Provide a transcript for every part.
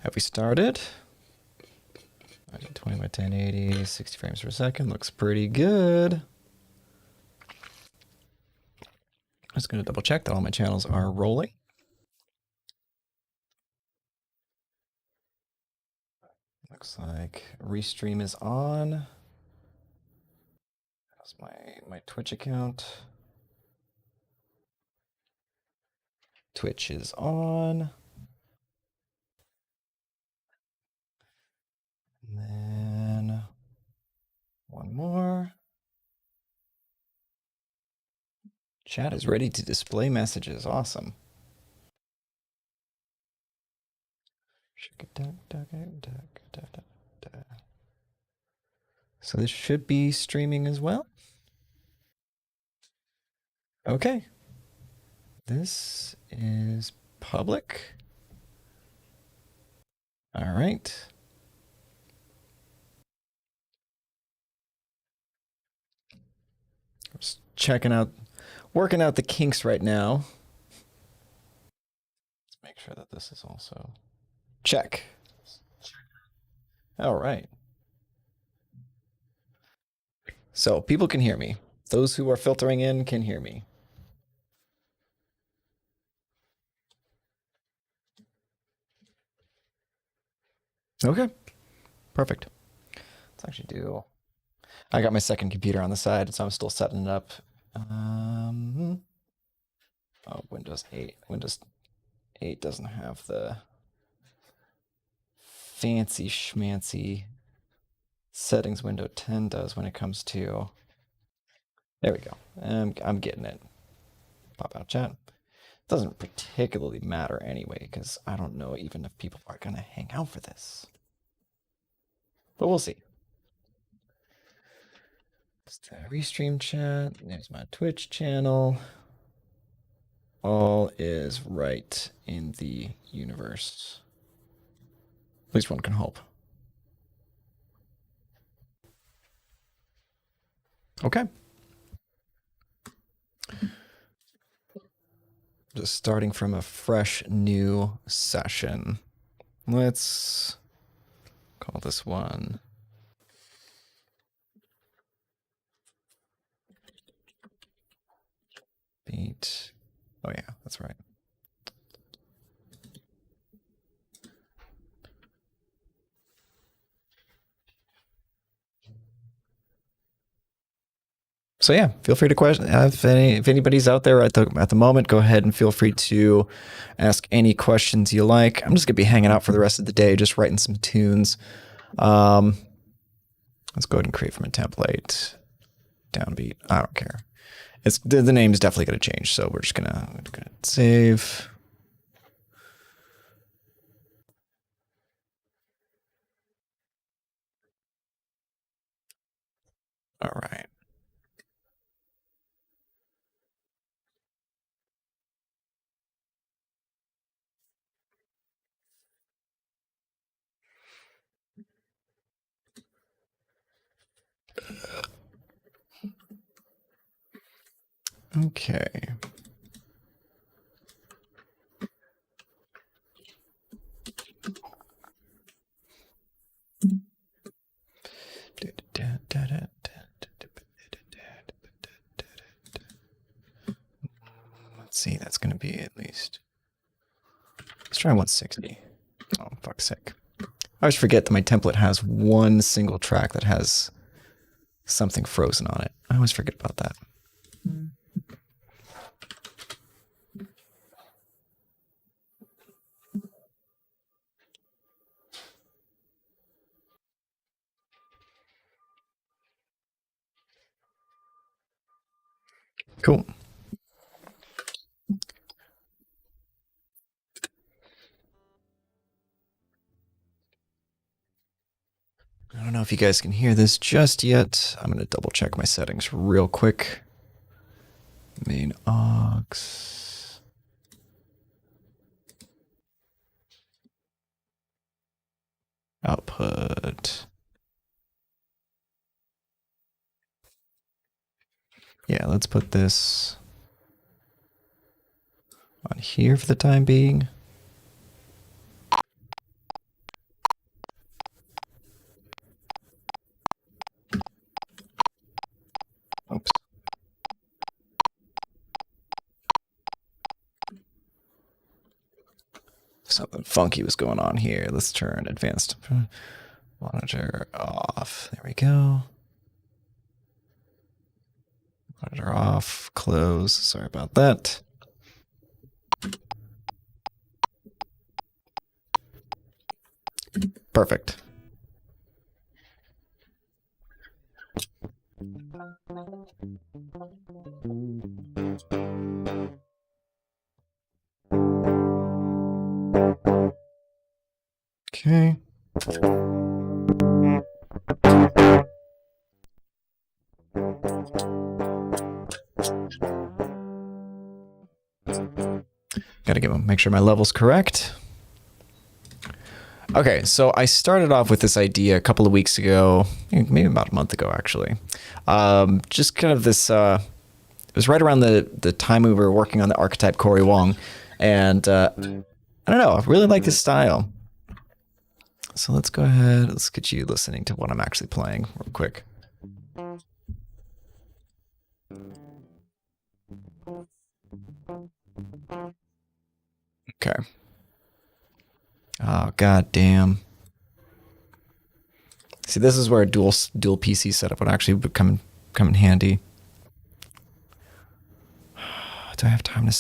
Have we started? 20 by 1080, 60 frames per second. Looks pretty good. I'm just going to double check that all my channels are rolling. Looks like Restream is on. That's my Twitch account. Twitch is on. And then one more. Chat is ready to display messages. Awesome. So this should be streaming as well. Okay. This is public. All right. Just checking out, working out the kinks right now. Let's make sure that this is also check. All right. So people can hear me. Those who are filtering in can hear me. Okay, perfect. Let's actually do. I got my second computer on the side, so I'm still setting it up. Oh, Windows 8. Windows 8 doesn't have the fancy schmancy settings Windows 10 does when it comes to. There we go. I'm getting it. Pop out chat. Doesn't particularly matter anyway, because I don't know even if people are going to hang out for this. But we'll see. Just restream chat. There's my Twitch channel. All is right in the universe. At least one can hope. Okay. Just starting from a fresh new session. Let's call this one beat. Oh yeah, that's right. So yeah, feel free to question if anybody's out there at the moment. Go ahead and feel free to ask any questions you like. I'm just gonna be hanging out for the rest of the day, just writing some tunes. Let's go ahead and create from a template. Downbeat. I don't care. It's the name is definitely gonna change, so we're just gonna save. All right. Okay. Let's see, that's going to be at least. Let's try 160. Oh, fuck's sake. I always forget that my template has one single track that has something frozen on it. I always forget about that. Cool. I don't know if you guys can hear this just yet. I'm going to double check my settings real quick. Main aux. Output. Yeah, let's put this on here for the time being. Something funky was going on here. Let's turn advanced monitor off. There we go. Monitor off, close. Sorry about that. Perfect. Okay. Gotta make sure my level's correct. Okay, so I started off with this idea a couple of weeks ago, maybe about a month ago, actually. Just kind of this, it was right around the time we were working on the archetype Corey Wong, and I don't know, I really like his style. So let's go ahead, let's get you listening to what I'm actually playing real quick. Okay. Oh, god damn. See, this is where a dual PC setup would actually come in handy. Do I have time to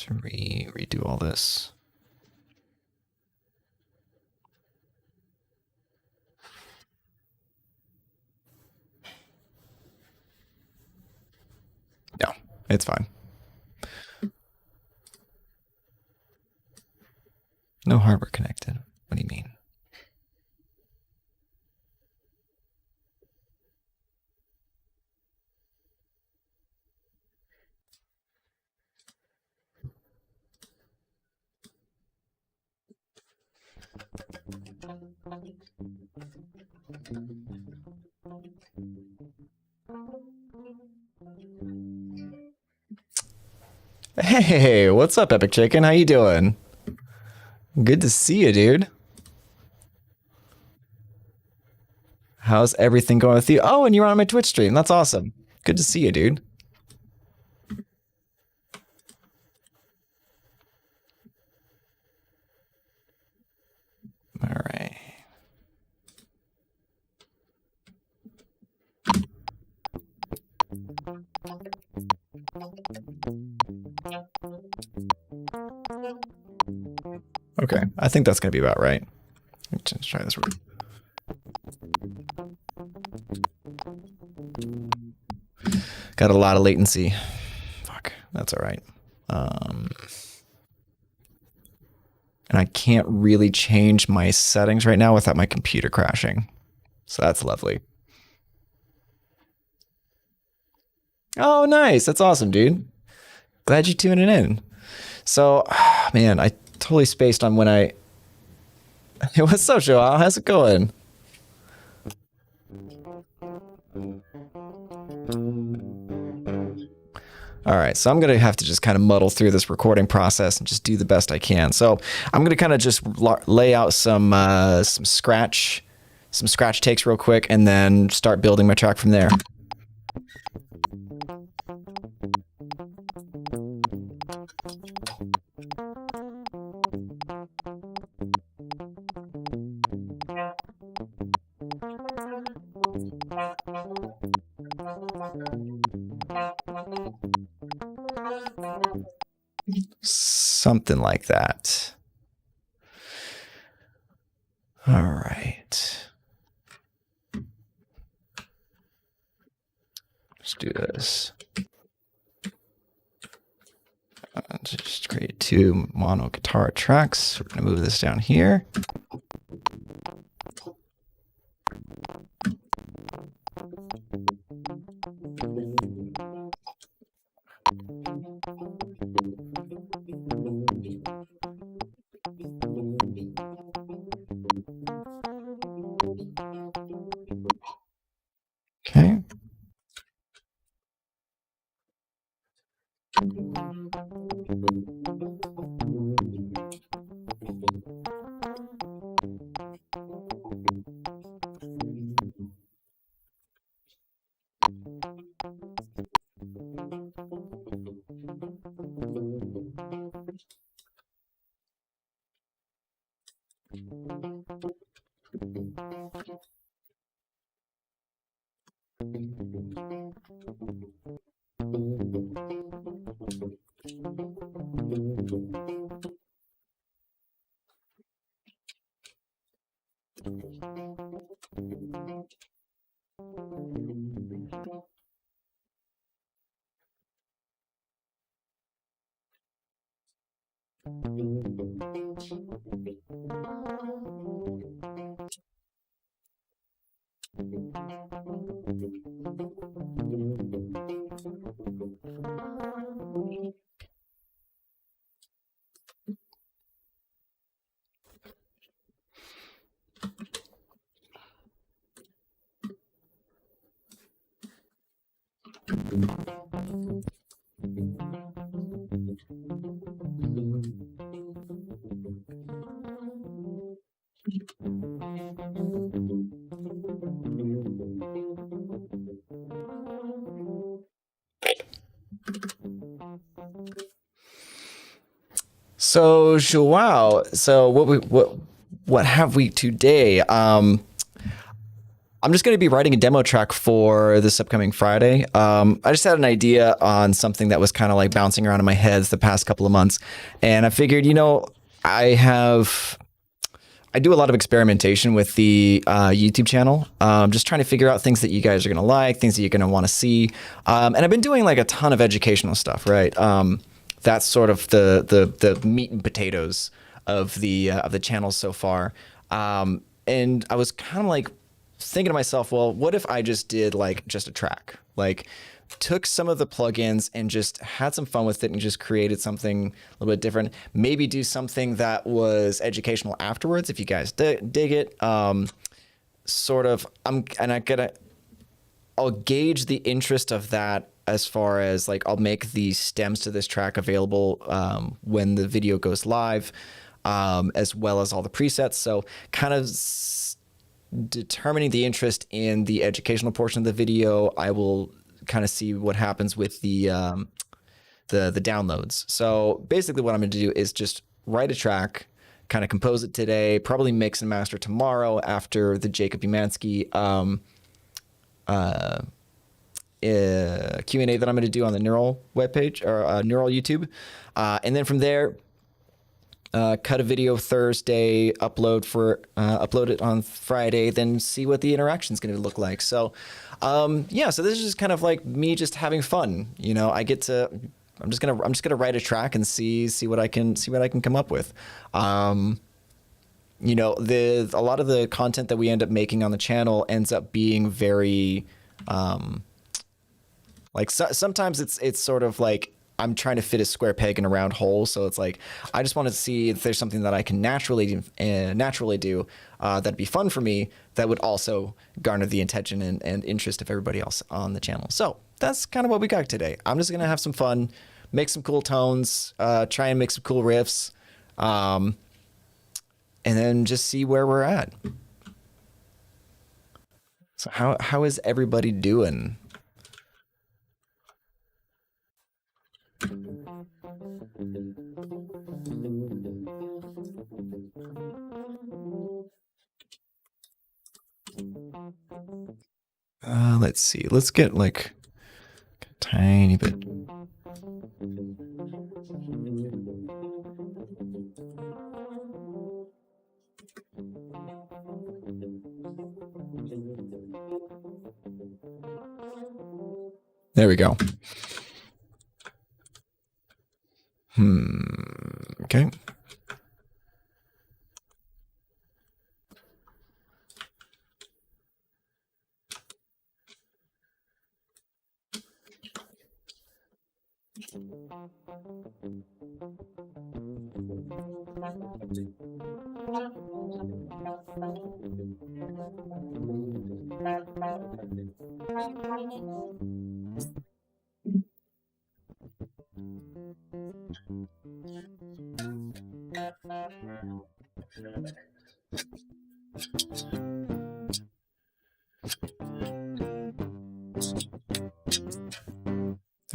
redo all this? No, it's fine. No hardware connected. What do you mean? Hey, what's up, Epic Chicken? How you doing? Good to see you, dude. How's everything going with you? Oh, and you're on my Twitch stream. That's awesome. Good to see you, dude. All right. Okay, I think that's gonna be about right. Let's try this. Got a lot of latency. Fuck, that's all right. And I can't really change my settings right now without my computer crashing. So that's lovely. Oh, nice. That's awesome, dude. Glad you tuning in. So, man, I totally spaced on when I... What's up, Joel? How's it going? All right, so I'm gonna have to just kind of muddle through this recording process and just do the best I can. So I'm gonna kind of just lay out some scratch takes real quick, and then start building my track from there. Something like that. All right. Let's do this. Just create 2 mono guitar tracks. We're going to move this down here. Okay. So Joao, so what have we today? I'm just going to be writing a demo track for this upcoming Friday. I just had an idea on something that was kind of like bouncing around in my head the past couple of months, and I figured, I do a lot of experimentation with the YouTube channel, just trying to figure out things that you guys are going to like, things that you're going to want to see. And I've been doing like a ton of educational stuff, right? That's sort of the meat and potatoes of the channel so far. And I was kind of like thinking to myself, well, what if I just did like just a track? Like took some of the plugins and just had some fun with it and just created something a little bit different. Maybe do something that was educational afterwards if you guys dig it. I'll gauge the interest of that as far as like I'll make the stems to this track available when the video goes live, as well as all the presets. So kind of determining the interest in the educational portion of the video, I will kind of see what happens with the downloads. So basically what I'm going to do is just write a track, kind of compose it today, probably mix and master tomorrow after the Jacob Umansky Q&A that I'm going to do on the Neural webpage or Neural YouTube. And then from there, cut a video Thursday, upload it on Friday, then see what the interaction is going to look like. So, so this is just kind of like me just having fun. I'm just gonna write a track and see what I can come up with. A lot of the content that we end up making on the channel ends up being very, sometimes it's sort of like I'm trying to fit a square peg in a round hole. So it's like, I just want to see if there's something that I can naturally do that'd be fun for me that would also garner the attention and interest of everybody else on the channel. So that's kind of what we got today. I'm just going to have some fun, make some cool tones, try and make some cool riffs, and then just see where we're at. So how is everybody doing? Let's see. Let's get like a tiny bit. There we go. Okay.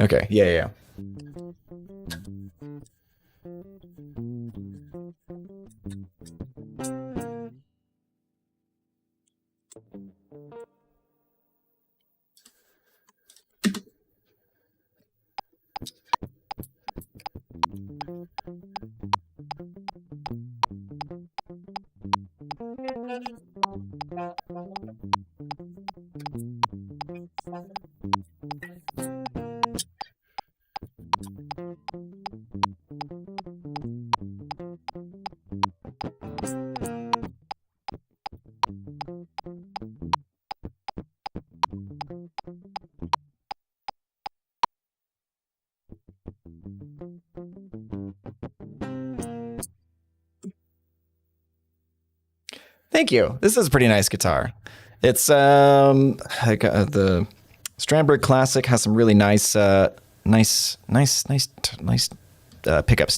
Okay. Yeah. Thank you. This is a pretty nice guitar. It's I got the Strandberg Classic has some really nice pickups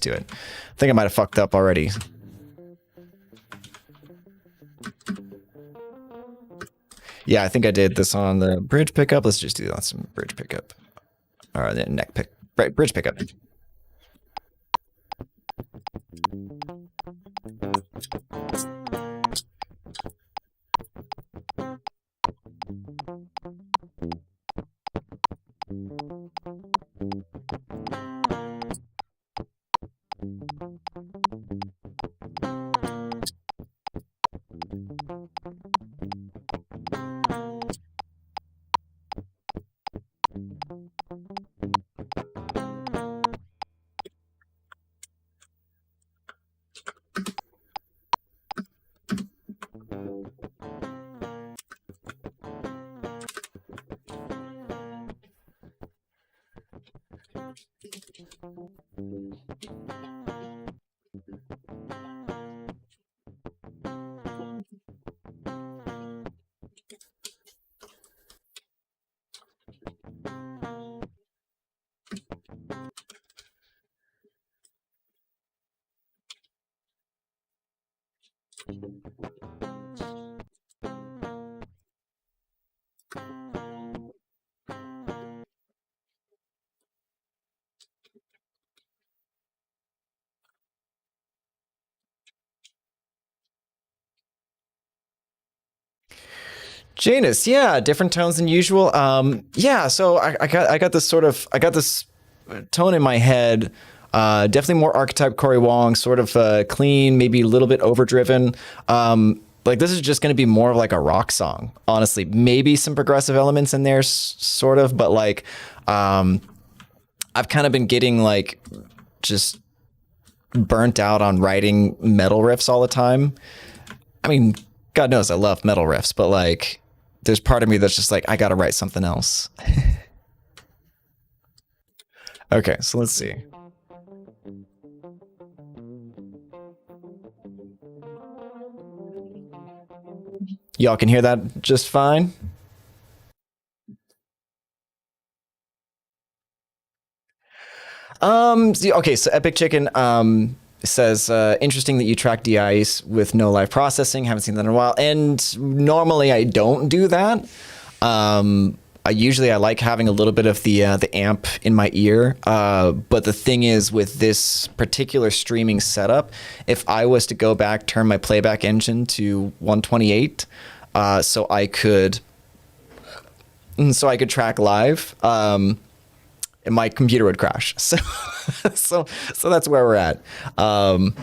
to it. I think I might have fucked up already. Yeah, I think I did this on the bridge pickup. Let's just do that on some bridge pickup. Or the neck pick. Right, bridge pickup. Janus, yeah, different tones than usual. Yeah, so I got this tone in my head. Definitely more archetype Cory Wong, sort of clean, maybe a little bit overdriven. Like this is just going to be more of like a rock song, honestly. Maybe some progressive elements in there, sort of, but like I've kind of been getting like just burnt out on writing metal riffs all the time. I mean, God knows I love metal riffs, but like there's part of me that's just like, I gotta write something else. Okay, so let's see. Y'all can hear that just fine? Okay, so Epic Chicken says, interesting that you track DIs with no live processing. Haven't seen that in a while. And normally I don't do that. I like having a little bit of the amp in my ear. But the thing is, with this particular streaming setup, if I was to go back, turn my playback engine to 128, so I could track live, my computer would crash. So that's where we're at. I'm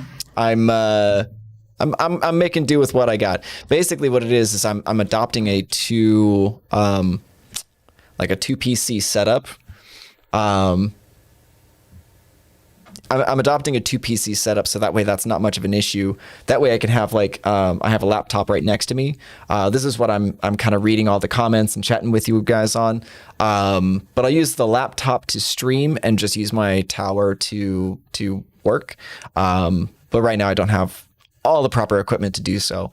making do with what I got. Basically, what it is I'm adopting a two PC setup. I'm adopting a 2 PC setup, so that way that's not much of an issue. That way I can have I have a laptop right next to me. This is what I'm kind of reading all the comments and chatting with you guys on. But I'll use the laptop to stream and just use my tower to work. But right now I don't have all the proper equipment to do so,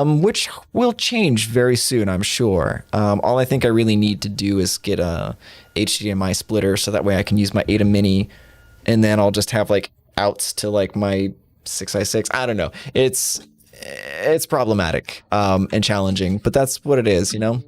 which will change very soon, I'm sure. All I think I really need to do is get a HDMI splitter, so that way I can use my Ada Mini, and then I'll just have like outs to like my 6i6. I don't know. It's problematic and challenging, but that's what it is, you know?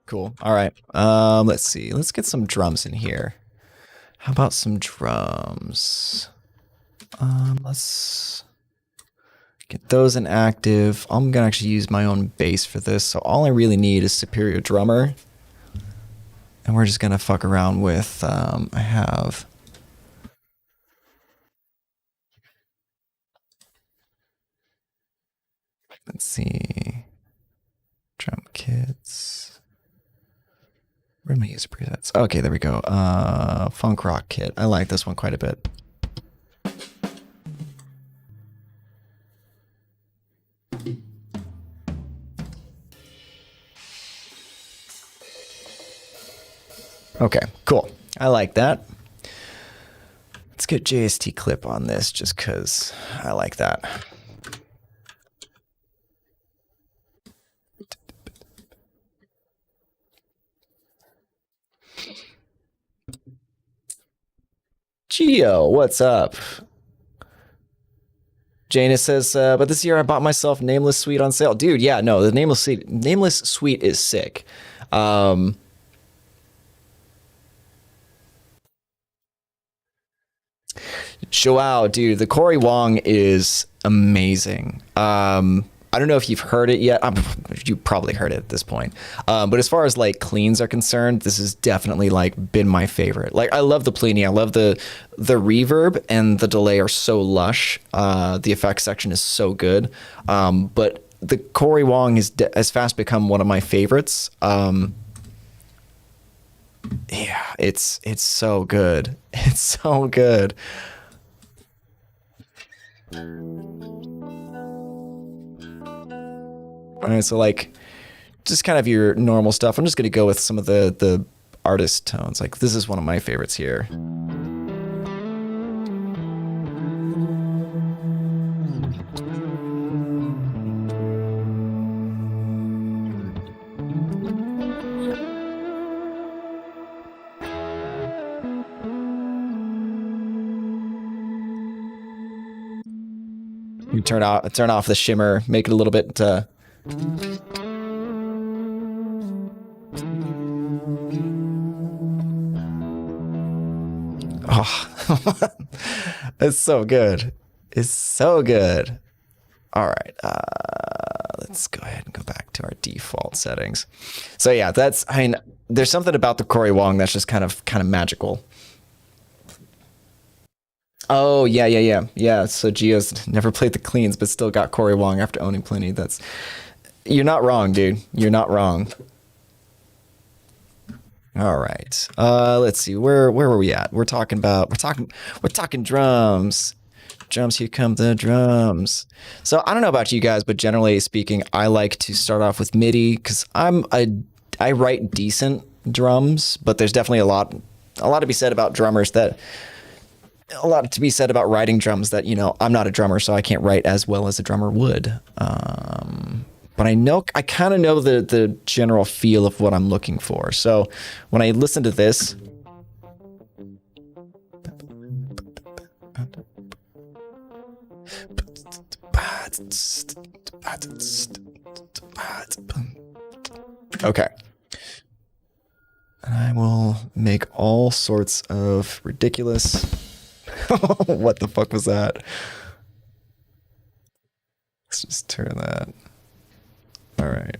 Cool. All right. Let's see. Let's get some drums in here. How about some drums? Let's get those in active. I'm gonna actually use my own bass for this, so all I really need is Superior Drummer. And we're just gonna fuck around with, I have... Let's see. Drum kits. Where am I using presets? Okay, there we go. Funk Rock Kit. I like this one quite a bit. Okay, cool. I like that. Let's get JST clip on this just because I like that. Geo, what's up? Janus says, but this year I bought myself Nameless Suite on sale. Dude, yeah, no, the Nameless Suite is sick. Joao, dude, the Cory Wong is amazing. I don't know if you've heard it yet. You probably heard it at this point. But as far as like cleans are concerned, this has definitely like been my favorite. Like I love the cleaning. I love the reverb and the delay are so lush. The effects section is so good. But the Cory Wong has fast become one of my favorites. Yeah, it's so good. It's so good. All right, so like just kind of your normal stuff. I'm just going to go with some of the artist tones. Like this is one of my favorites here. You turn off the shimmer, make it a little bit oh, it's so good. It's so good. All right, let's go ahead and go back to our default settings. So yeah, I mean, there's something about the Cory Wong that's just kind of magical. Oh yeah. So Gio's never played the cleans, but still got Cory Wong after owning plenty. You're not wrong, dude. You're not wrong. All right. Let's see. Where were we at? We're talking drums. Drums, here come the drums. So I don't know about you guys, but generally speaking, I like to start off with MIDI because I write decent drums, but there's definitely a lot to be said about drummers a lot to be said about writing drums that, you know, I'm not a drummer, so I can't write as well as a drummer would. But I kind of know the general feel of what I'm looking for. So when I listen to this, okay. And I will make all sorts of ridiculous. What the fuck was that? Let's just turn that. All right.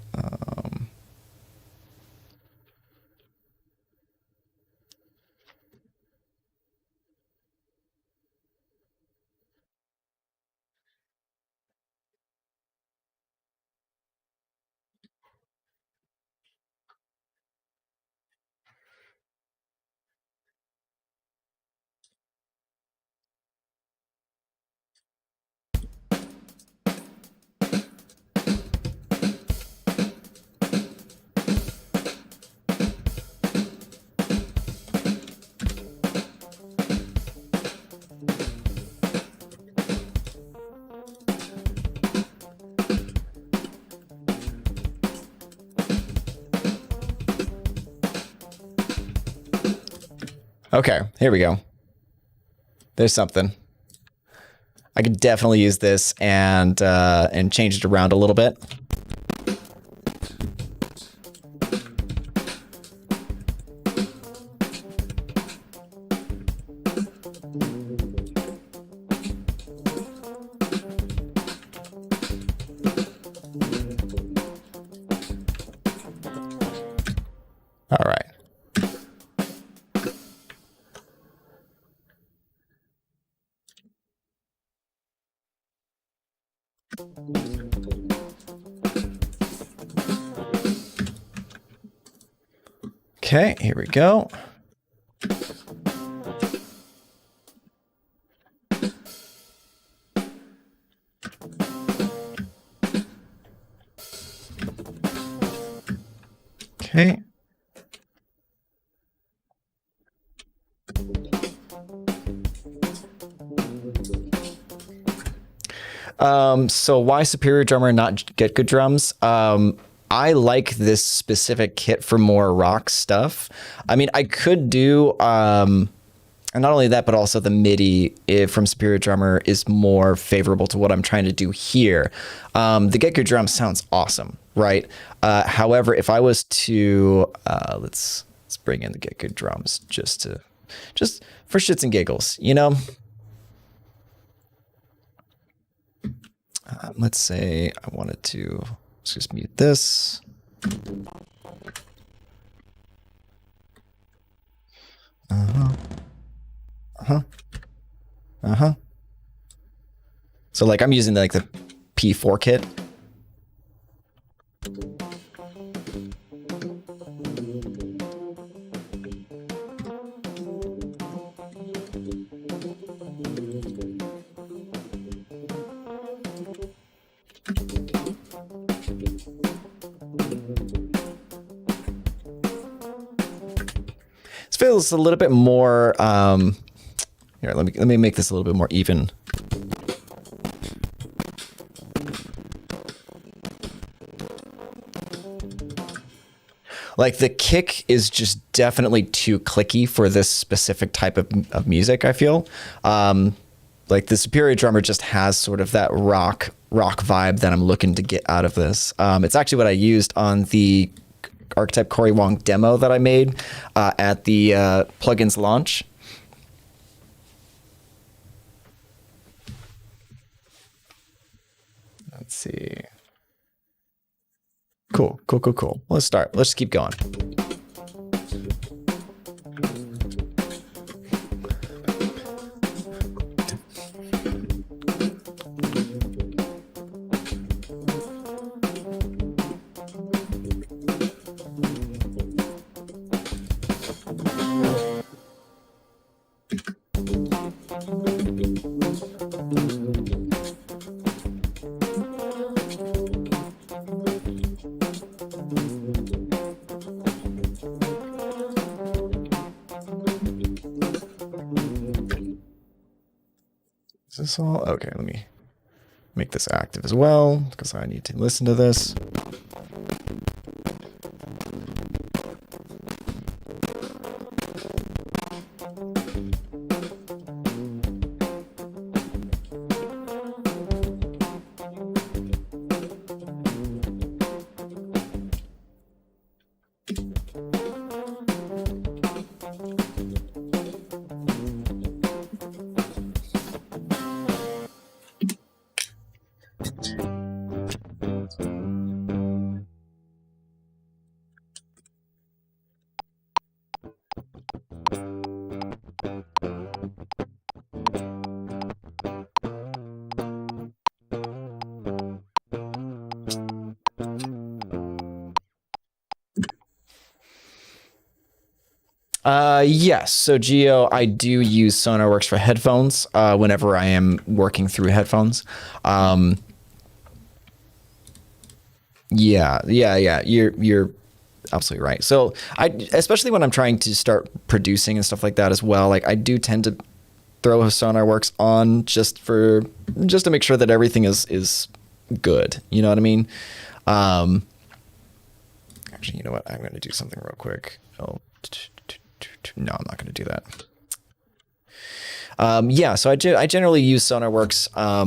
Okay, here we go. There's something. I could definitely use this and change it around a little bit. All right. Okay, here we go. Okay. So why Superior Drummer, not Get Good Drums? I like this specific kit for more rock stuff. I mean, I could do, and not only that, but also the MIDI from Superior Drummer is more favorable to what I'm trying to do here. The Get Good Drums sounds awesome, right? However, if I was to, let's bring in the Get Good Drums just for shits and giggles, you know? Let's say I wanted to, let's just mute this. So like I'm using like the P4 kit. This feels a little bit more, here, let me make this a little bit more even. Like the kick is just definitely too clicky for this specific type of music, I feel. Like the Superior Drummer just has sort of that rock vibe that I'm looking to get out of this. It's actually what I used on the Archetype Corey Wong demo that I made at the plugins launch. Let's see. Cool. Let's start. Let's just keep going. Is this all? Okay, let me make this active as well because I need to listen to this. Yes. So Geo, I do use SonarWorks for headphones whenever I am working through headphones. Yeah. You're absolutely right. So especially when I'm trying to start producing and stuff like that as well, like I do tend to throw SonarWorks on just to make sure that everything is good. You know what I mean? Actually, you know what? I'm going to do something real quick. No, I'm not going to do that. Yeah, so I generally use SonarWorks a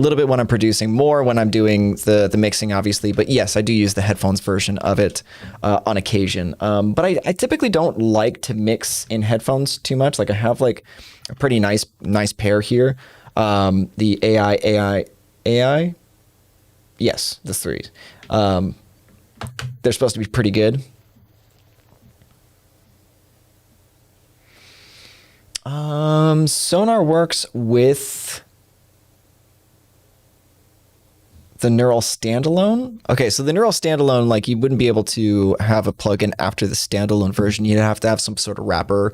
little bit when I'm producing, more when I'm doing the mixing, obviously. But yes, I do use the headphones version of it on occasion. But I typically don't like to mix in headphones too much. Like I have like a pretty nice pair here. The AI. Yes, the threes. They're supposed to be pretty good. SonarWorks with the Neural Standalone. Okay, so the Neural Standalone, like you wouldn't be able to have a plugin after the standalone version. You'd have to have some sort of wrapper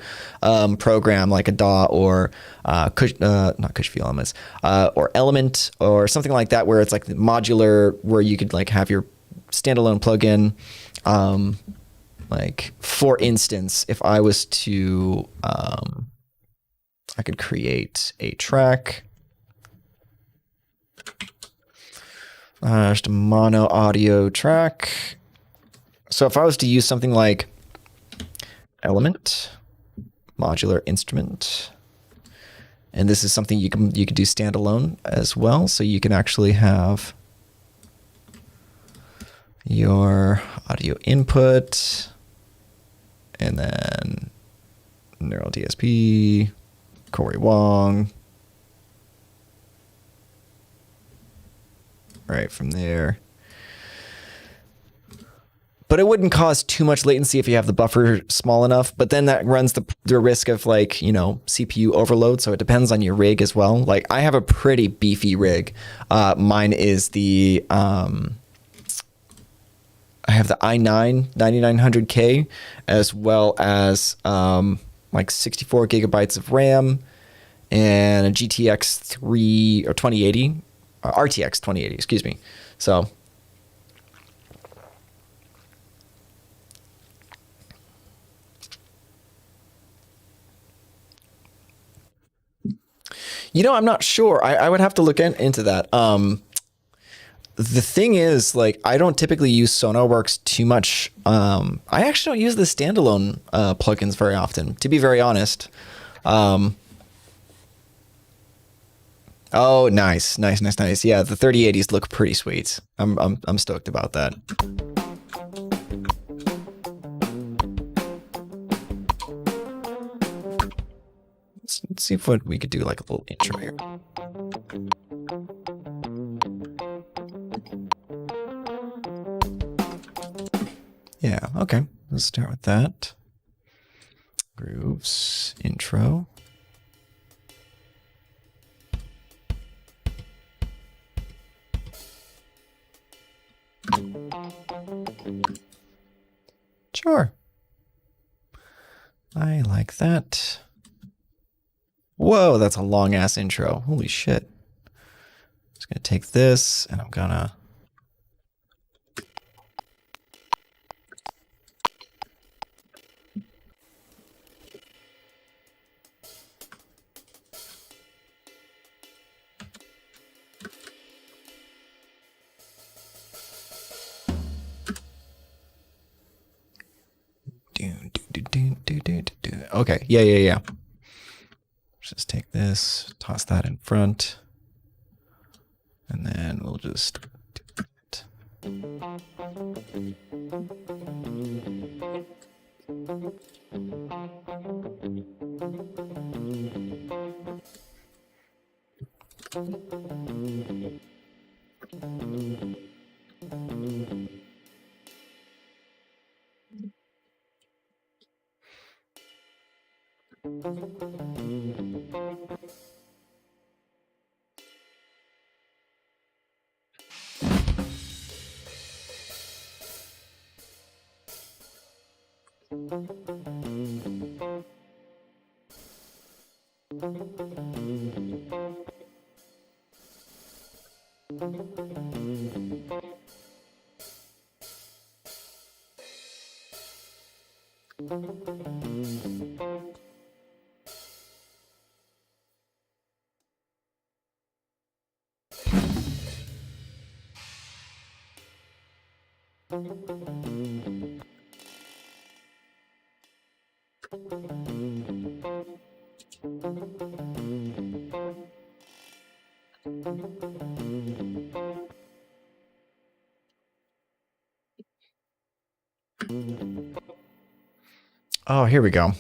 program like a DAW or not Cushview Elements, or Element or something like that, where it's like modular, where you could like have your standalone plugin. Like for instance, if I was to I could create a track. Just a mono audio track. So if I was to use something like Element, modular instrument, and this is something you could do standalone as well, so you can actually have your audio input and then neural DSP, Corey Wong. Right from there. But it wouldn't cause too much latency if you have the buffer small enough. But then that runs the risk of, like, you know, CPU overload. So it depends on your rig as well. Like, I have a pretty beefy rig. Mine is the I have the i9 9900K, as well as like 64 gigabytes of RAM and a GTX 3 or 2080, RTX 2080, excuse me. So you know, I'm not sure. I would have to look into that. The thing is, like, I don't typically use SonarWorks too much. I actually don't use the standalone plugins very often, to be very honest. Oh, nice. Yeah, the 3080s look pretty sweet. I'm stoked about that. Let's see what we could do, like a little intro here. Yeah, okay. Let's start with that. Grooves, intro. Sure. I like that. Whoa, that's a long ass intro. Holy shit. I'm just gonna take this and I'm gonna okay, yeah. Just take this, toss that in front, and then we'll just do it. Oh, here we go.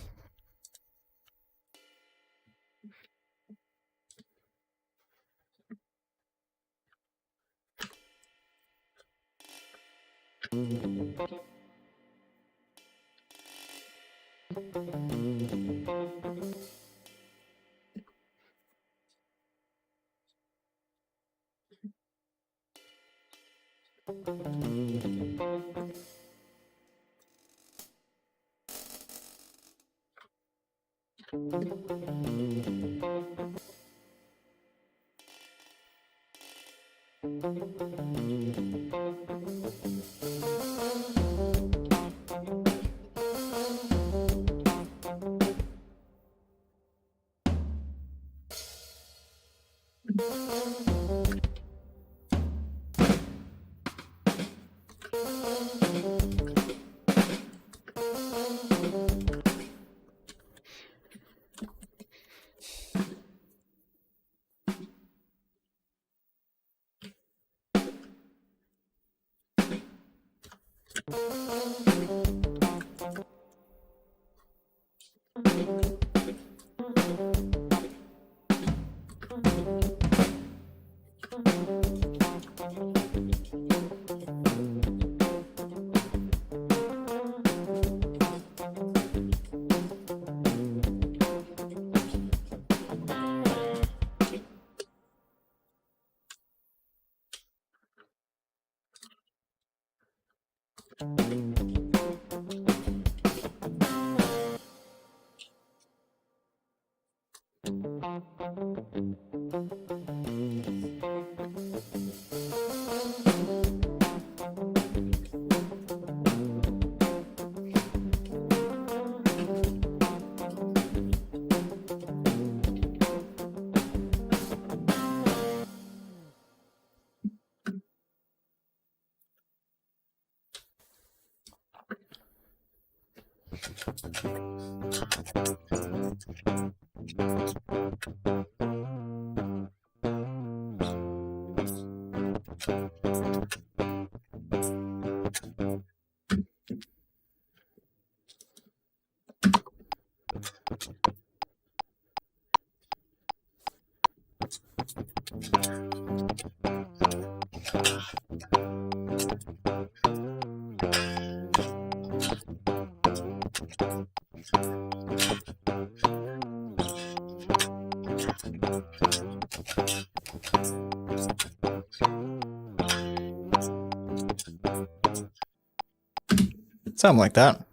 Something like that.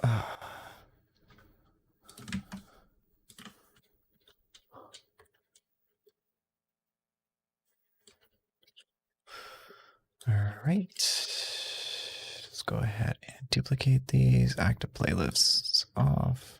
All right. Let's go ahead and duplicate these. Active playlists off.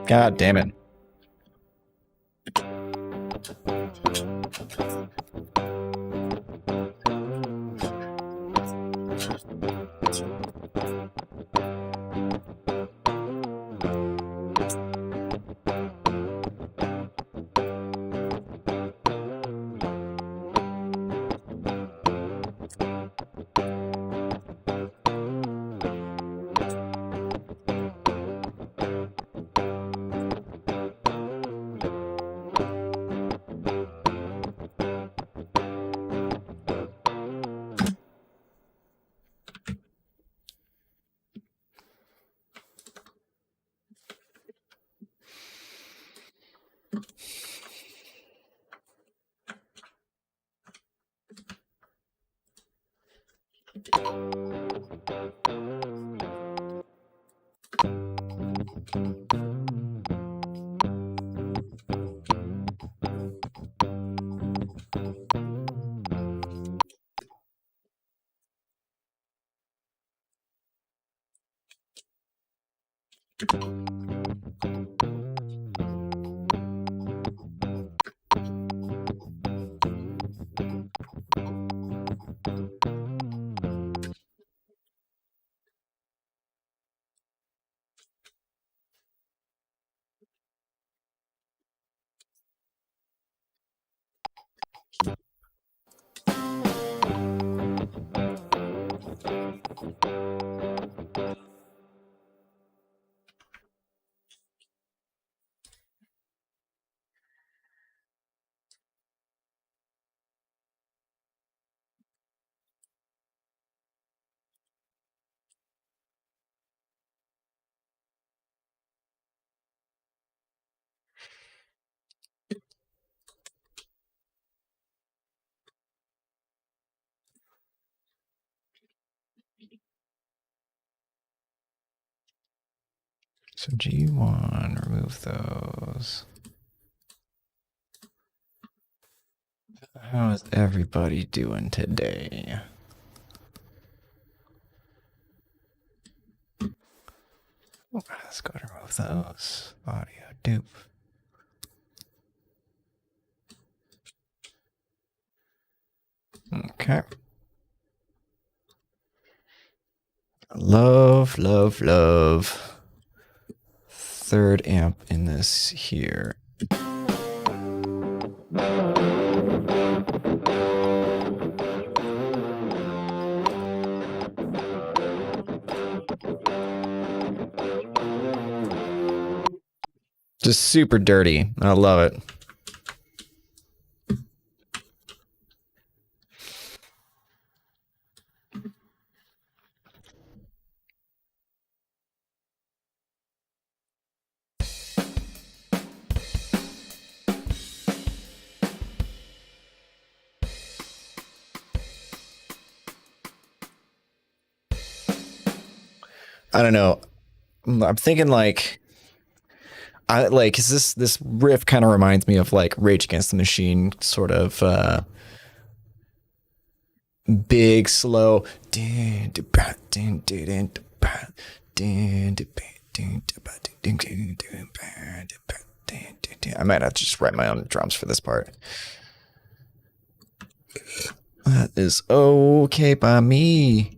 God damn it. So G1, remove those. How is everybody doing today? Let's go to remove those. Audio dupe. Okay. Love, love, love. Third amp in this here. Just super dirty. I love it. I don't know. I'm thinking like, cause this riff kind of reminds me of like Rage Against the Machine, sort of big, slow. I might have to just write my own drums for this part. That is okay by me.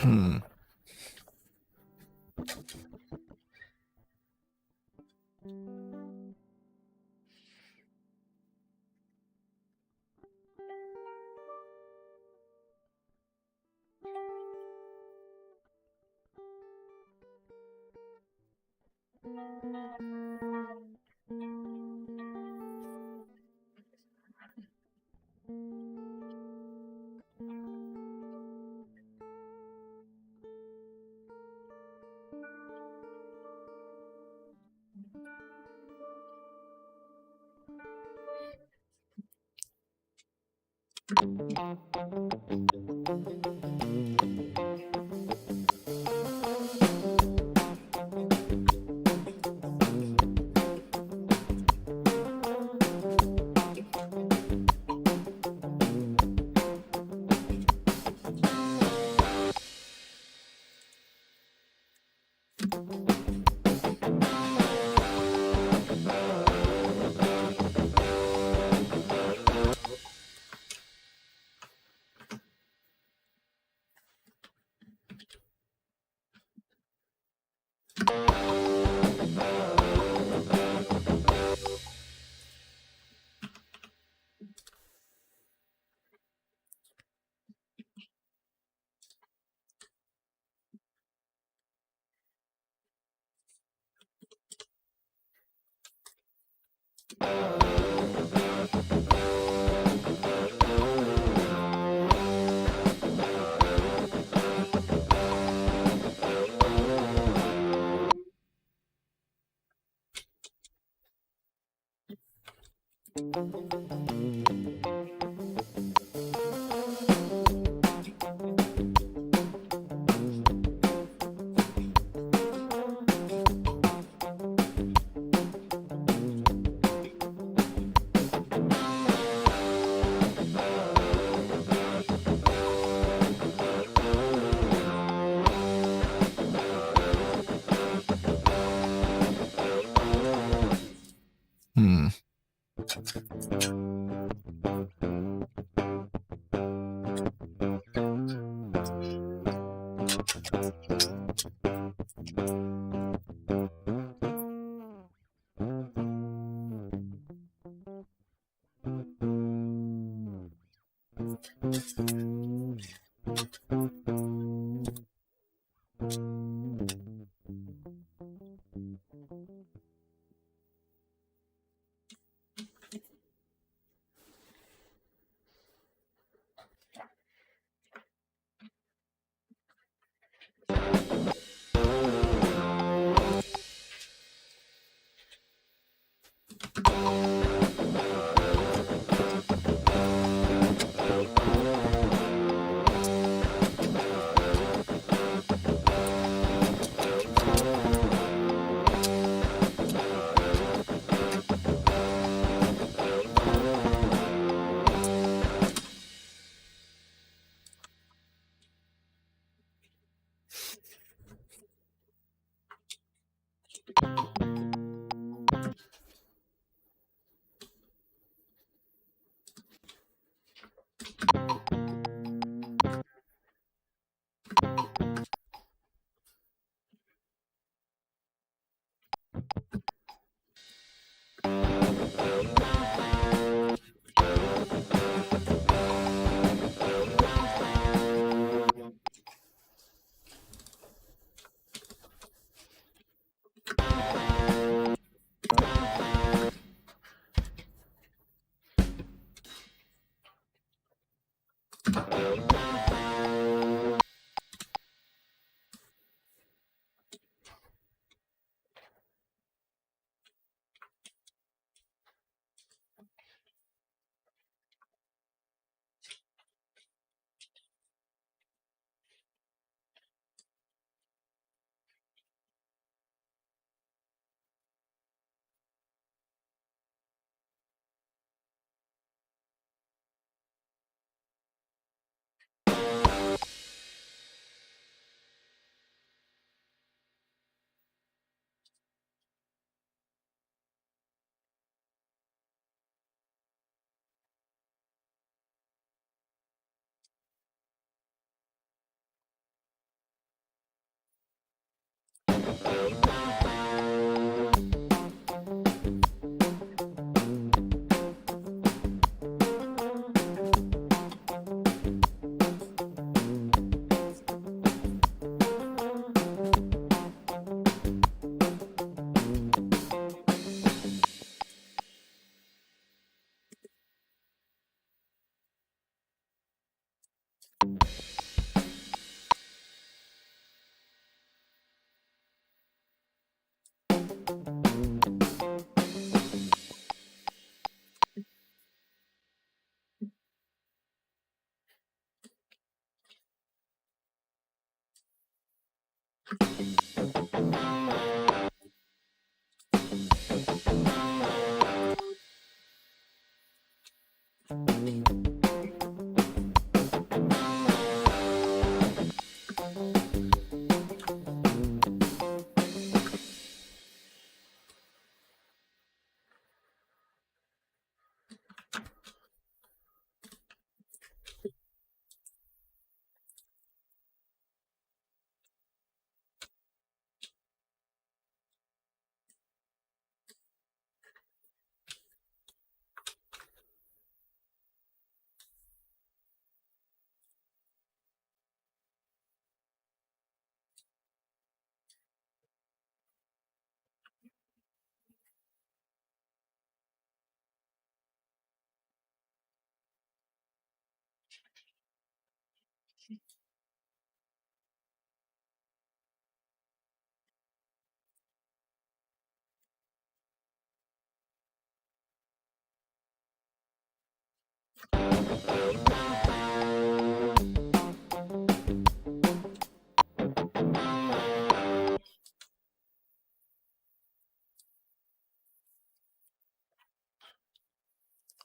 Hmm.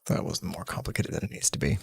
That wasn't more complicated than it needs to be.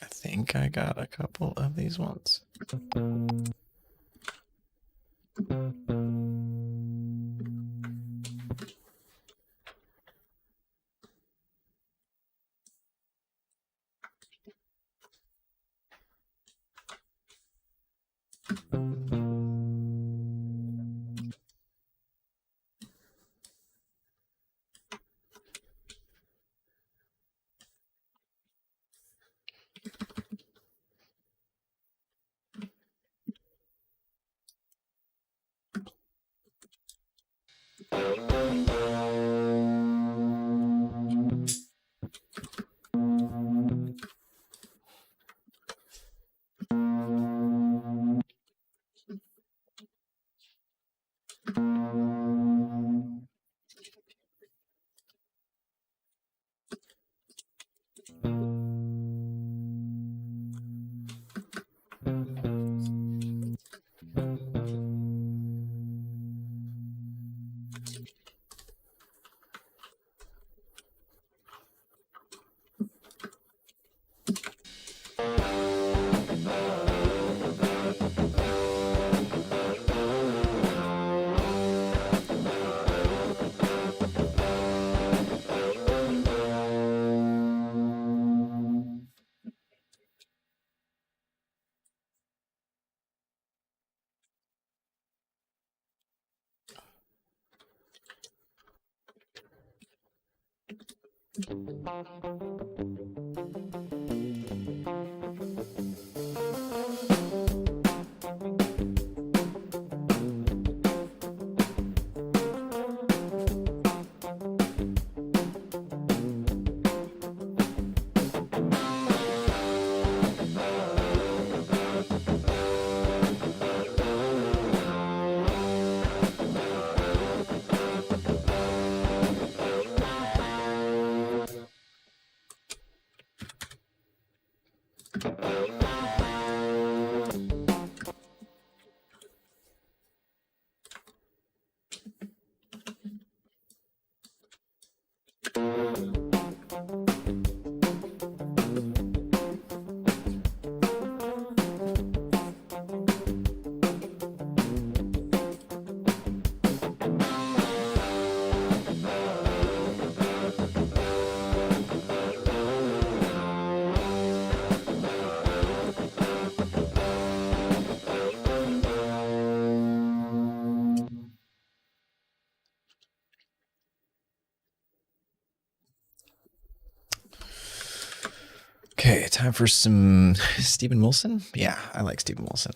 I think I got a couple of these ones. time for some Steven Wilson? Yeah, I like Steven Wilson.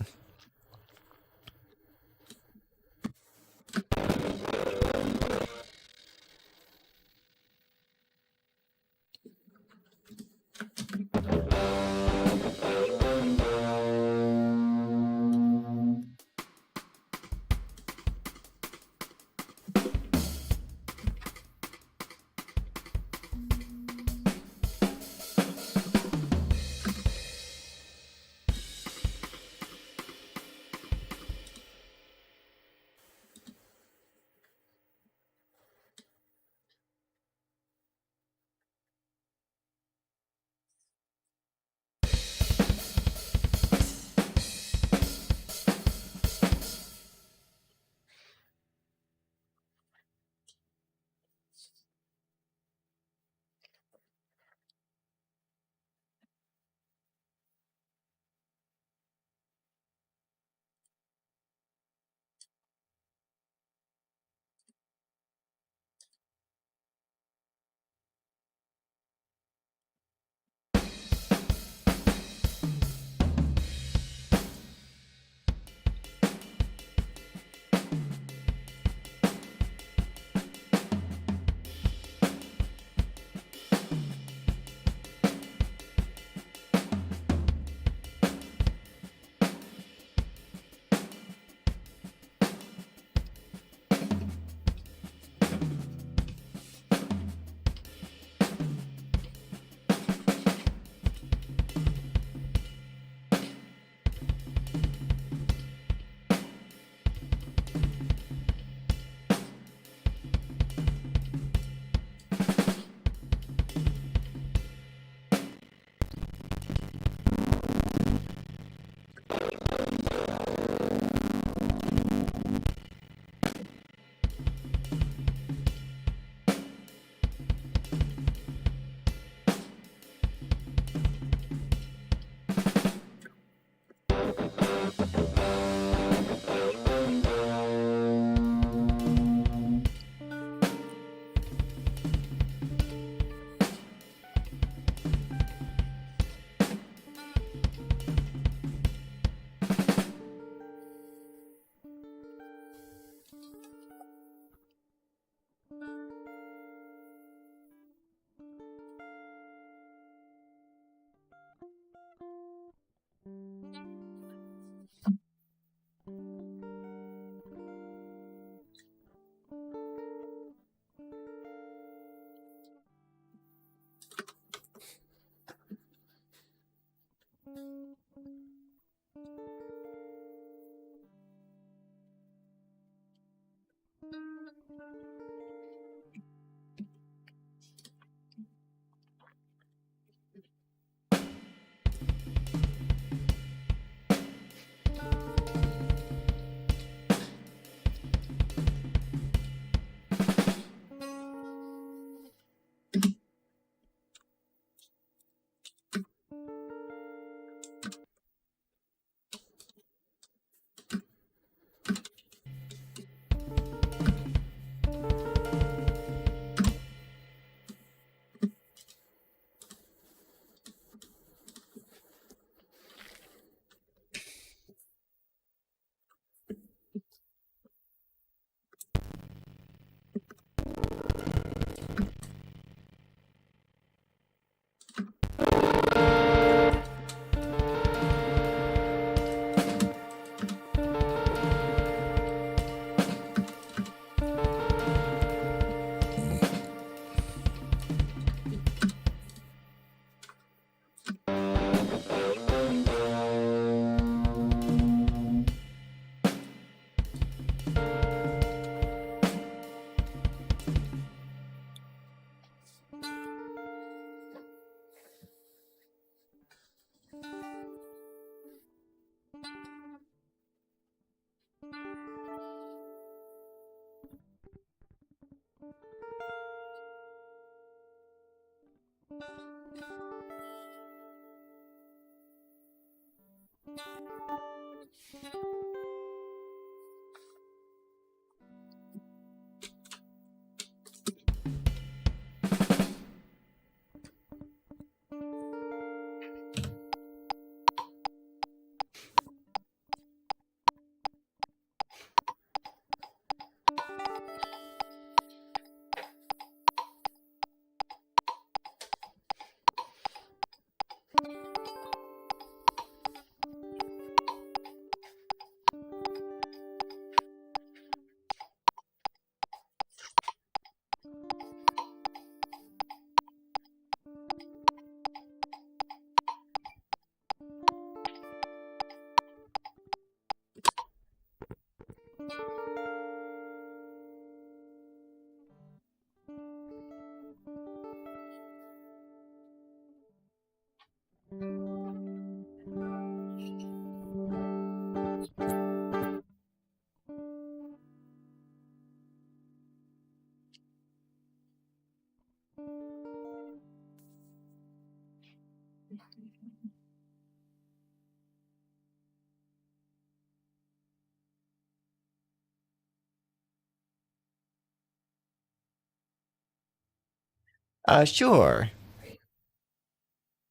Sure.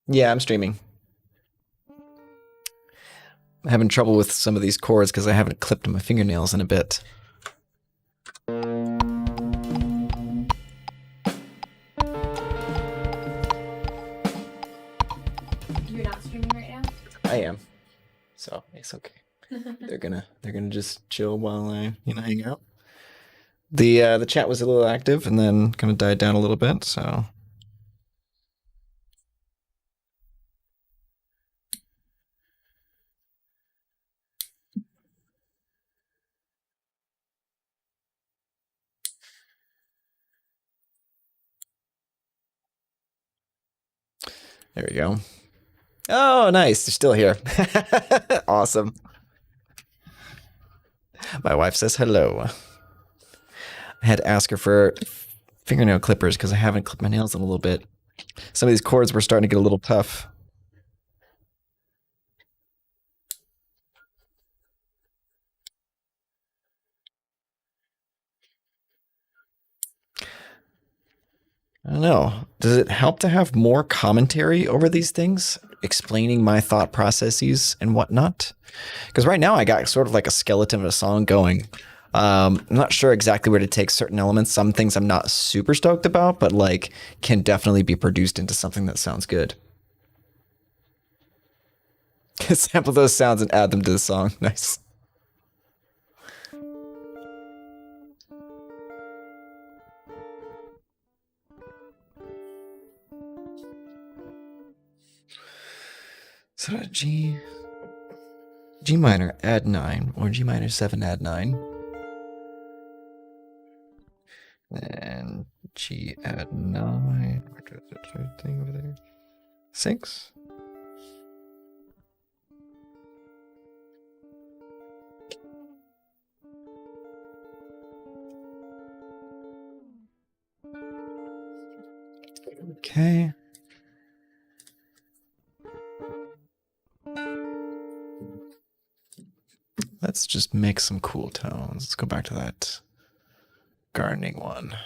Yeah, I'm streaming. I'm having trouble with some of these chords because I haven't clipped my fingernails in a bit. You're not streaming right now? I am. So it's okay. They're gonna just chill while I hang out. The chat was a little active and then kind of died down a little bit, so there we go. Oh, nice. They're still here. Awesome. My wife says hello. I had to ask her for fingernail clippers because I haven't clipped my nails in a little bit. Some of these chords were starting to get a little tough. I don't know. Does it help to have more commentary over these things, explaining my thought processes and whatnot? Because right now I got sort of like a skeleton of a song going. I'm not sure exactly where to take certain elements. Some things I'm not super stoked about, but like can definitely be produced into something that sounds good. Sample those sounds and add them to the song. Nice. So G minor add 9 or G minor 7 add 9. And G add 9. Where's the third thing over there? 6. Okay. Let's just make some cool tones. Let's go back to that gardening one.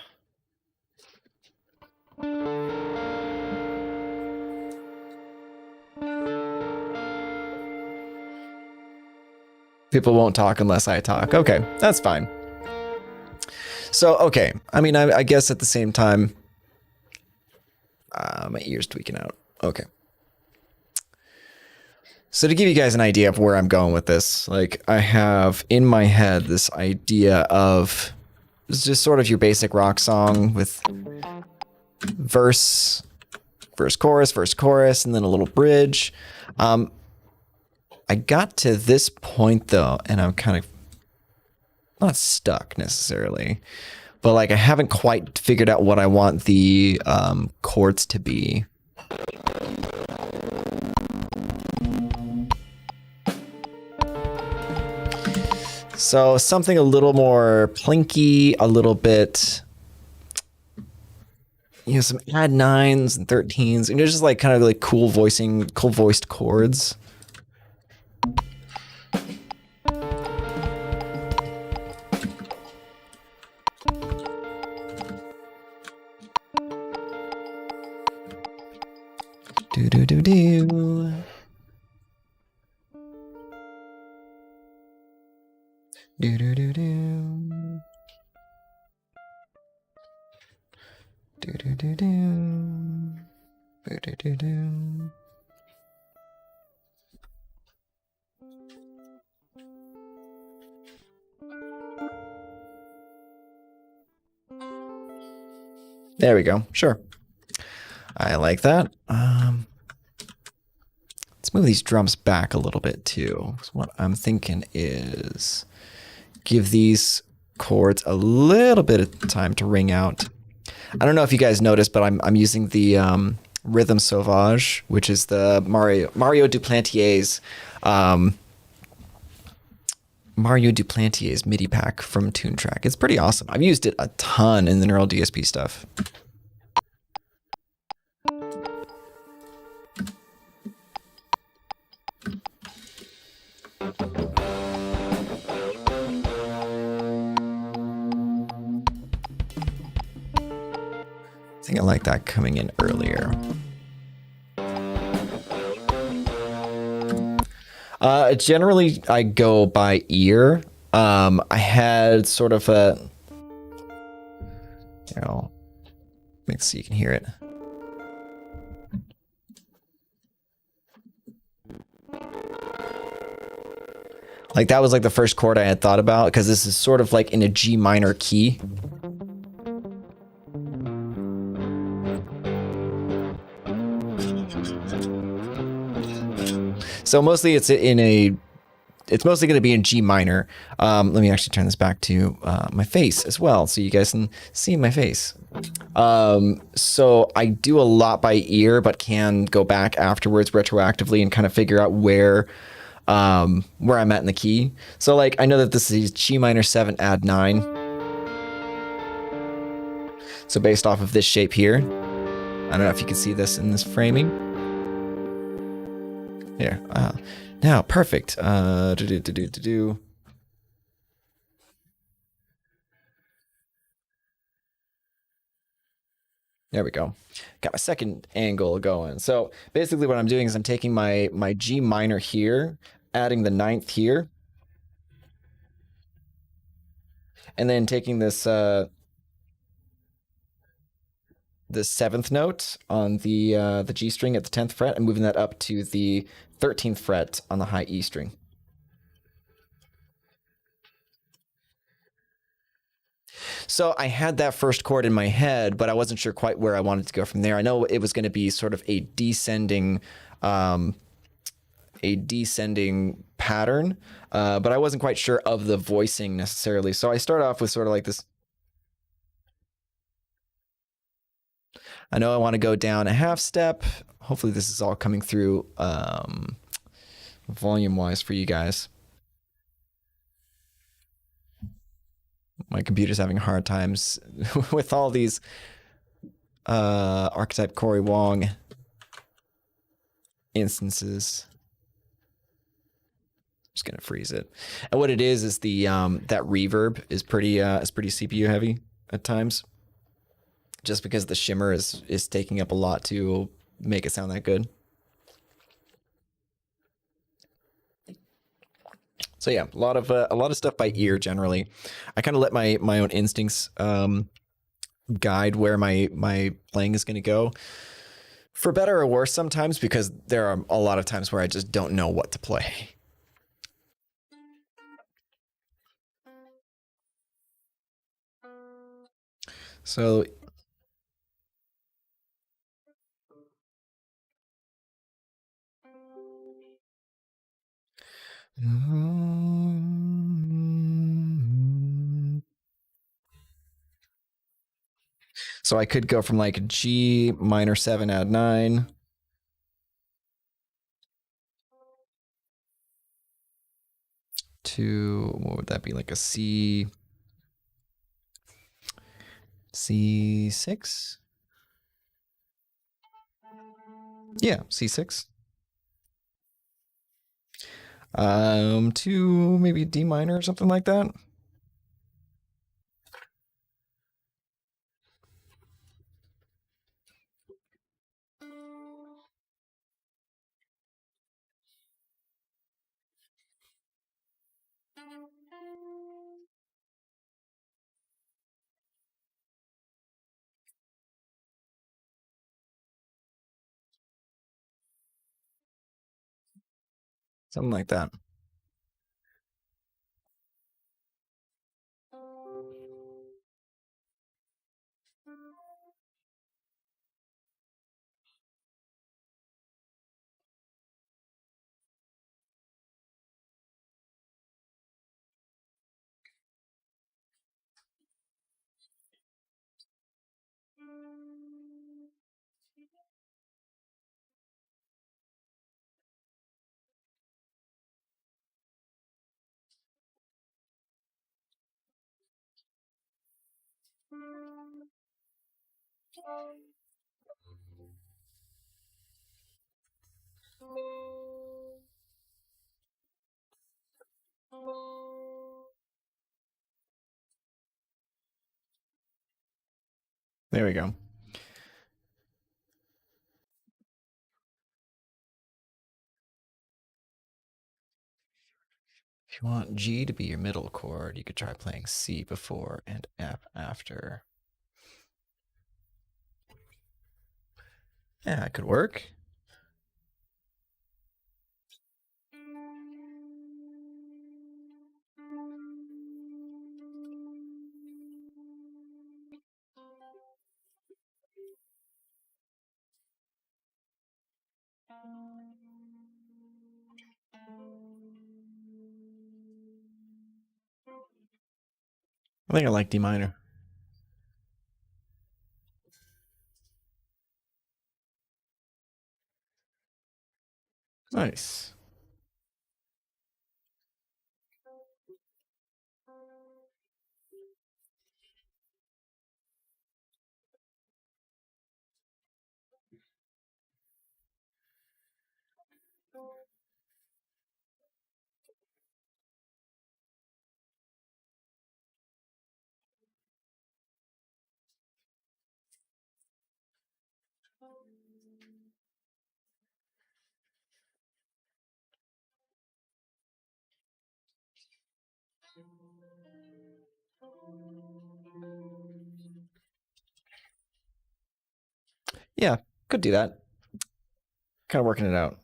People won't talk unless I talk. Okay, that's fine. So, okay. I mean, I guess at the same time, my ear's tweaking out. Okay. So to give you guys an idea of where I'm going with this, like I have in my head this idea of it's just sort of your basic rock song with verse, chorus, and then a little bridge. I got to this point though, and I'm kind of not stuck necessarily, but like I haven't quite figured out what I want the chords to be. So something a little more plinky, a little bit, some add 9s and 13s, and just like kind of like cool voiced chords. Do do do do. Do do do do. Do do do do. Do do do do. There we go. Sure. I like that. Let's move these drums back a little bit too. So what I'm thinking is give these chords a little bit of time to ring out. I don't know if you guys noticed, but I'm using the Rhythm Sauvage, which is the Mario Duplantier's MIDI pack from TuneTrack. It's pretty awesome. I've used it a ton in the neural DSP stuff. like that coming in earlier. Generally, I go by ear. I had sort of a, make it so you can hear it. Like that was like the first chord I had thought about because this is sort of like in a G minor key. So mostly it's mostly going to be in G minor. Let me actually turn this back to my face as well so you guys can see my face. So I do a lot by ear, but can go back afterwards retroactively and kind of figure out where I'm at in the key. So like I know that this is G minor 7 add 9. So based off of this shape here, I don't know if you can see this in this framing. Here, now perfect. There we go. Got my second angle going. So basically what I'm doing is I'm taking my G minor here, adding the 9th here, and then taking this the 7th note on the G string at the 10th fret and moving that up to the 13th fret on the high E string. So I had that first chord in my head, but I wasn't sure quite where I wanted to go from there. I know it was going to be sort of a descending pattern, but I wasn't quite sure of the voicing necessarily. So I start off with sort of like this. I know I want to go down a half step. Hopefully this is all coming through volume-wise for you guys. My computer's having hard times with all these archetype Corey Wong instances. Just gonna freeze it. And what it is the that reverb is pretty CPU heavy at times. Just because the shimmer is taking up a lot to make it sound that good. So yeah, a lot of stuff by ear generally. I kind of let my own instincts guide where my playing is going to go. For better or worse sometimes, because there are a lot of times where I just don't know what to play. So so I could go from like G minor 7 add 9 to, what would that be, like a C6? Yeah, C6. To maybe D minor or something like that. Something like that. There we go. If you want G to be your middle chord, you could try playing C before and F after. Yeah, it could work. I think I like D minor. Nice. Yeah, could do that. Kind of working it out.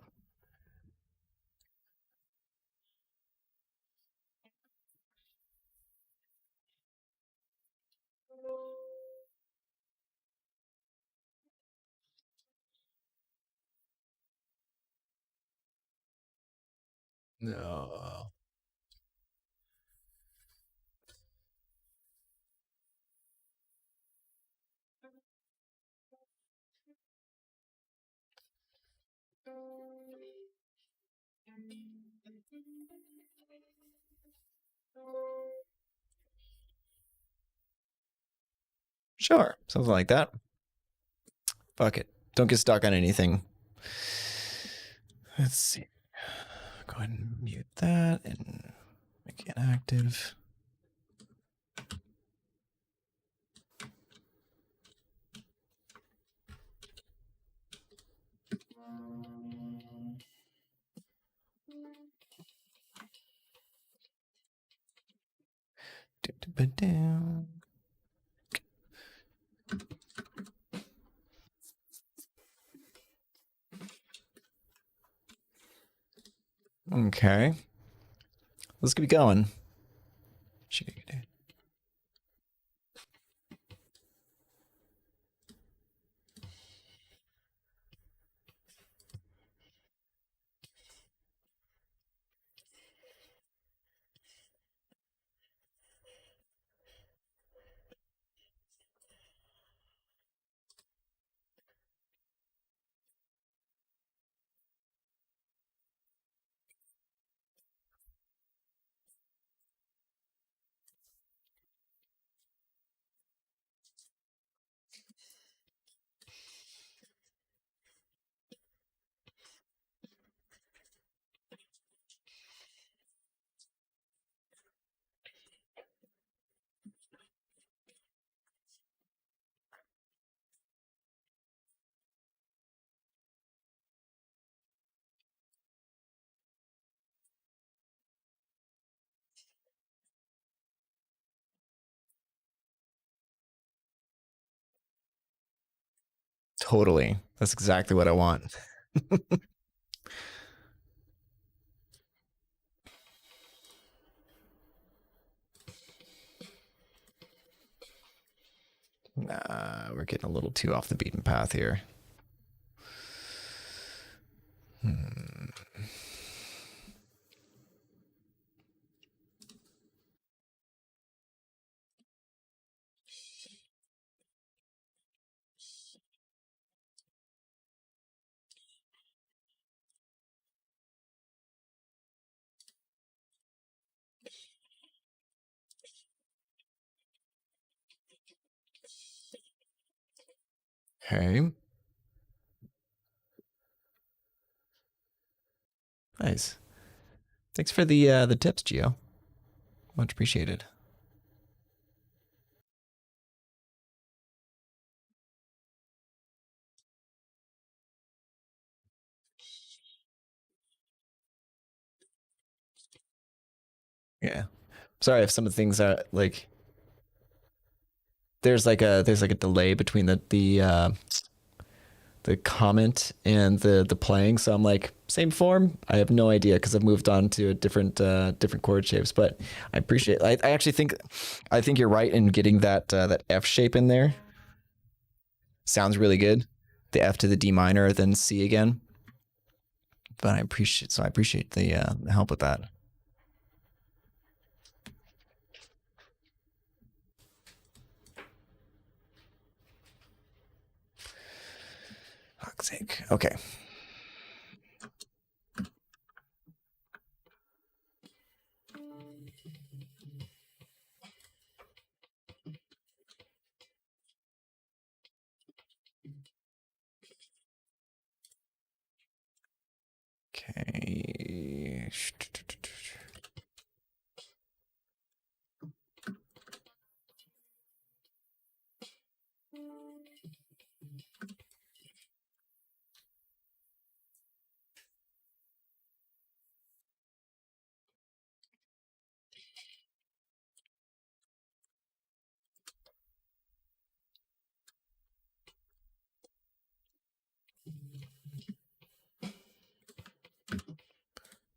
No. Sure, something like that. Fuck it. Don't get stuck on anything. Let's see. Go ahead and mute that and make it inactive. Okay. Let's keep going. Totally. That's exactly what I want. Nah, we're getting a little too off the beaten path here. Okay. Nice. Thanks for the tips, Gio. Much appreciated. Yeah. Sorry if some of the things are like there's like a delay between the comment and the playing. So I'm like, same form. I have no idea because I've moved on to a different chord shapes. But I appreciate. I actually think you're right in getting that F shape in there. Sounds really good. The F to the D minor, then C again. But I appreciate the help with that. Fuck's sake. Okay. Okay.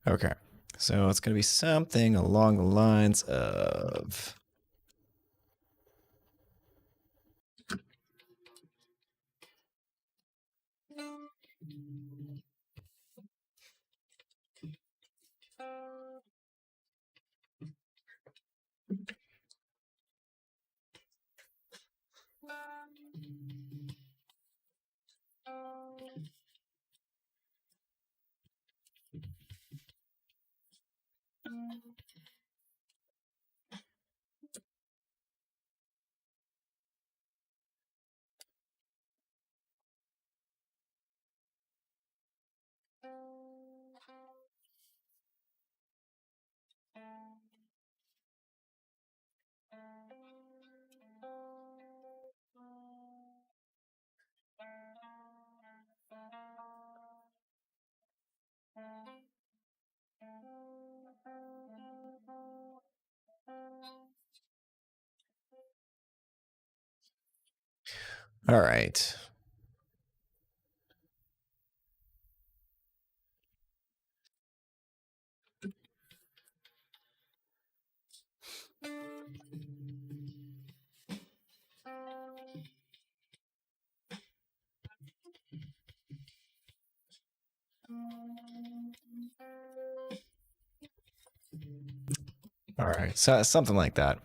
Okay. So it's going to be something along the lines of. All right. All right. So something like that.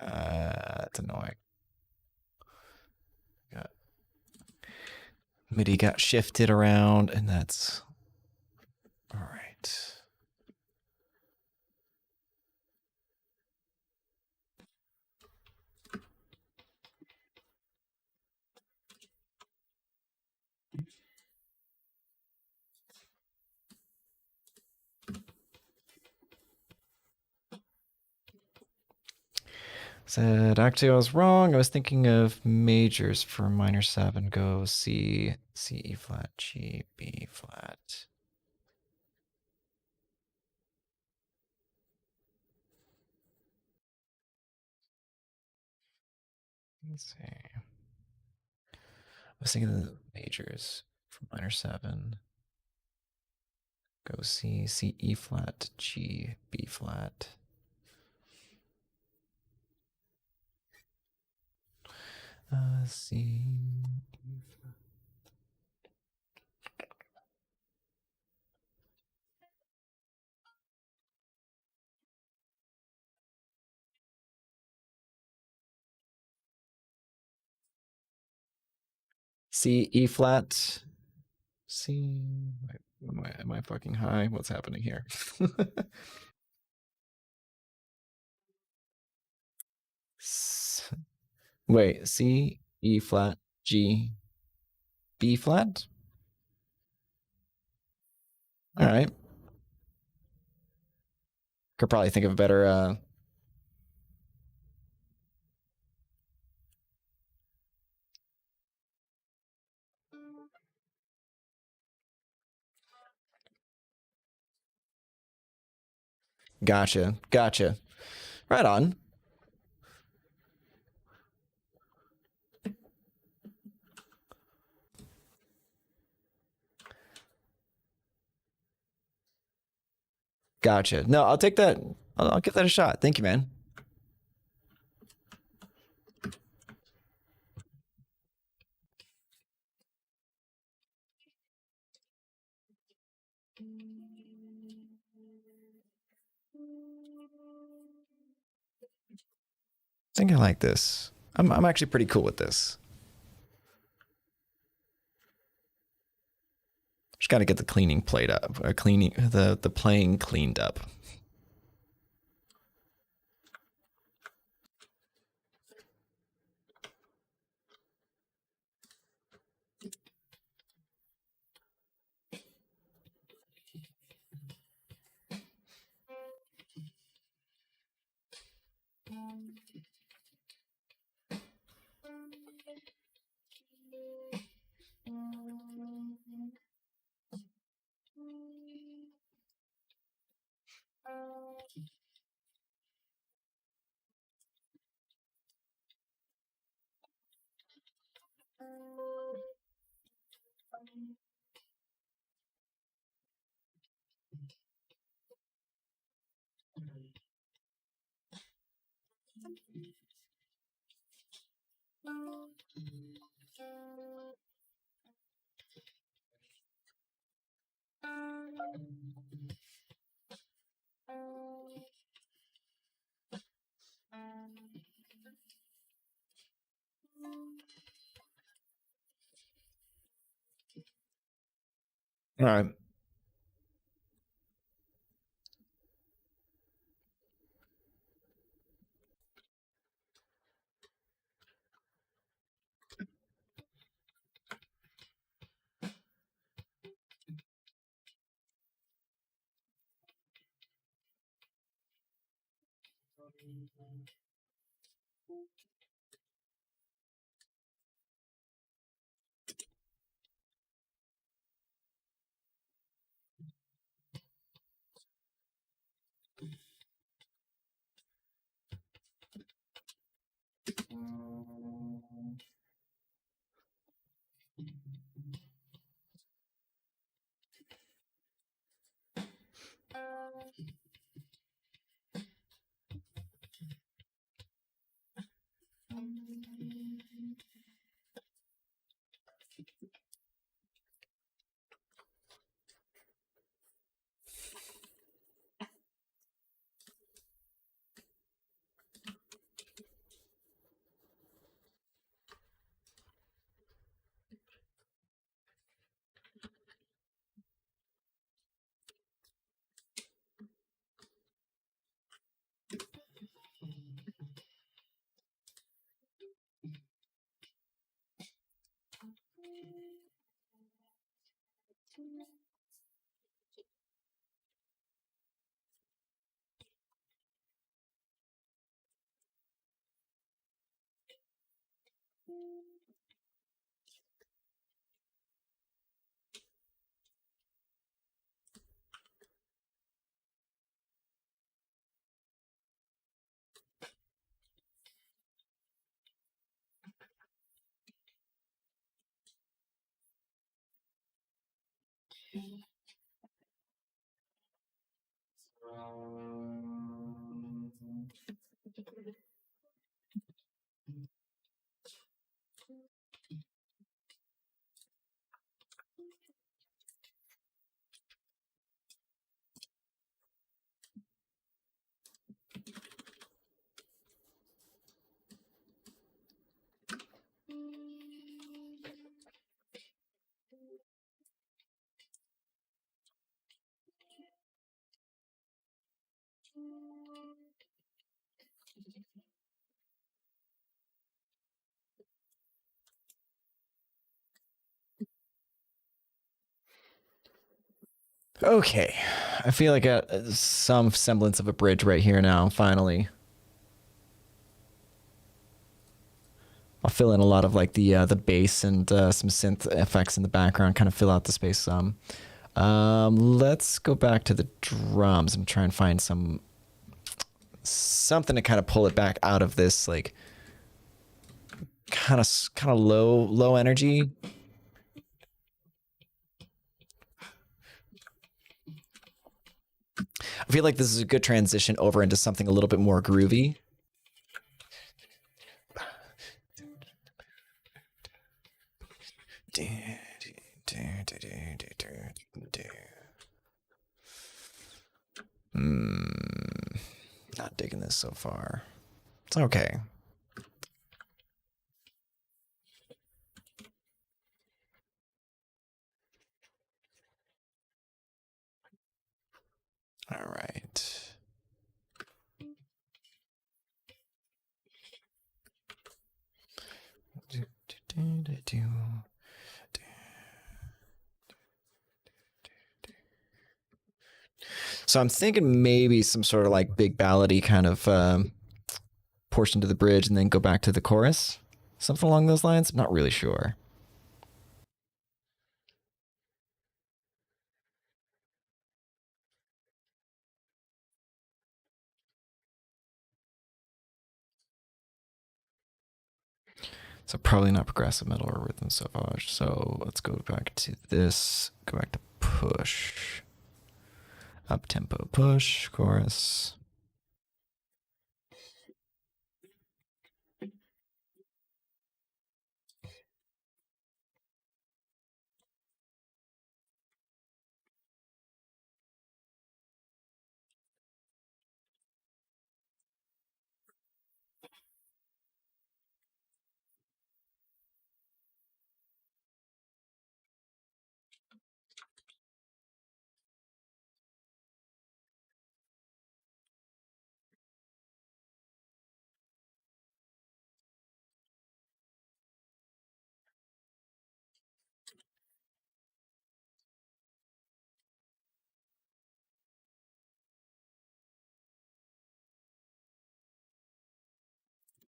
That's annoying. Got MIDI got shifted around, and that's all right. Said, actually, I was wrong. I was thinking of majors for minor 7. Go C, C, E flat, G, B flat. Let's see. I was thinking of the majors for minor 7. Go C, C, E flat, G, B flat. C. C, E flat, C. Am I fucking high? What's happening here? Wait, C, E flat, G, B flat? All right. Could probably think of a better. Gotcha. Gotcha. Right on. Gotcha. No, I'll take that. I'll give that a shot. Thank you, man. I think I like this. I'm actually pretty cool with this. Just got to get the cleaning plate up, or cleaning the playing cleaned up. All right. Okay, I feel like some semblance of a bridge right here now. Finally, I'll fill in a lot of like the bass and some synth effects in the background, kind of fill out the space some. Let's go back to the drums and try and find something to kind of pull it back out of this like kind of low energy. I feel like this is a good transition over into something a little bit more groovy. Not digging this so far. It's okay. All right. So I'm thinking maybe some sort of like big ballady kind of portion to the bridge and then go back to the chorus. Something along those lines. I'm not really sure. So probably not progressive metal or rhythm sauvage. So let's go back to this. Go back to push. Up tempo push chorus.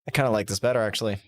I kind of like this better actually.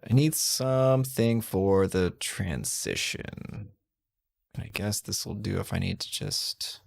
I need something for the transition. And I guess this will do if I need to just...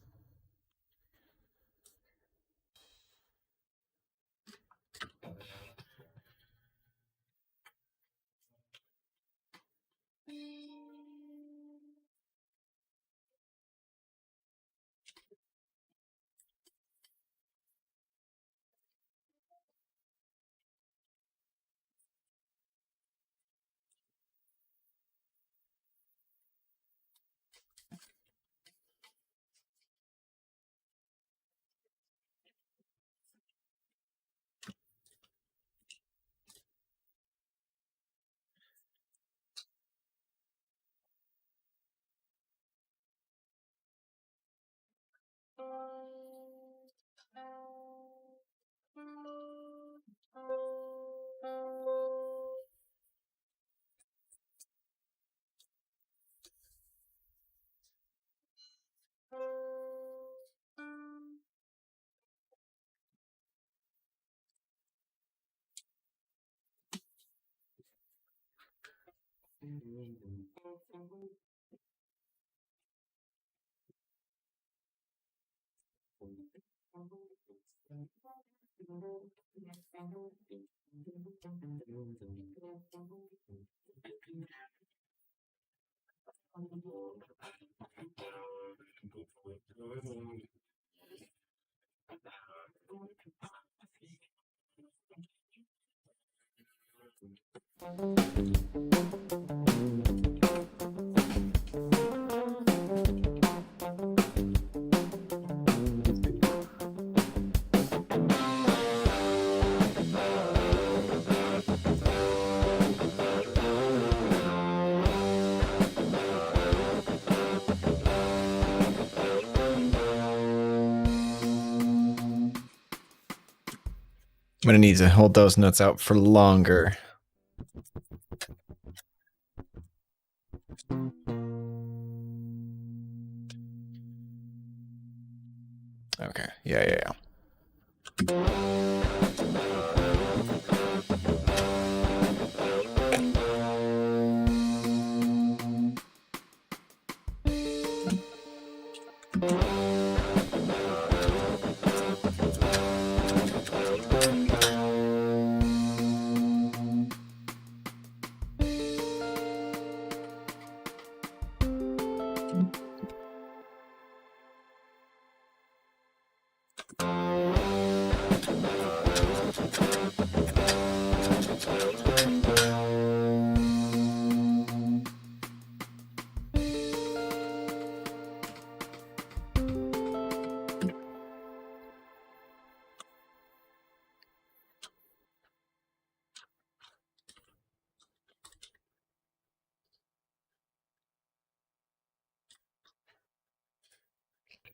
I'm gonna need to hold those notes out for longer. Okay, yeah.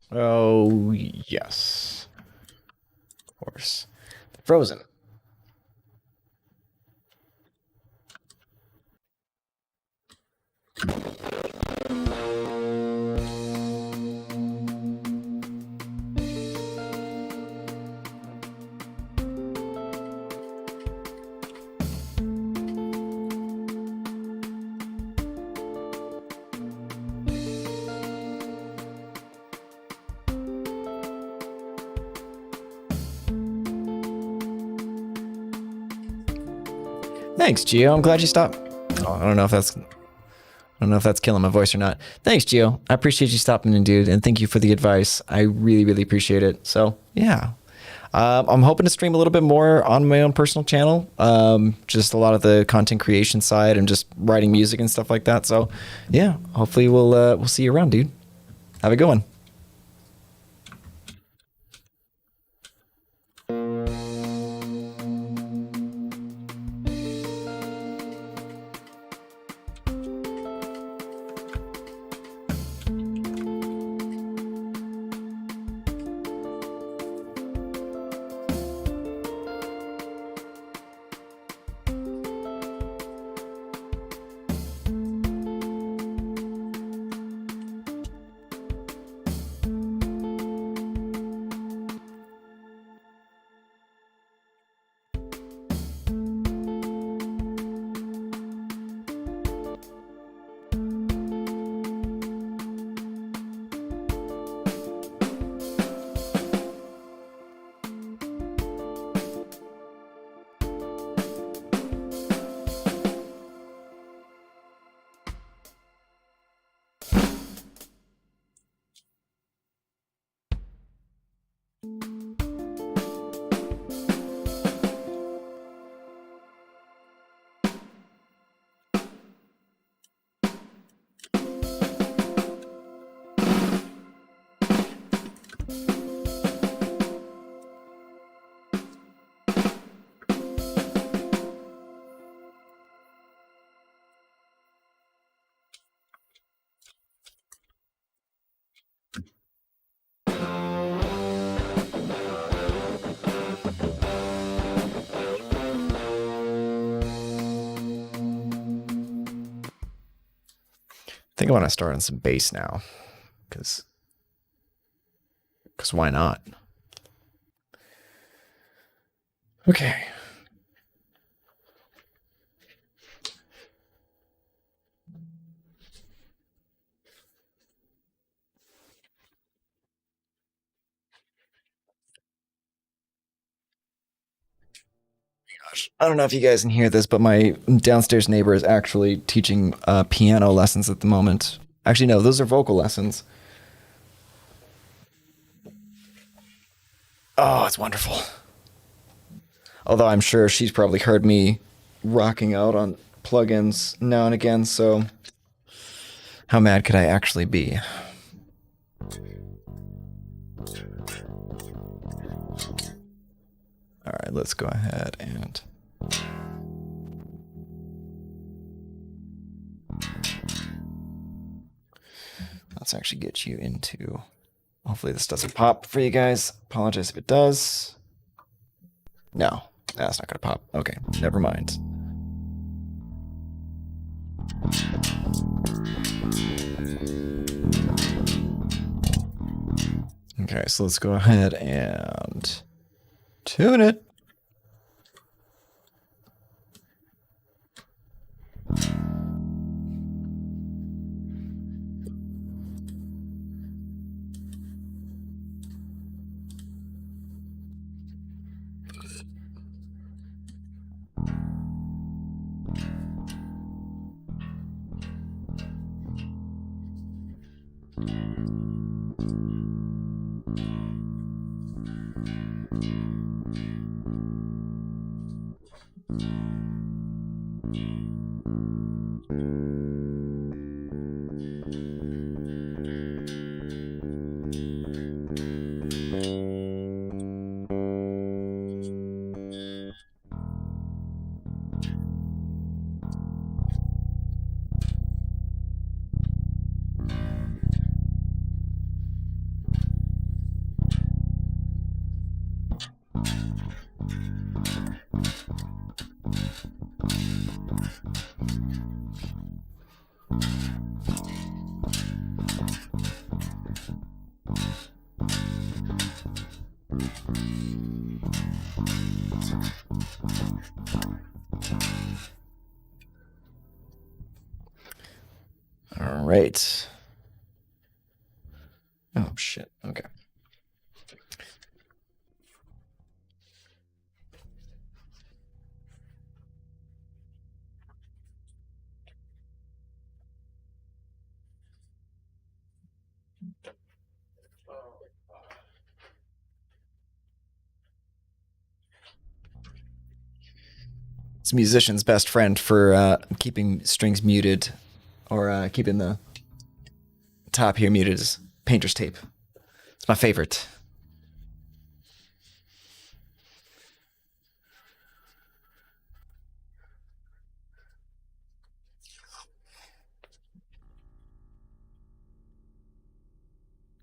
Oh, yes. Of course. Frozen. Thanks, Gio. I'm glad you stopped. Oh, I don't know if that's killing my voice or not. Thanks, Gio. I appreciate you stopping in, dude, and thank you for the advice. I really appreciate it. So yeah, I'm hoping to stream a little bit more on my own personal channel. Just a lot of the content creation side and just writing music and stuff like that. So yeah, hopefully we'll see you around, dude. Have a good one. I think I want to start on some bass now, because why not? Okay. gosh. I don't know if you guys can hear this, but my downstairs neighbor is actually teaching piano lessons at the moment. Actually, no, those are vocal lessons. Oh, it's wonderful. Although I'm sure she's probably heard me rocking out on plugins now and again, so how mad could I actually be? All right, let's go ahead and let's actually get you into. Hopefully this doesn't pop for you guys. Apologize if it does. No, that's not gonna pop. Okay, never mind. Okay, so let's go ahead and tune it. All right. Oh, shit. Okay. It's a musician's best friend for keeping strings muted or keeping the top here muted is painter's tape. It's my favorite.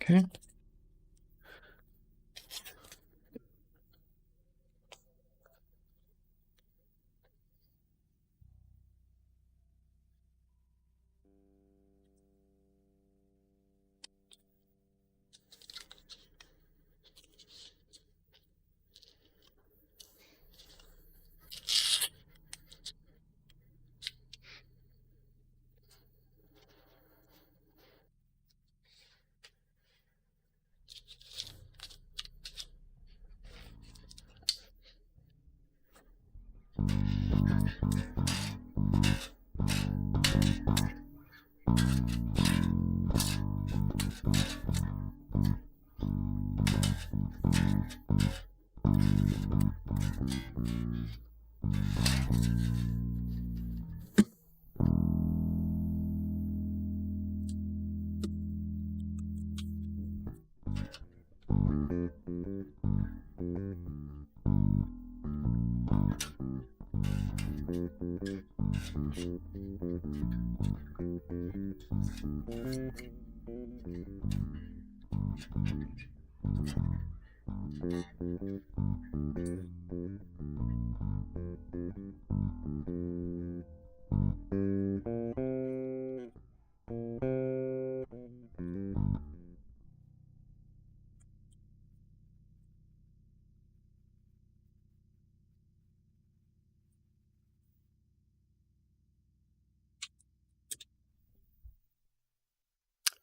Okay.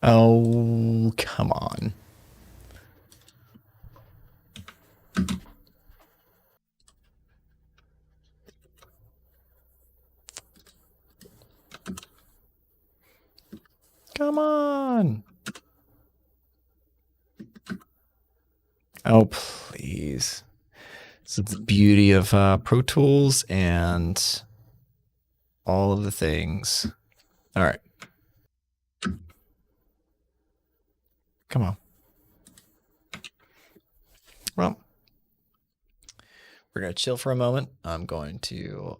Oh, come on. Come on. Oh, please. So it's the beauty of Pro Tools and all of the things. All right. Come on. Well, we're going to chill for a moment. I'm going to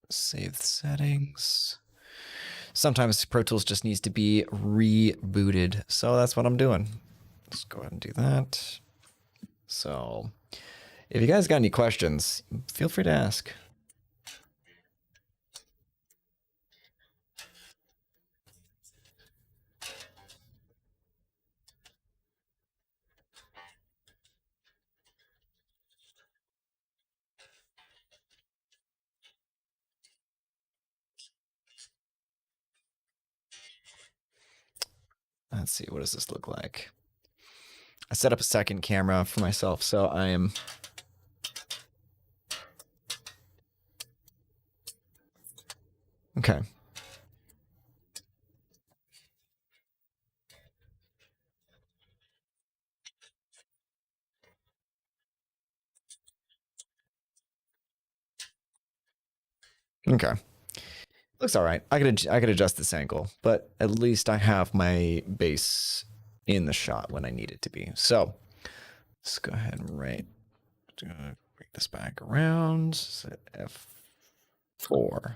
save the settings. Sometimes Pro Tools just needs to be rebooted. So that's what I'm doing. Let's go ahead and do that. So if you guys got any questions, feel free to ask. Let's see, what does this look like? I set up a second camera for myself, so I am okay. Okay. Looks all right. I could adjust this angle, but at least I have my base in the shot when I need it to be. So let's go ahead and bring this back around. Set F4.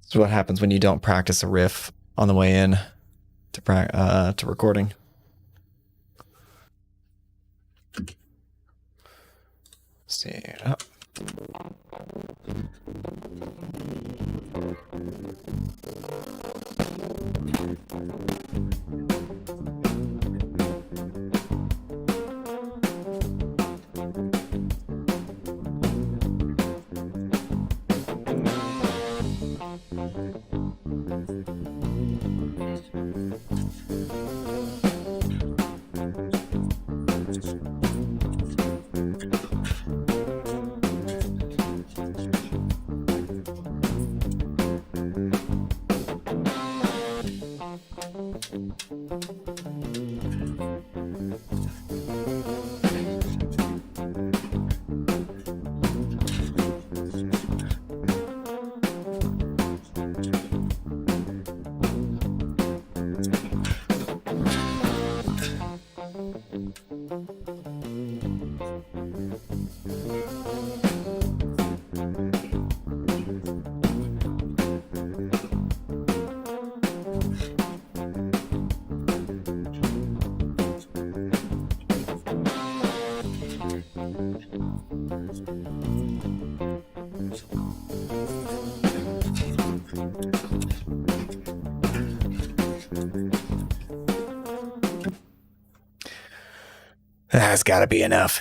This is what happens when you don't practice a riff on the way in to recording. See it up. That's got to be enough.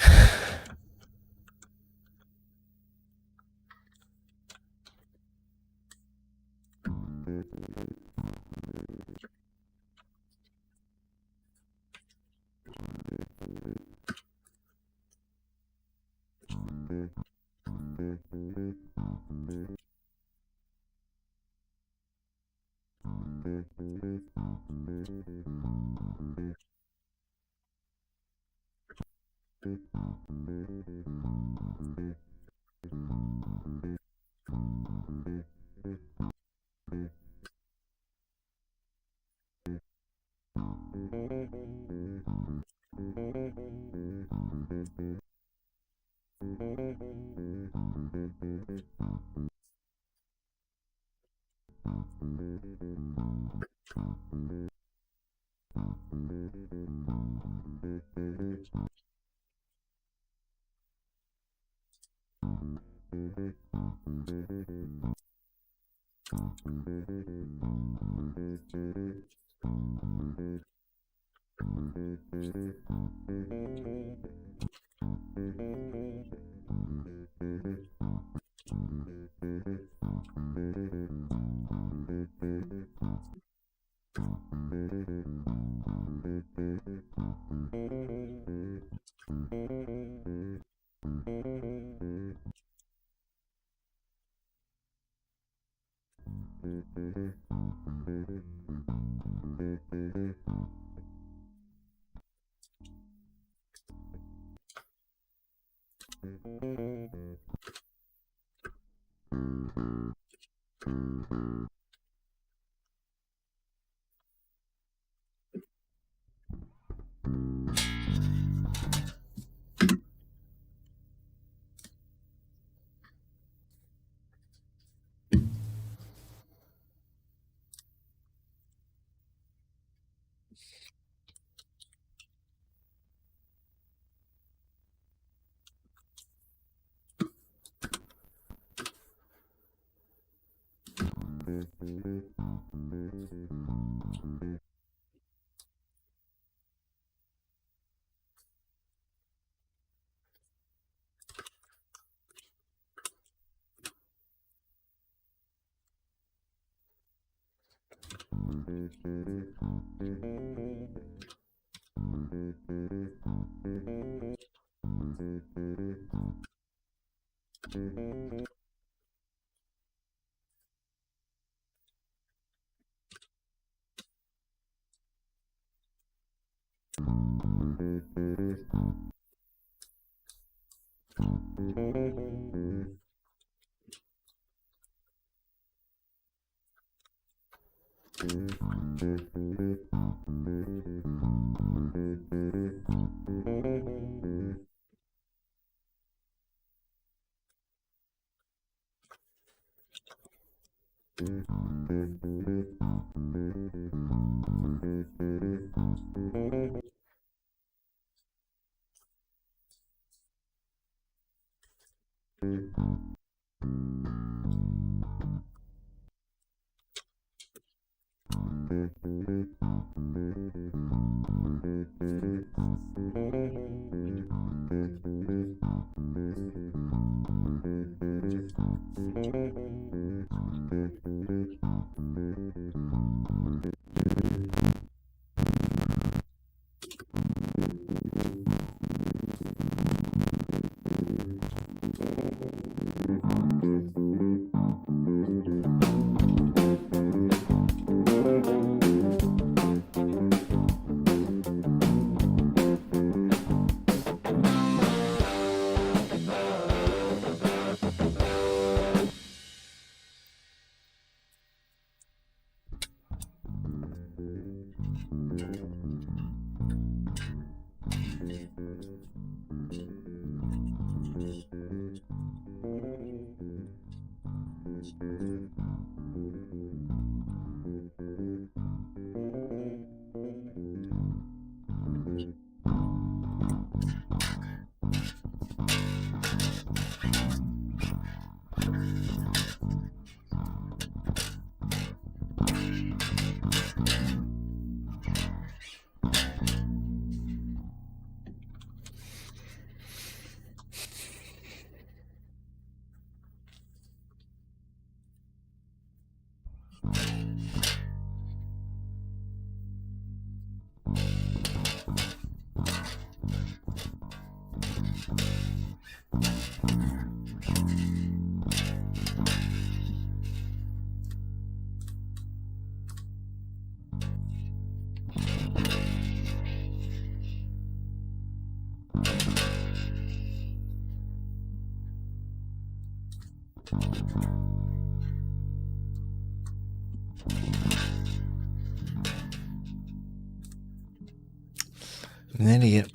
I'm an idiot.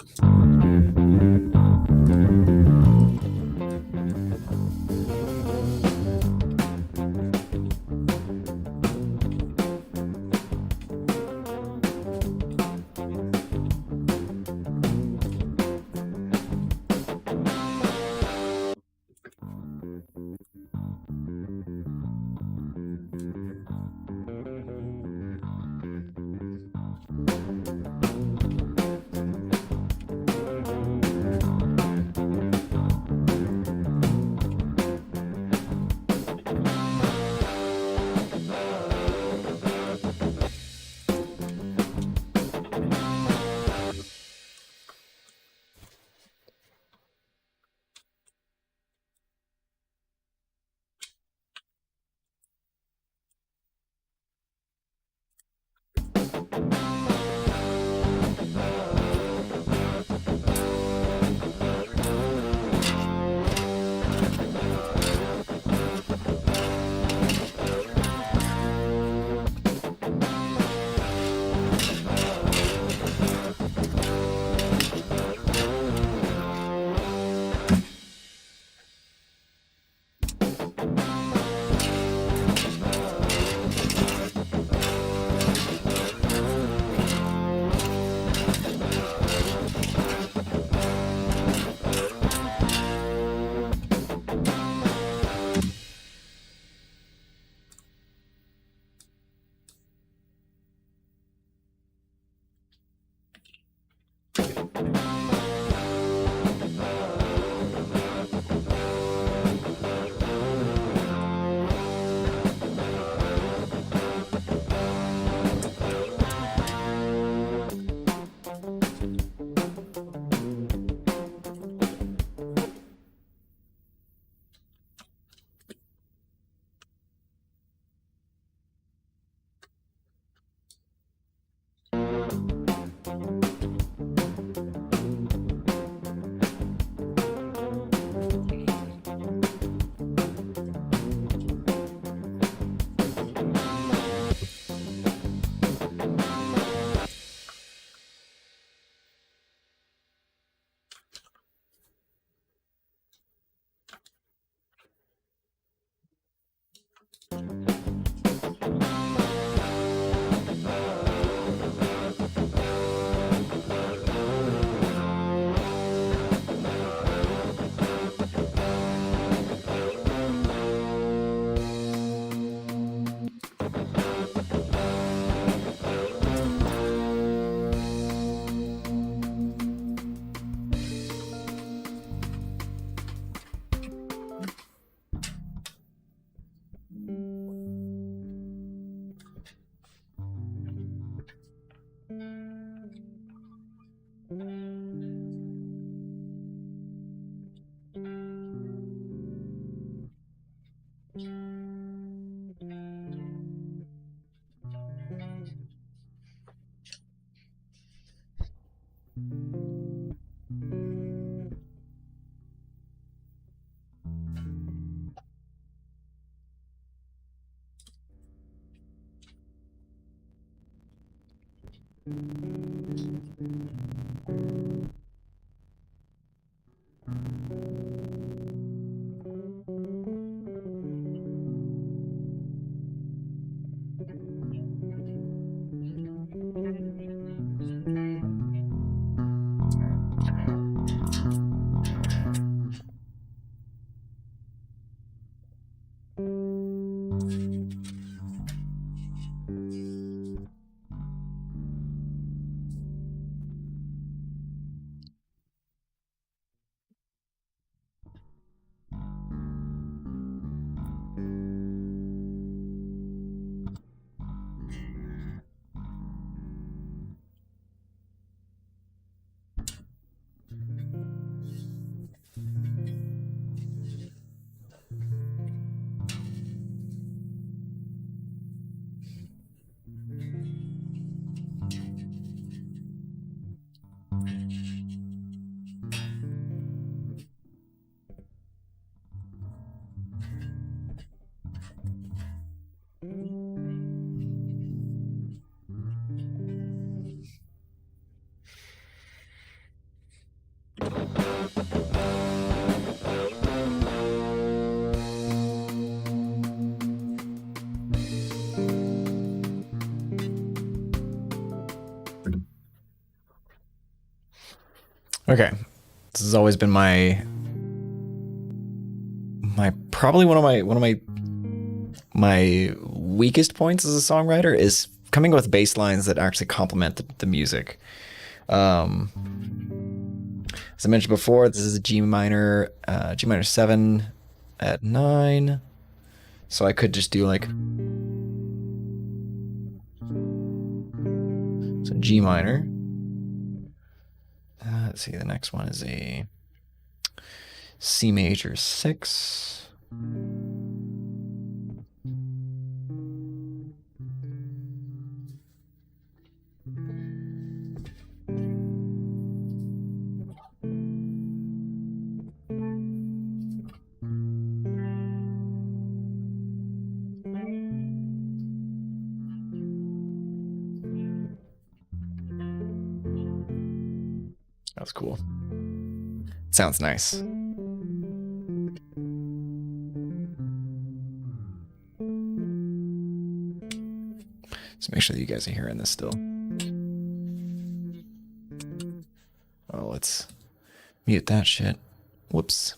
Okay, this has always been my probably one of my weakest points as a songwriter is coming with bass lines that actually complement the music. As I mentioned before, this is a G minor 7 at 9. So I could just do like, so G minor. Let's see, the next one is a C major 6. That was cool. Sounds nice. Let's make sure that you guys are hearing this still. Oh, let's mute that shit. Whoops.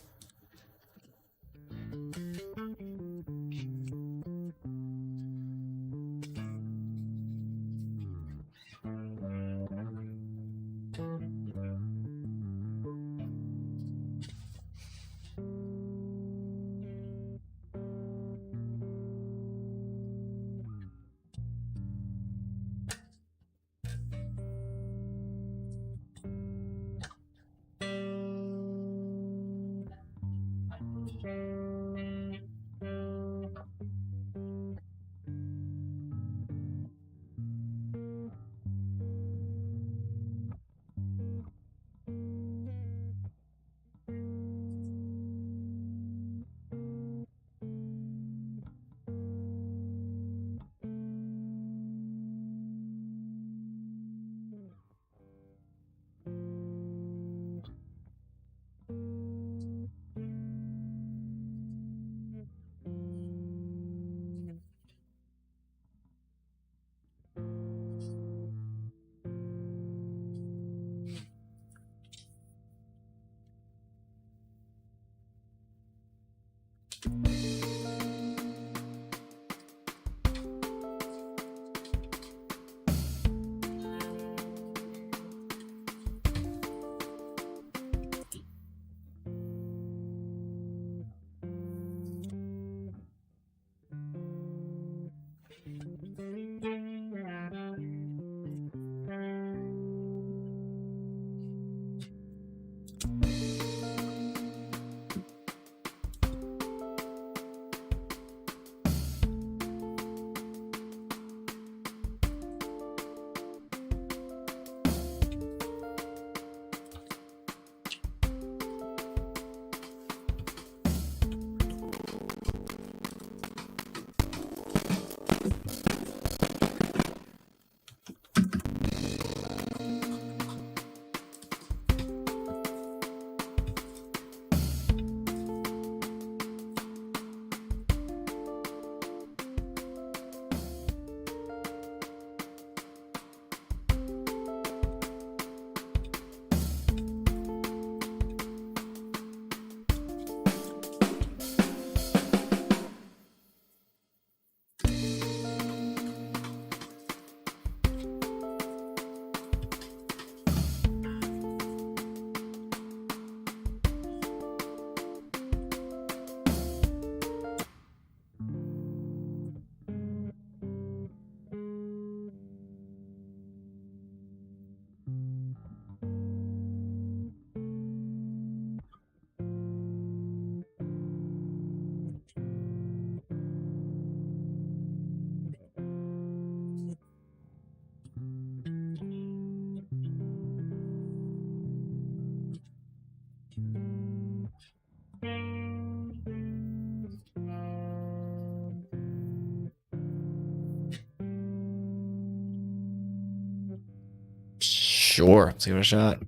Sure. Let's give it a shot.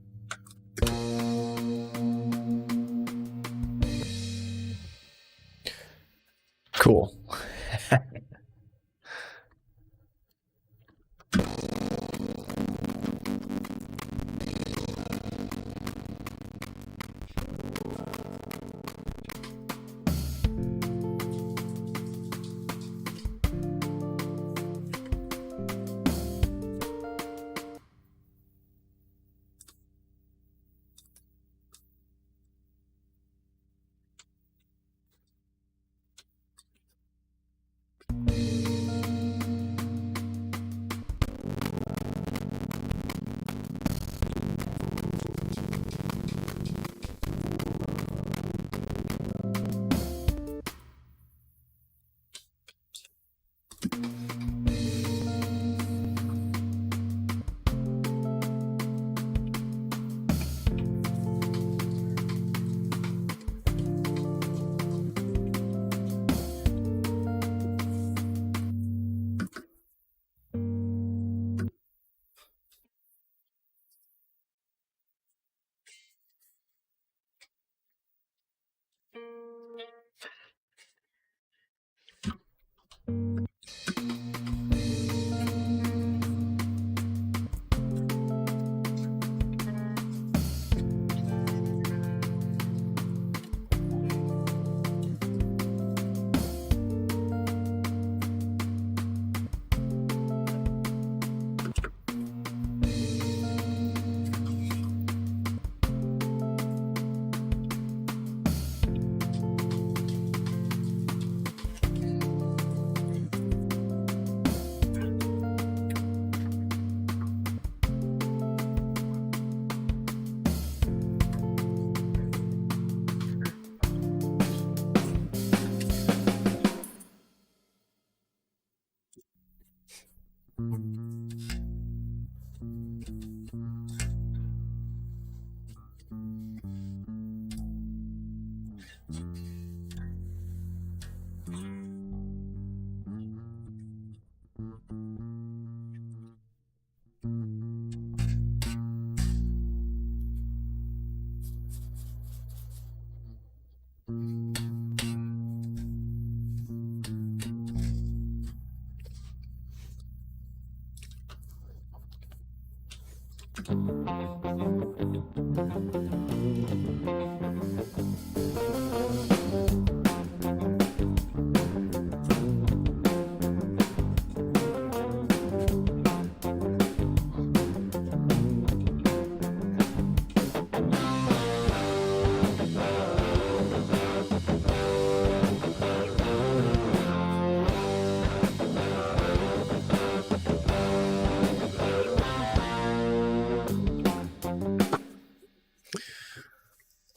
Cool.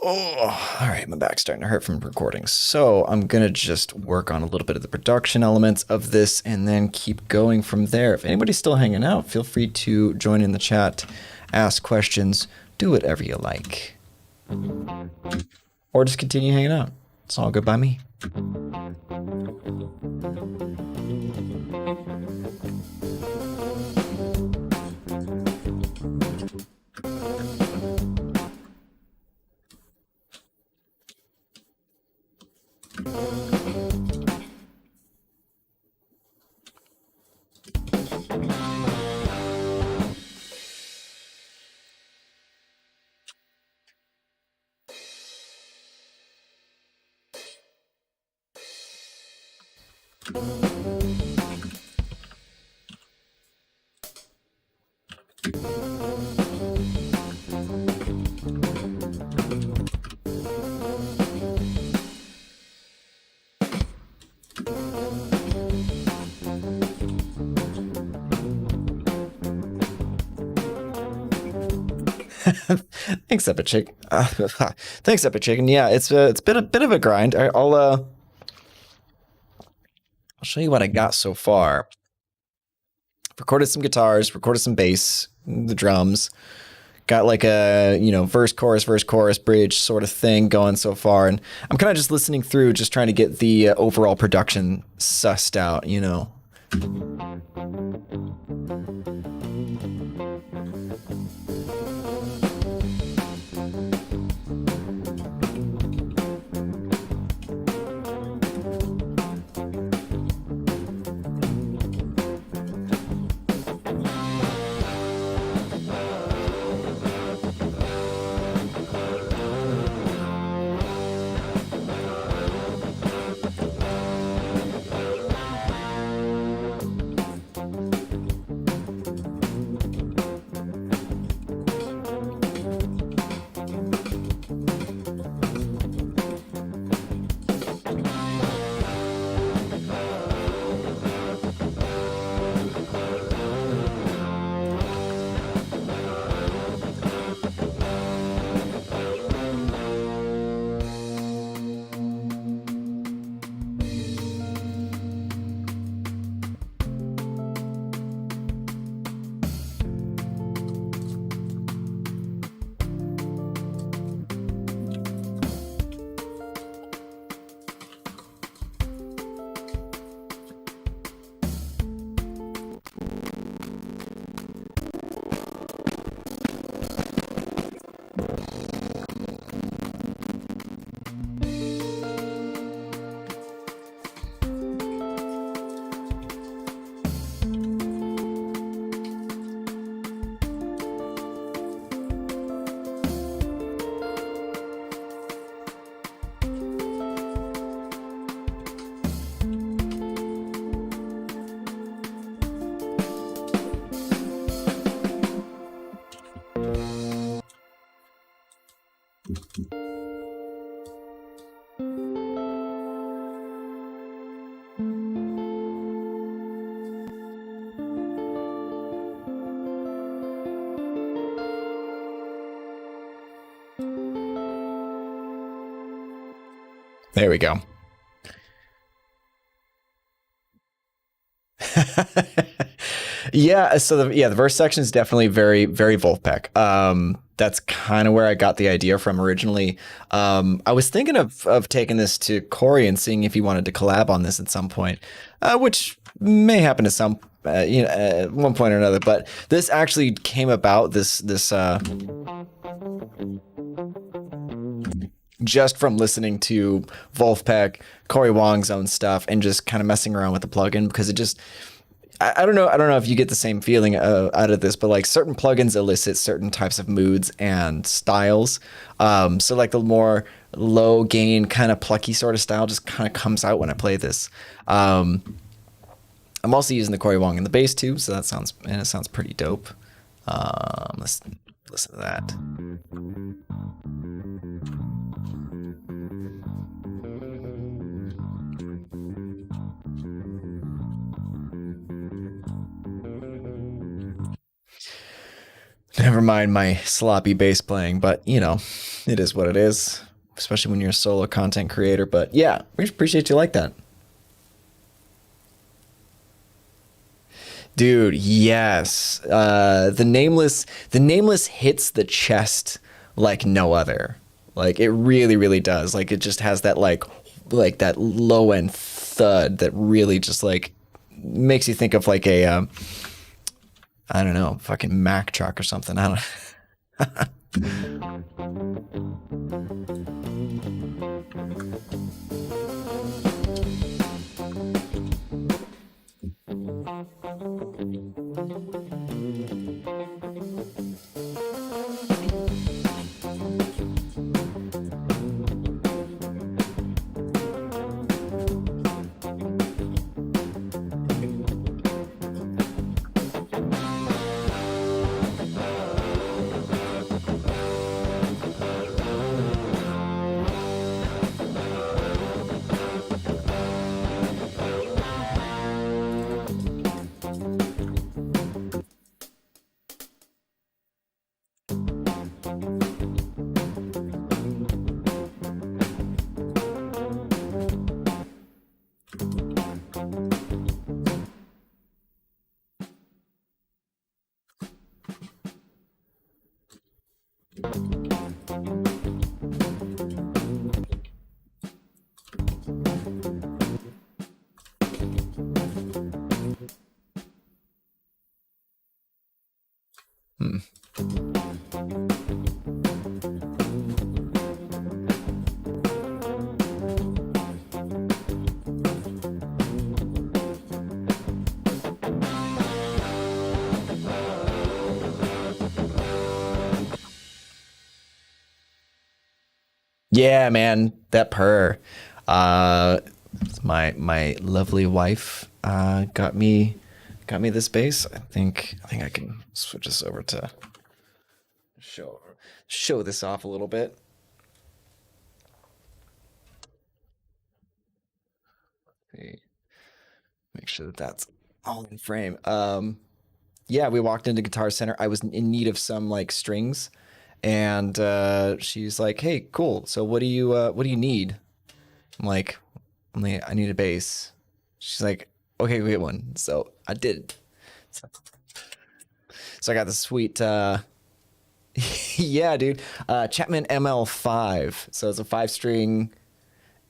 Oh, all right. My back's starting to hurt from recording. So I'm going to just work on a little bit of the production elements of this and then keep going from there. If anybody's still hanging out, feel free to join in the chat, ask questions, do whatever you like. Or just continue hanging out. It's all good by me. Thanks, Epic Chicken. Thanks, Epic Chicken. Yeah, it's been a bit of a grind. I'll show you what I got so far. Recorded some guitars, recorded some bass, the drums. Got like a, verse, chorus, bridge sort of thing going so far. And I'm kind of just listening through, just trying to get the overall production sussed out, There we go. Yeah, so the verse section is definitely very Wolfpack. That's kind of where I got the idea from originally. I was thinking of taking this to Corey and seeing if he wanted to collab on this at some point, which may happen at some at one point or another. But this actually came about this just from listening to Wolfpack, Corey Wong's own stuff, and just kind of messing around with the plugin because it just I don't know if you get the same feeling out of this, but like certain plugins elicit certain types of moods and styles. So like the more low gain kind of plucky sort of style just kind of comes out when I play this. I'm also using the Corey Wong in the bass too, so it sounds pretty dope. Let's listen to that. Never mind my sloppy bass playing, but it is what it is, especially when you're a solo content creator. But yeah, we appreciate you like that. Dude, yes. The nameless hits the chest like no other. Like it really does. Like it just has that like that low end thud that really just like makes you think of like a I don't know, fucking Mack truck or something. I don't hmm. Yeah, man, that purr. Uh, my lovely wife got me this bass. I think I can switch this over to show show this off a little bit. See, make sure that that's all in frame. Yeah, we walked into Guitar Center. I was in need of some like strings, and she's like, "Hey, cool. So what do you need?" I'm like, I need a bass." She's like, "Okay, we get one." So I did. So, so I got the sweet, yeah, dude, Chapman ML5. So it's a five string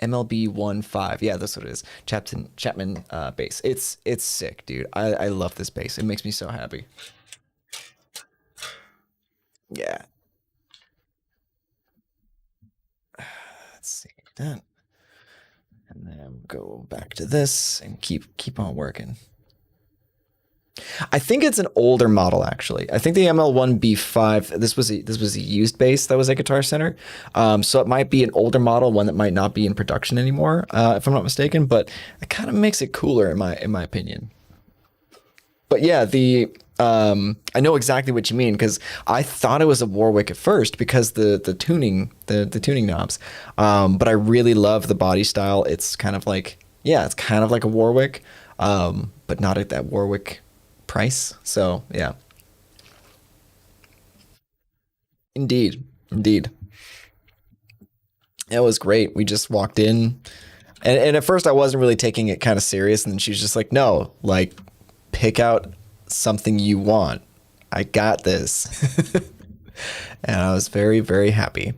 MLB 1 5. Yeah, that's what it is. Chapman bass. It's sick, dude. I love this bass. It makes me so happy. Yeah. Let's see that, and then go back to this and keep on working. I think it's an older model actually. I think the ML1B5. This was a used bass that was at Guitar Center, so it might be an older model, one that might not be in production anymore, if I'm not mistaken. But it kind of makes it cooler in my opinion. But yeah, the I know exactly what you mean because I thought it was a Warwick at first because the tuning knobs. But I really love the body style. It's kind of like yeah, it's kind of like a Warwick, but not at that Warwick price. So yeah, indeed, indeed. It was great. We just walked in, and at first I wasn't really taking it kind of serious, and then she's just like, "No, like, pick out something you want. I got this," and I was very, very happy.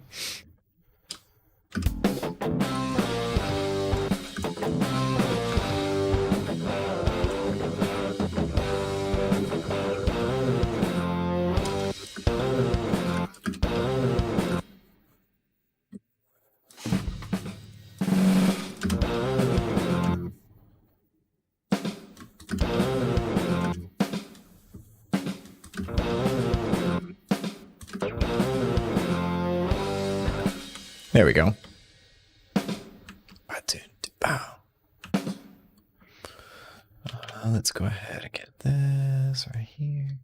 There we go. Let's go ahead and get this right here.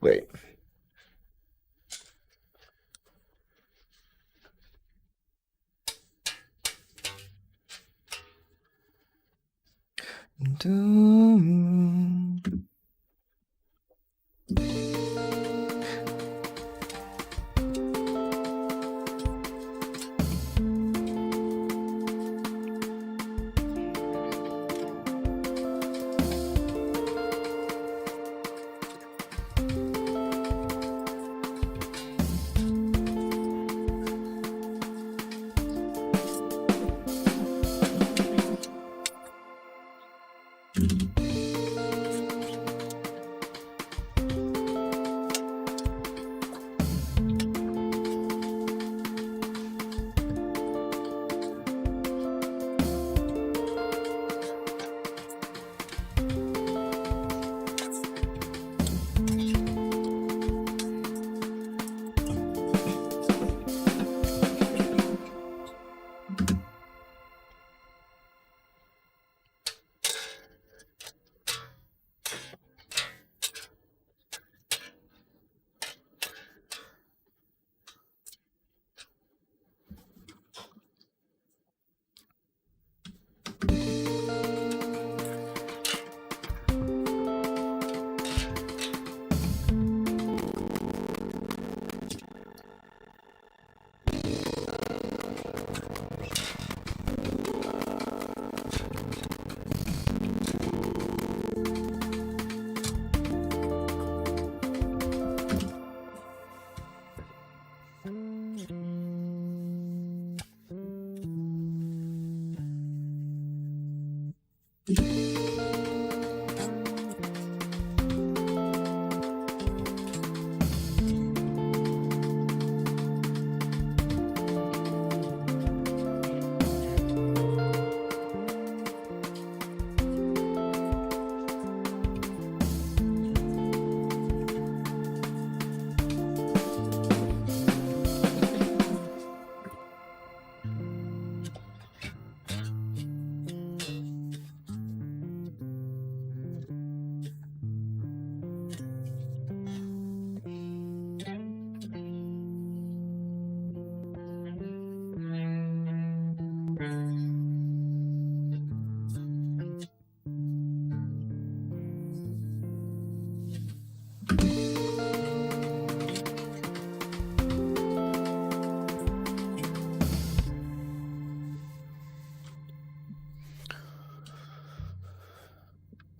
Wait.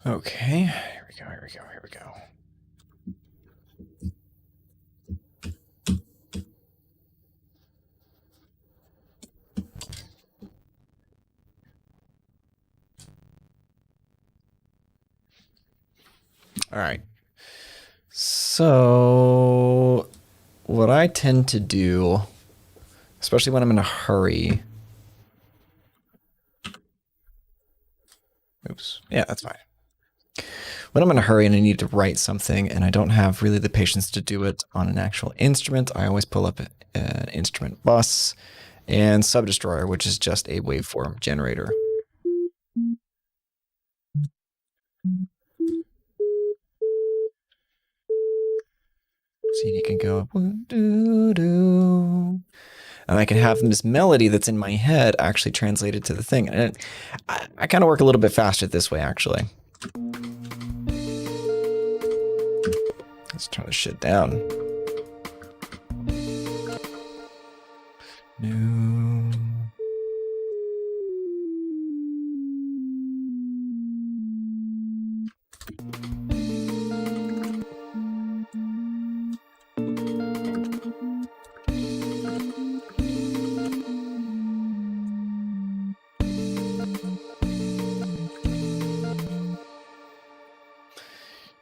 Okay, here we go, here we go, here we go. All right. So, what I tend to do, especially when I'm in a hurry. Oops. Yeah, that's fine. When I'm in a hurry and I need to write something and I don't have really the patience to do it on an actual instrument, I always pull up an instrument bus and Subdestroyer, which is just a waveform generator. So you can go, doo-doo, and I can have this melody that's in my head actually translated to the thing. And I kind of work a little bit faster this way, actually. Let's turn this shit down. No.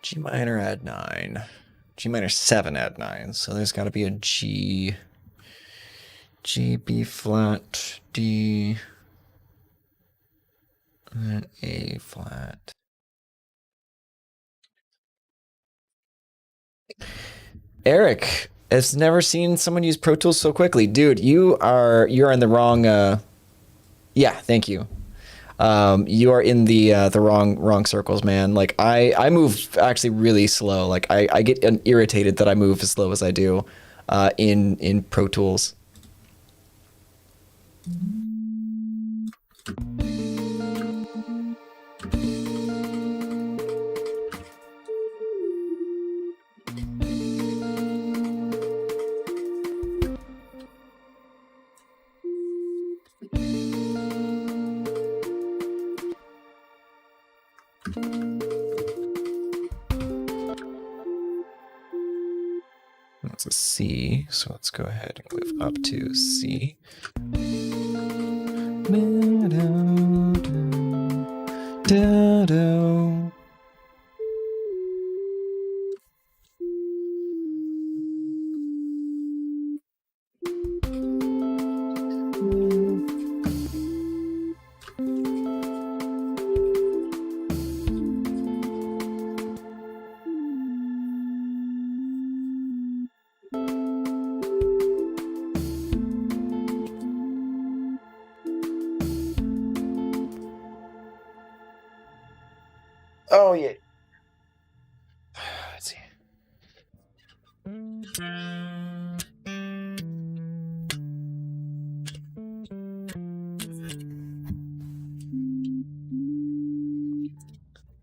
G minor add 9. G minor 7 add 9. So there's got to be a G, B flat, D, and then A flat. Eric has never seen someone use Pro Tools so quickly. Dude, you're in the wrong yeah, thank you. You are in the wrong circles, man. Like I move actually really slow. Like I get irritated that I move as slow as I do in Pro Tools. That's a C, so let's go ahead and move up to C. Oh yeah. Let's see.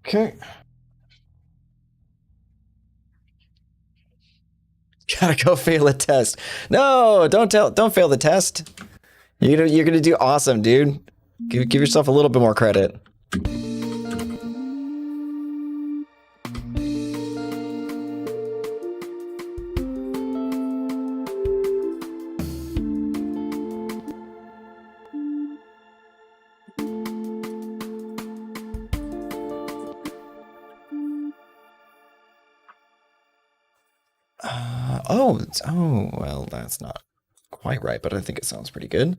Okay. Gotta go fail a test. No, don't fail the test. You're gonna do awesome, dude. Give yourself a little bit more credit. Oh, well, that's not quite right, but I think it sounds pretty good.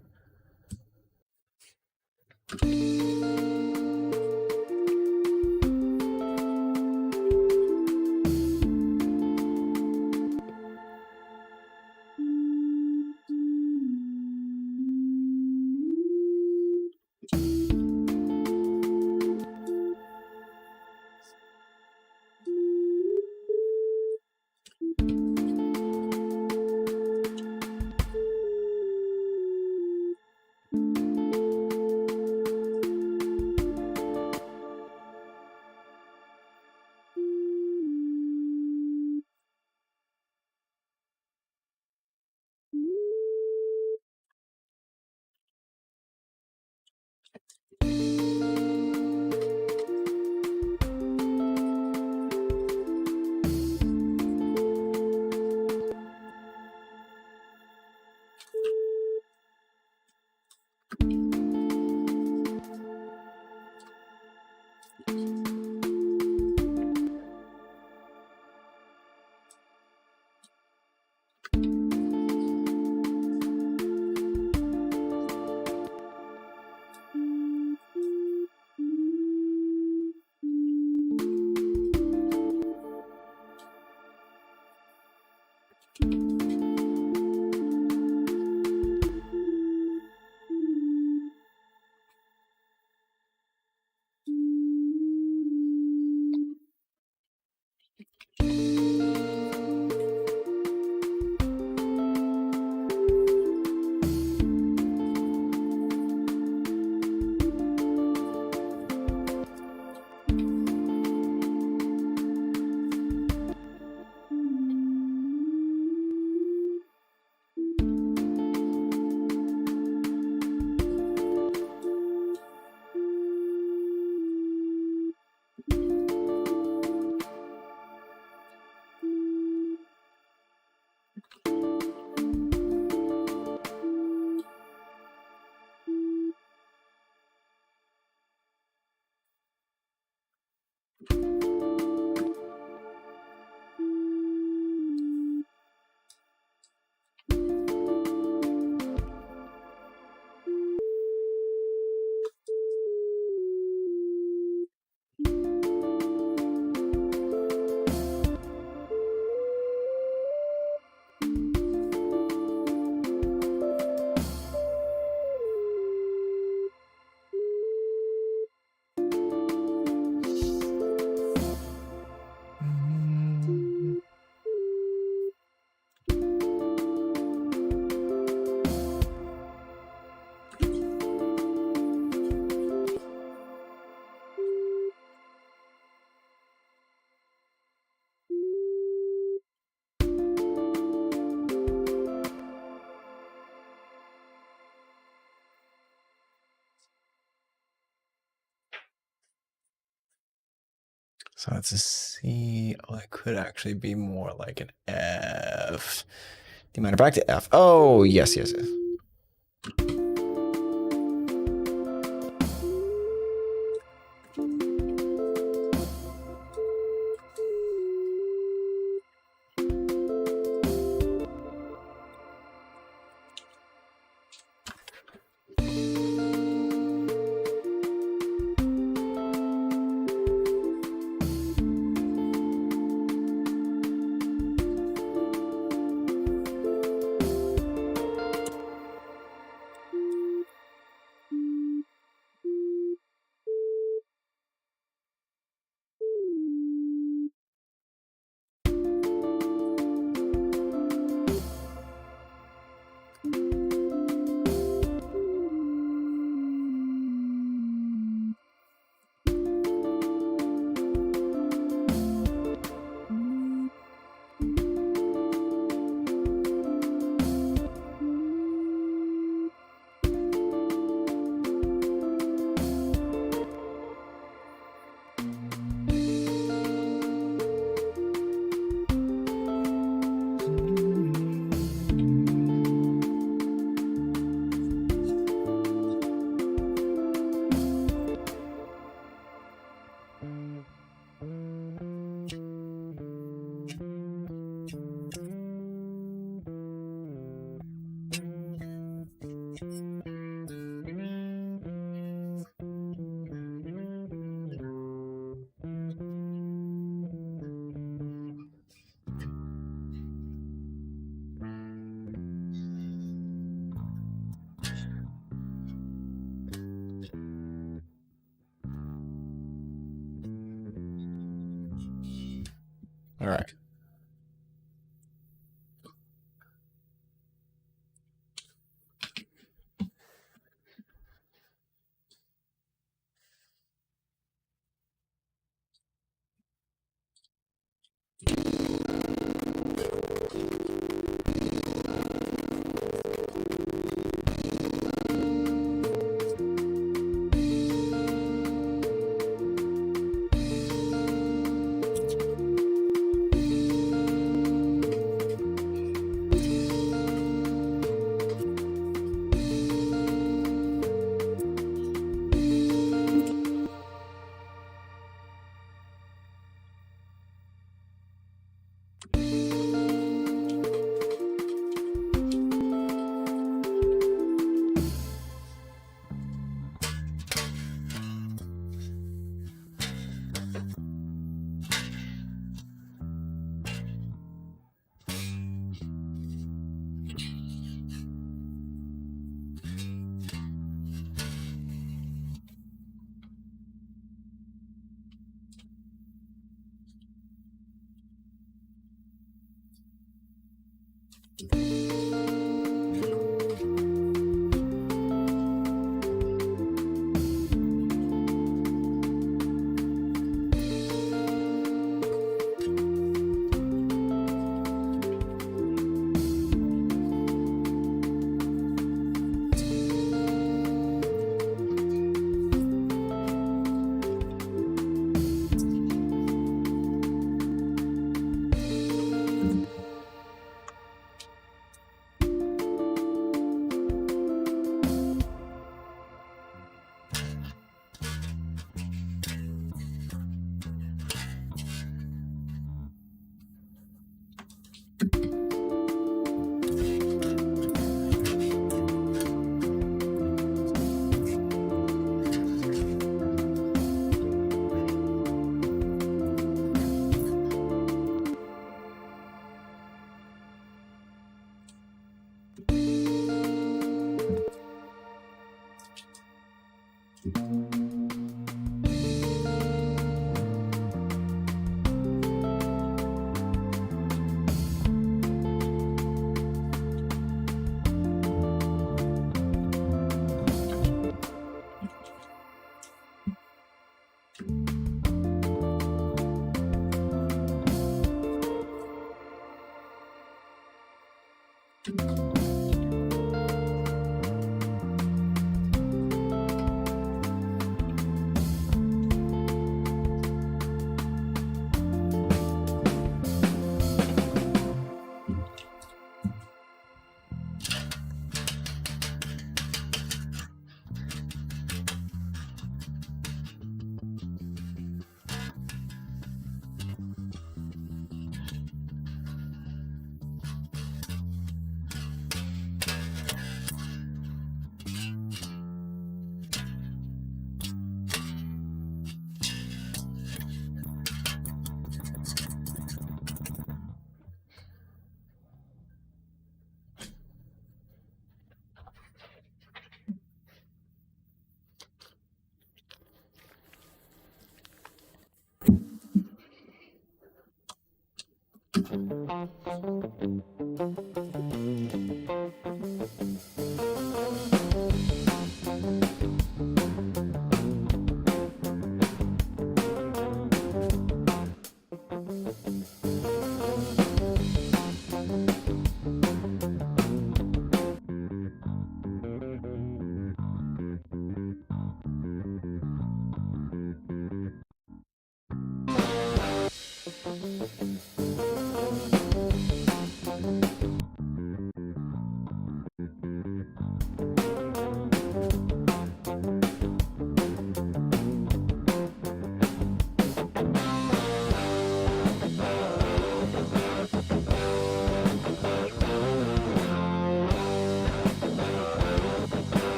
So that's a C. Oh, it could actually be more like an F. D minor back to F. Oh, yes, yes, yes. All right.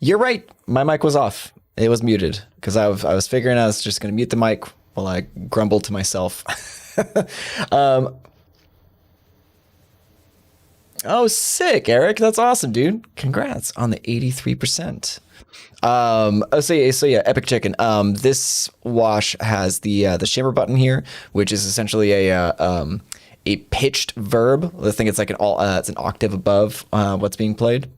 You're right. My mic was off. It was muted because I was figuring I was just going to mute the mic while I grumbled to myself. Oh, sick, Eric. That's awesome, dude. Congrats on the 83%. So yeah, Epic Chicken. This wash has the shimmer button here, which is essentially a pitched verb. I think it's like it's an octave above what's being played.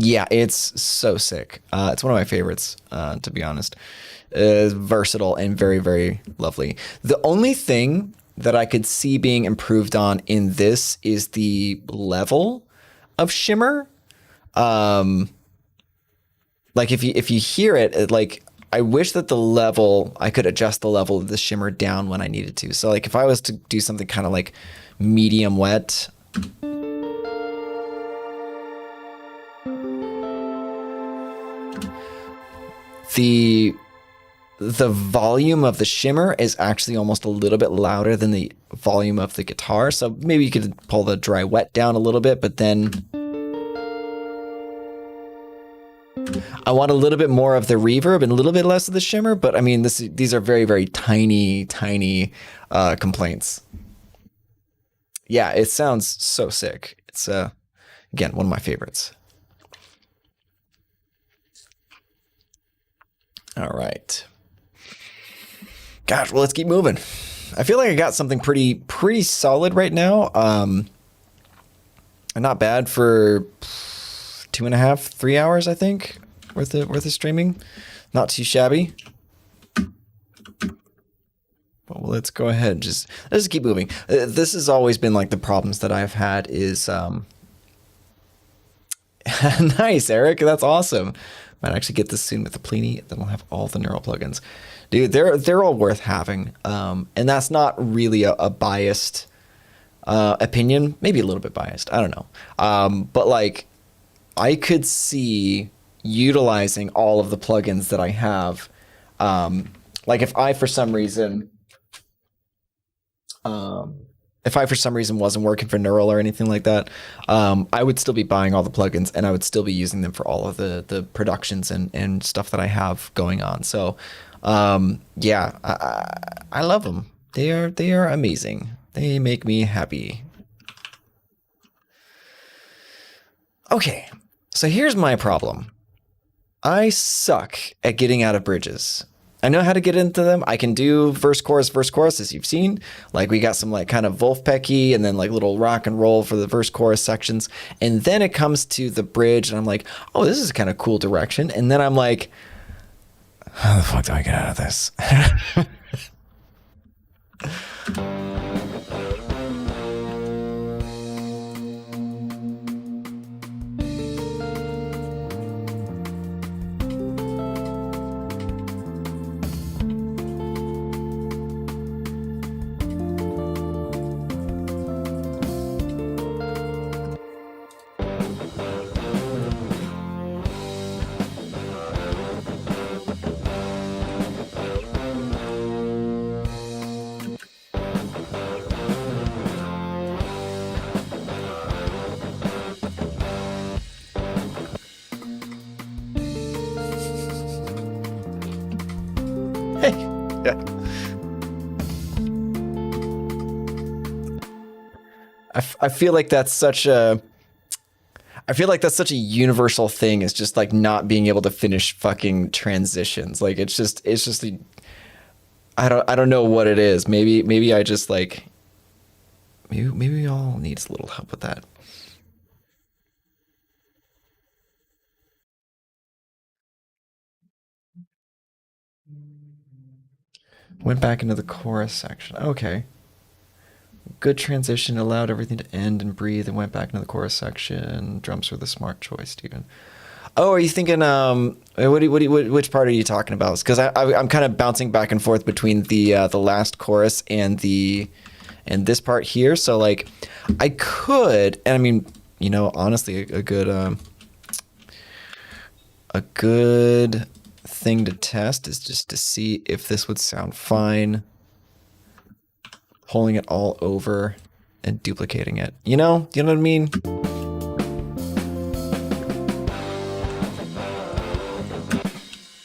Yeah, it's so sick. It's one of my favorites, to be honest. Versatile and very, very lovely. The only thing that I could see being improved on in this is the level of shimmer. Like if you hear it, like I wish that I could adjust the level of the shimmer down when I needed to. So like if I was to do something kind of like medium wet, the volume of the shimmer is actually almost a little bit louder than the volume of the guitar. So maybe you could pull the dry wet down a little bit, but then I want a little bit more of the reverb and a little bit less of the shimmer. But I mean, these are very, very tiny complaints. Yeah, it sounds so sick. It's again, one of my favorites. All right. Gosh, well, let's keep moving. I feel like I got something pretty solid right now. Not bad for 2.5, 3 hours, I think, worth of streaming. Not too shabby. But let's go ahead and let's keep moving. This has always been like the problems that I've had is nice, Eric. That's awesome. Might actually get this soon with the Plini. Then I'll have all the neural plugins. Dude, they're all worth having. And that's not really a biased opinion. Maybe a little bit biased. I don't know. But like, I could see utilizing all of the plugins that I have. Like if I for some reason wasn't working for Neural or anything like that, I would still be buying all the plugins and I would still be using them for all of the productions and stuff that I have going on. So yeah, I love them. They are amazing. They make me happy. Okay, so here's my problem. I suck at getting out of bridges. I know how to get into them. I can do verse, chorus, as you've seen. Like we got some like kind of Wolfpacky and then like little rock and roll for the verse, chorus sections. And then it comes to the bridge and I'm like, oh, this is kind of cool direction. And then I'm like, how the fuck do I get out of this? I feel like that's such a universal thing, is just like not being able to finish fucking transitions. Like it's just I don't know what it is. Maybe I just like maybe we all need a little help with that. Went back into the chorus section. Okay. Good transition, allowed everything to end and breathe, and went back into the chorus section. Drums were the smart choice, Steven. Oh, are you thinking? Which part are you talking about? Because I'm kind of bouncing back and forth between the last chorus and this part here. So like, I could, and I mean, you know, honestly, a good thing to test is just to see if this would sound fine. Pulling it all over and duplicating it. You know what I mean?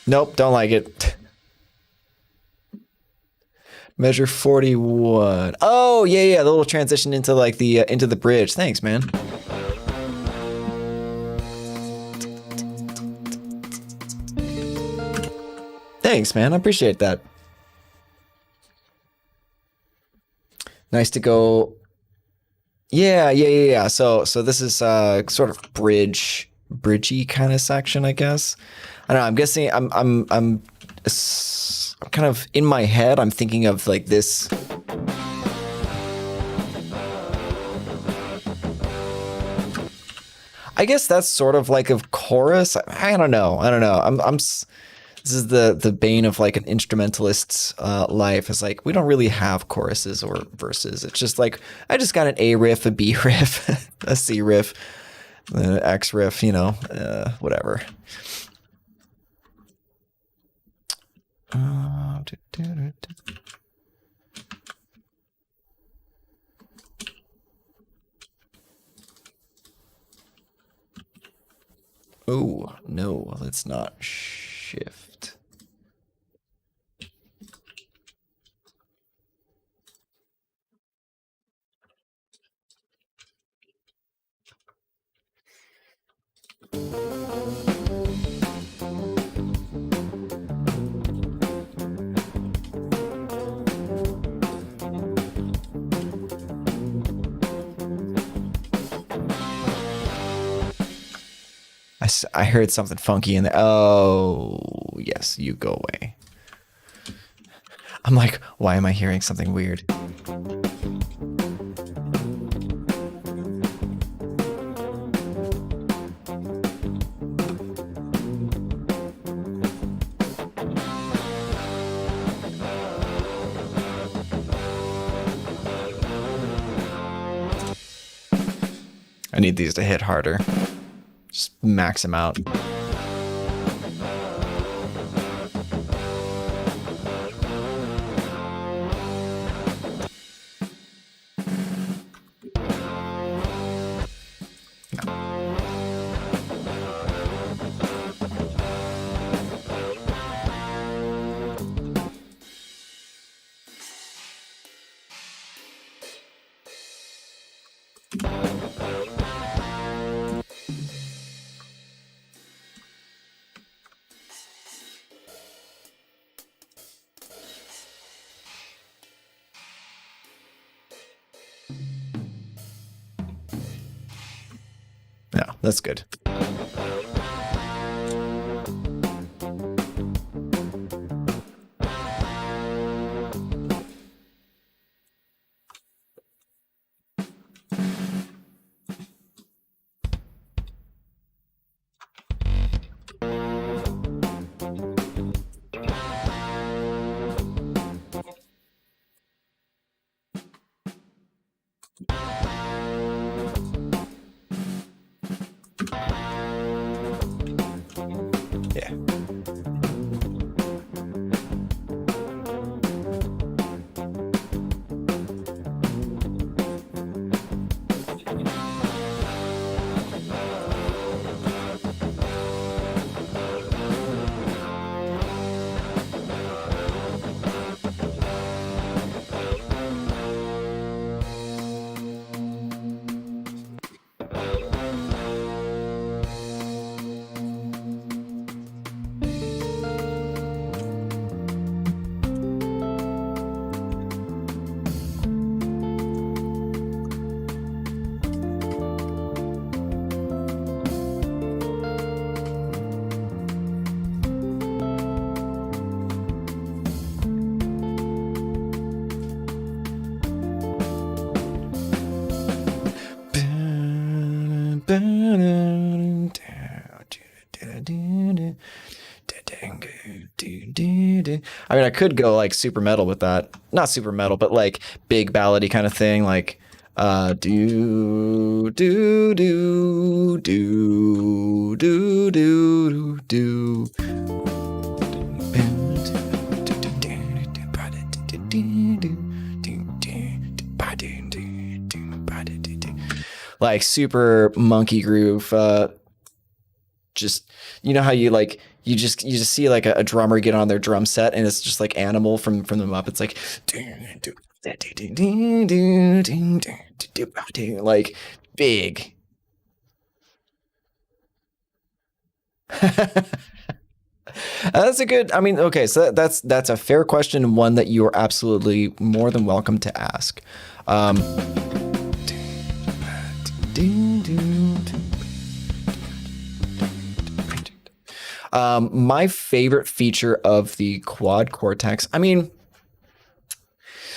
Nope, don't like it. Measure 41. Oh, yeah, the little transition into like the into the bridge. Thanks, man. Thanks, man. I appreciate that. Nice to go. Yeah. So this is sort of bridgey kind of section, I guess. I don't know. I'm guessing I'm kind of in my head. I'm thinking of like this. I guess that's sort of like a chorus. I don't know. This is the bane of like an instrumentalist's life. Is like we don't really have choruses or verses. It's just like I just got an A riff, a B riff, a C riff, an X riff. You know, whatever. Oh no, let's not shift. I heard something funky in there. Oh, yes, you go away. I'm like, why am I hearing something weird? I need these to hit harder. Just max them out. No, that's good. Yeah. I mean, I could go like super metal with that. Not super metal, but like big ballady kind of thing. Like, do do do do do do do. Like super monkey groove. Just, you know how you like you just see like a drummer get on their drum set, and it's just like Animal from the Muppets, like like big. That's a good. I mean, okay, so that's a fair question, and one that you are absolutely more than welcome to ask. Um, my favorite feature of the quad cortex. I mean,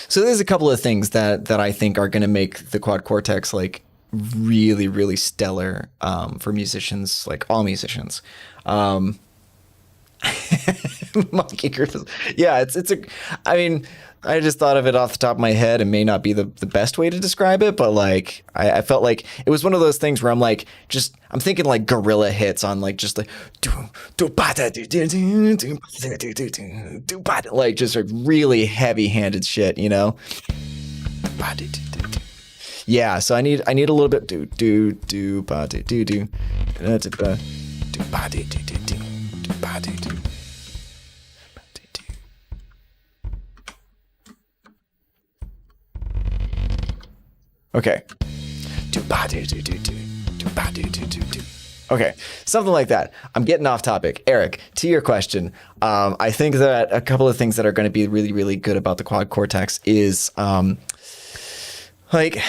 so there's a couple of things that I think are going to make the quad cortex like really really stellar for musicians, like all musicians. Um, Monkey Griffith. Yeah, it's a. I mean, I just thought of it off the top of my head, and may not be the best way to describe it, but like I felt like it was one of those things where I'm like, just I'm thinking like gorilla hits on like just like like just like really heavy handed shit, you know. Yeah, so I need a little bit do ba do do do ba do do do do ba do do. Okay. Okay, something like that. I'm getting off topic. Eric, to your question, I think that a couple of things that are going to be really, really good about the quad cortex is like,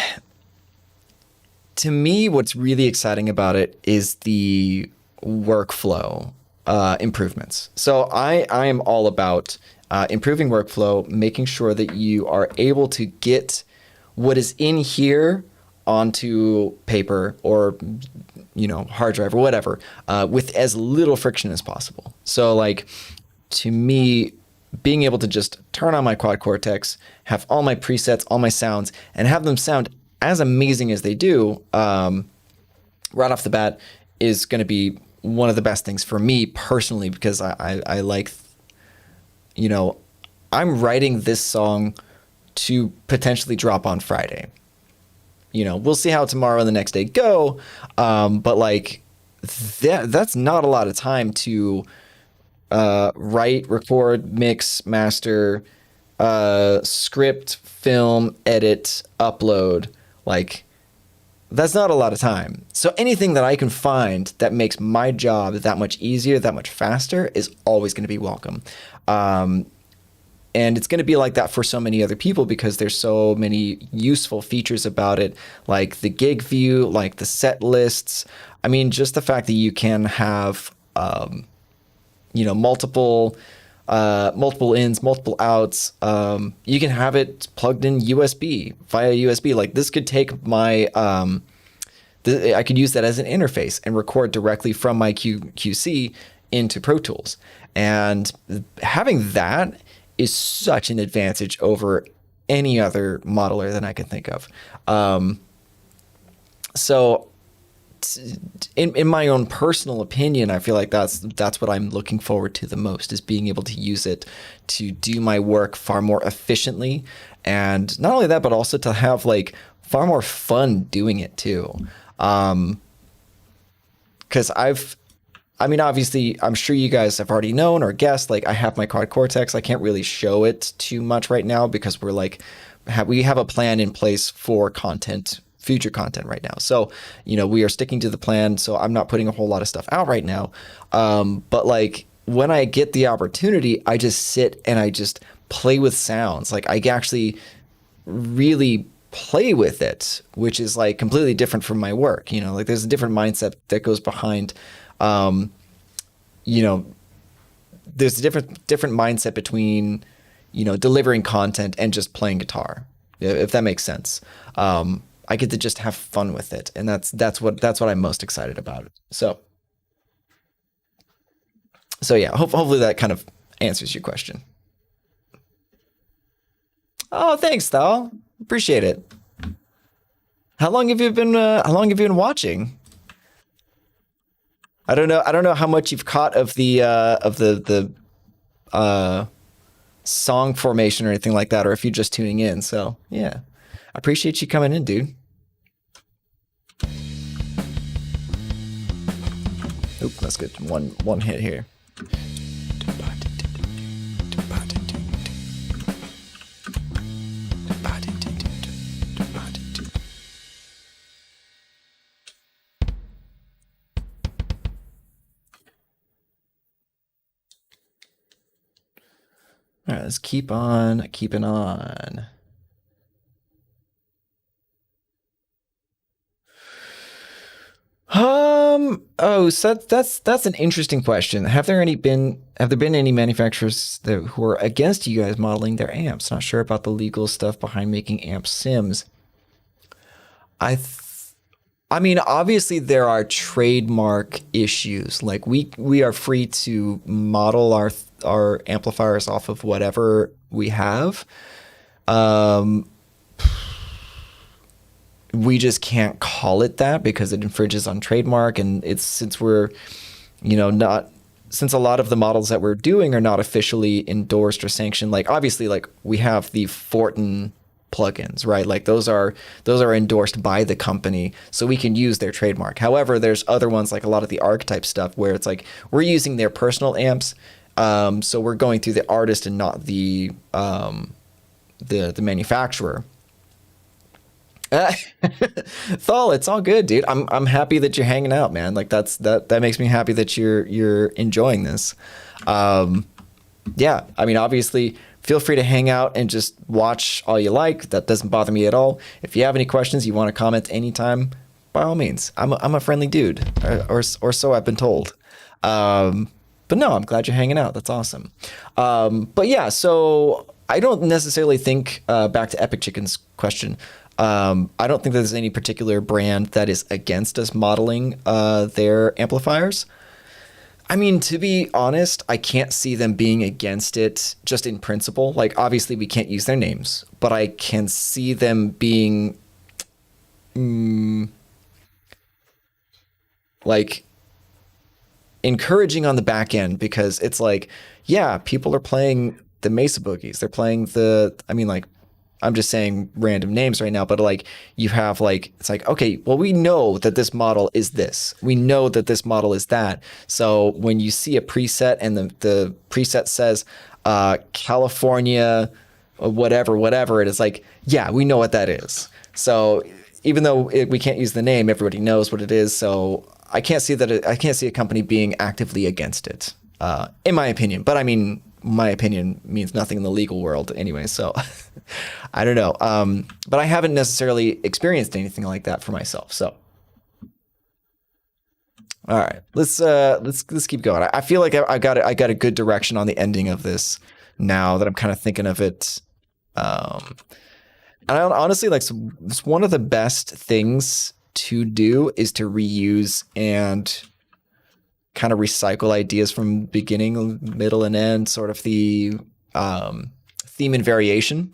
to me, what's really exciting about it is the workflow improvements. So I am all about improving workflow, making sure that you are able to get what is in here onto paper or hard drive or whatever with as little friction as possible. So like, to me, being able to just turn on my quad cortex, have all my presets, all my sounds, and have them sound as amazing as they do right off the bat is going to be one of the best things for me personally, because I like, I'm writing this song to potentially drop on Friday. We'll see how tomorrow and the next day go. But like that's not a lot of time to write, record, mix, master, script, film, edit, upload. Like, that's not a lot of time. So anything that I can find that makes my job that much easier, that much faster, is always going to be welcome. And it's going to be like that for so many other people because there's so many useful features about it, like the gig view, like the set lists. I mean, just the fact that you can have, multiple ins, multiple outs. You can have it plugged in USB via USB. Like this could take my, I could use that as an interface and record directly from my QC into Pro Tools. And having that is such an advantage over any other modeler that I can think of. So in my own personal opinion, I feel like that's what I'm looking forward to the most, is being able to use it to do my work far more efficiently. And not only that, but also to have like far more fun doing it too. Because obviously, I'm sure you guys have already known or guessed, like I have my quad cortex. I can't really show it too much right now because we're like, we have a plan in place for future content right now. So, we are sticking to the plan. So I'm not putting a whole lot of stuff out right now. But like when I get the opportunity, I just sit and I just play with sounds. Like I actually really play with it, which is like completely different from my work. Like there's a different mindset that goes behind there's a different mindset between, delivering content and just playing guitar, if that makes sense. I get to just have fun with it. And that's what I'm most excited about. So yeah, hopefully that kind of answers your question. Oh, thanks, Thal. Appreciate it. How long have you been watching? I don't know how much you've caught of the song formation or anything like that, or if you're just tuning in. So yeah, I appreciate you coming in, dude. Oop, that's good. One hit here. All right, let's keep on keeping on. Oh, so that's an interesting question. Have there been any manufacturers who are against you guys modeling their amps? Not sure about the legal stuff behind making amp sims. I th I mean, obviously there are trademark issues. Like we are free to model our amplifiers off of whatever we have. Um, we just can't call it that because it infringes on trademark, and it's since we're, not since a lot of the models that we're doing are not officially endorsed or sanctioned. Like obviously, like we have the Fortin plugins, right? Like those are endorsed by the company, so we can use their trademark. However, there's other ones like a lot of the archetype stuff where it's like we're using their personal amps, so we're going through the artist and not the manufacturer. Thal, it's all good, dude. I'm happy that you're hanging out, man. Like that makes me happy that you're enjoying this. Um, yeah, I mean, obviously, feel free to hang out and just watch all you like. That doesn't bother me at all. If you have any questions, you want to comment anytime, by all means. I'm a friendly dude, or so I've been told. But no, I'm glad you're hanging out. That's awesome. But yeah, so I don't necessarily think back to Epic Chicken's question. I don't think there's any particular brand that is against us modeling their amplifiers. I mean, to be honest, I can't see them being against it just in principle. Like, obviously, we can't use their names, but I can see them being like encouraging on the back end because it's like, yeah, people are playing the Mesa Boogies. They're playing I mean, like, I'm just saying random names right now, but like you have like, it's like, okay, well, we know that this model is this. We know that this model is that. So when you see a preset and the preset says California, whatever, it is like, yeah, we know what that is. So even though we can't use the name, everybody knows what it is. So I can't see I can't see a company being actively against it, in my opinion. But I mean, my opinion means nothing in the legal world anyway, so I don't know. But I haven't necessarily experienced anything like that for myself. So, all right, let's keep going. I feel like I got a good direction on the ending of this now that I'm kind of thinking of it. And honestly, like, it's one of the best things to do is to reuse and kind of recycle ideas from beginning, middle, and end, sort of the theme and variation.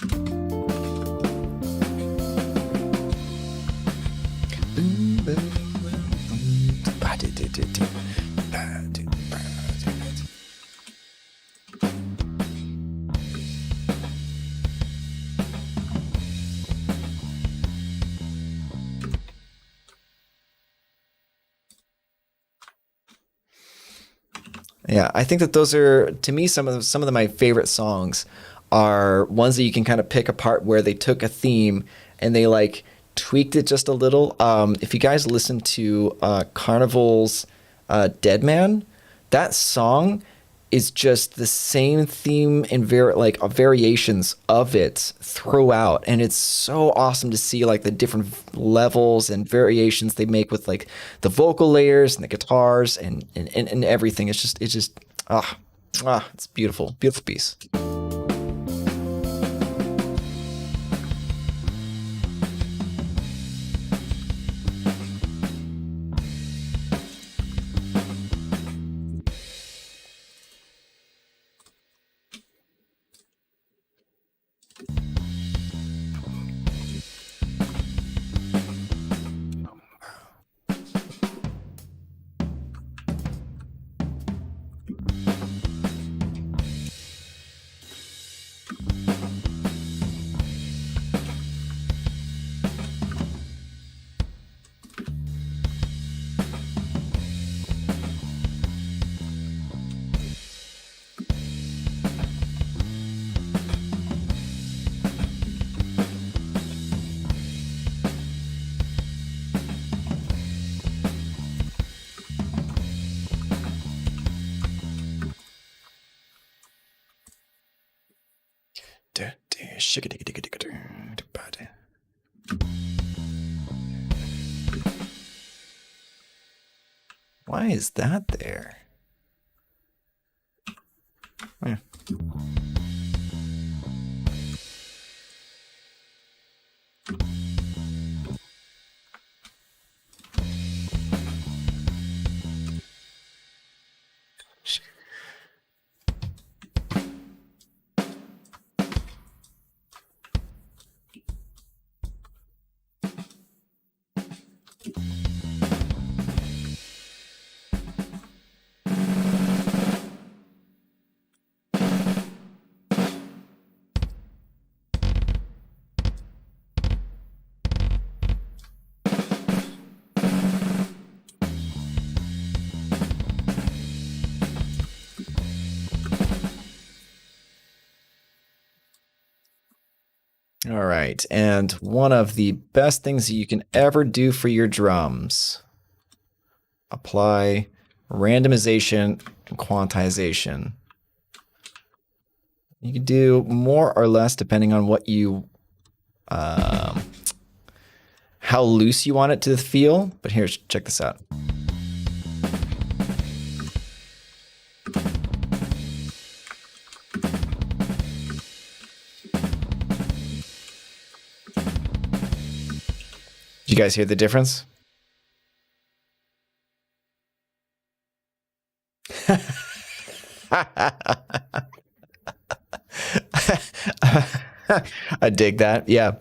Yeah, I think that those are, to me, my favorite songs are ones that you can kind of pick apart where they took a theme and they like tweaked it just a little. If you guys listen to Carnival's Dead Man, that song is just the same theme and variations of it throughout, and it's so awesome to see like the different levels and variations they make with like the vocal layers and the guitars and everything. It's just it's beautiful piece. Why is that there? Yeah. All right, and one of the best things that you can ever do for your drums, apply randomization and quantization. You can do more or less depending on what you, how loose you want it to feel, but here, check this out. You guys hear the difference? I dig that. Yeah.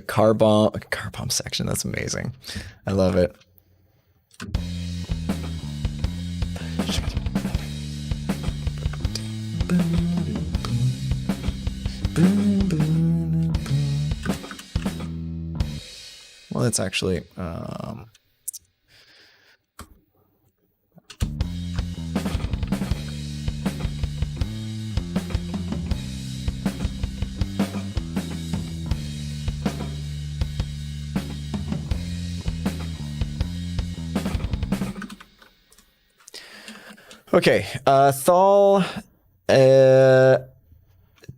Car bomb section. That's amazing. I love it. Well, it's actually okay. Thal.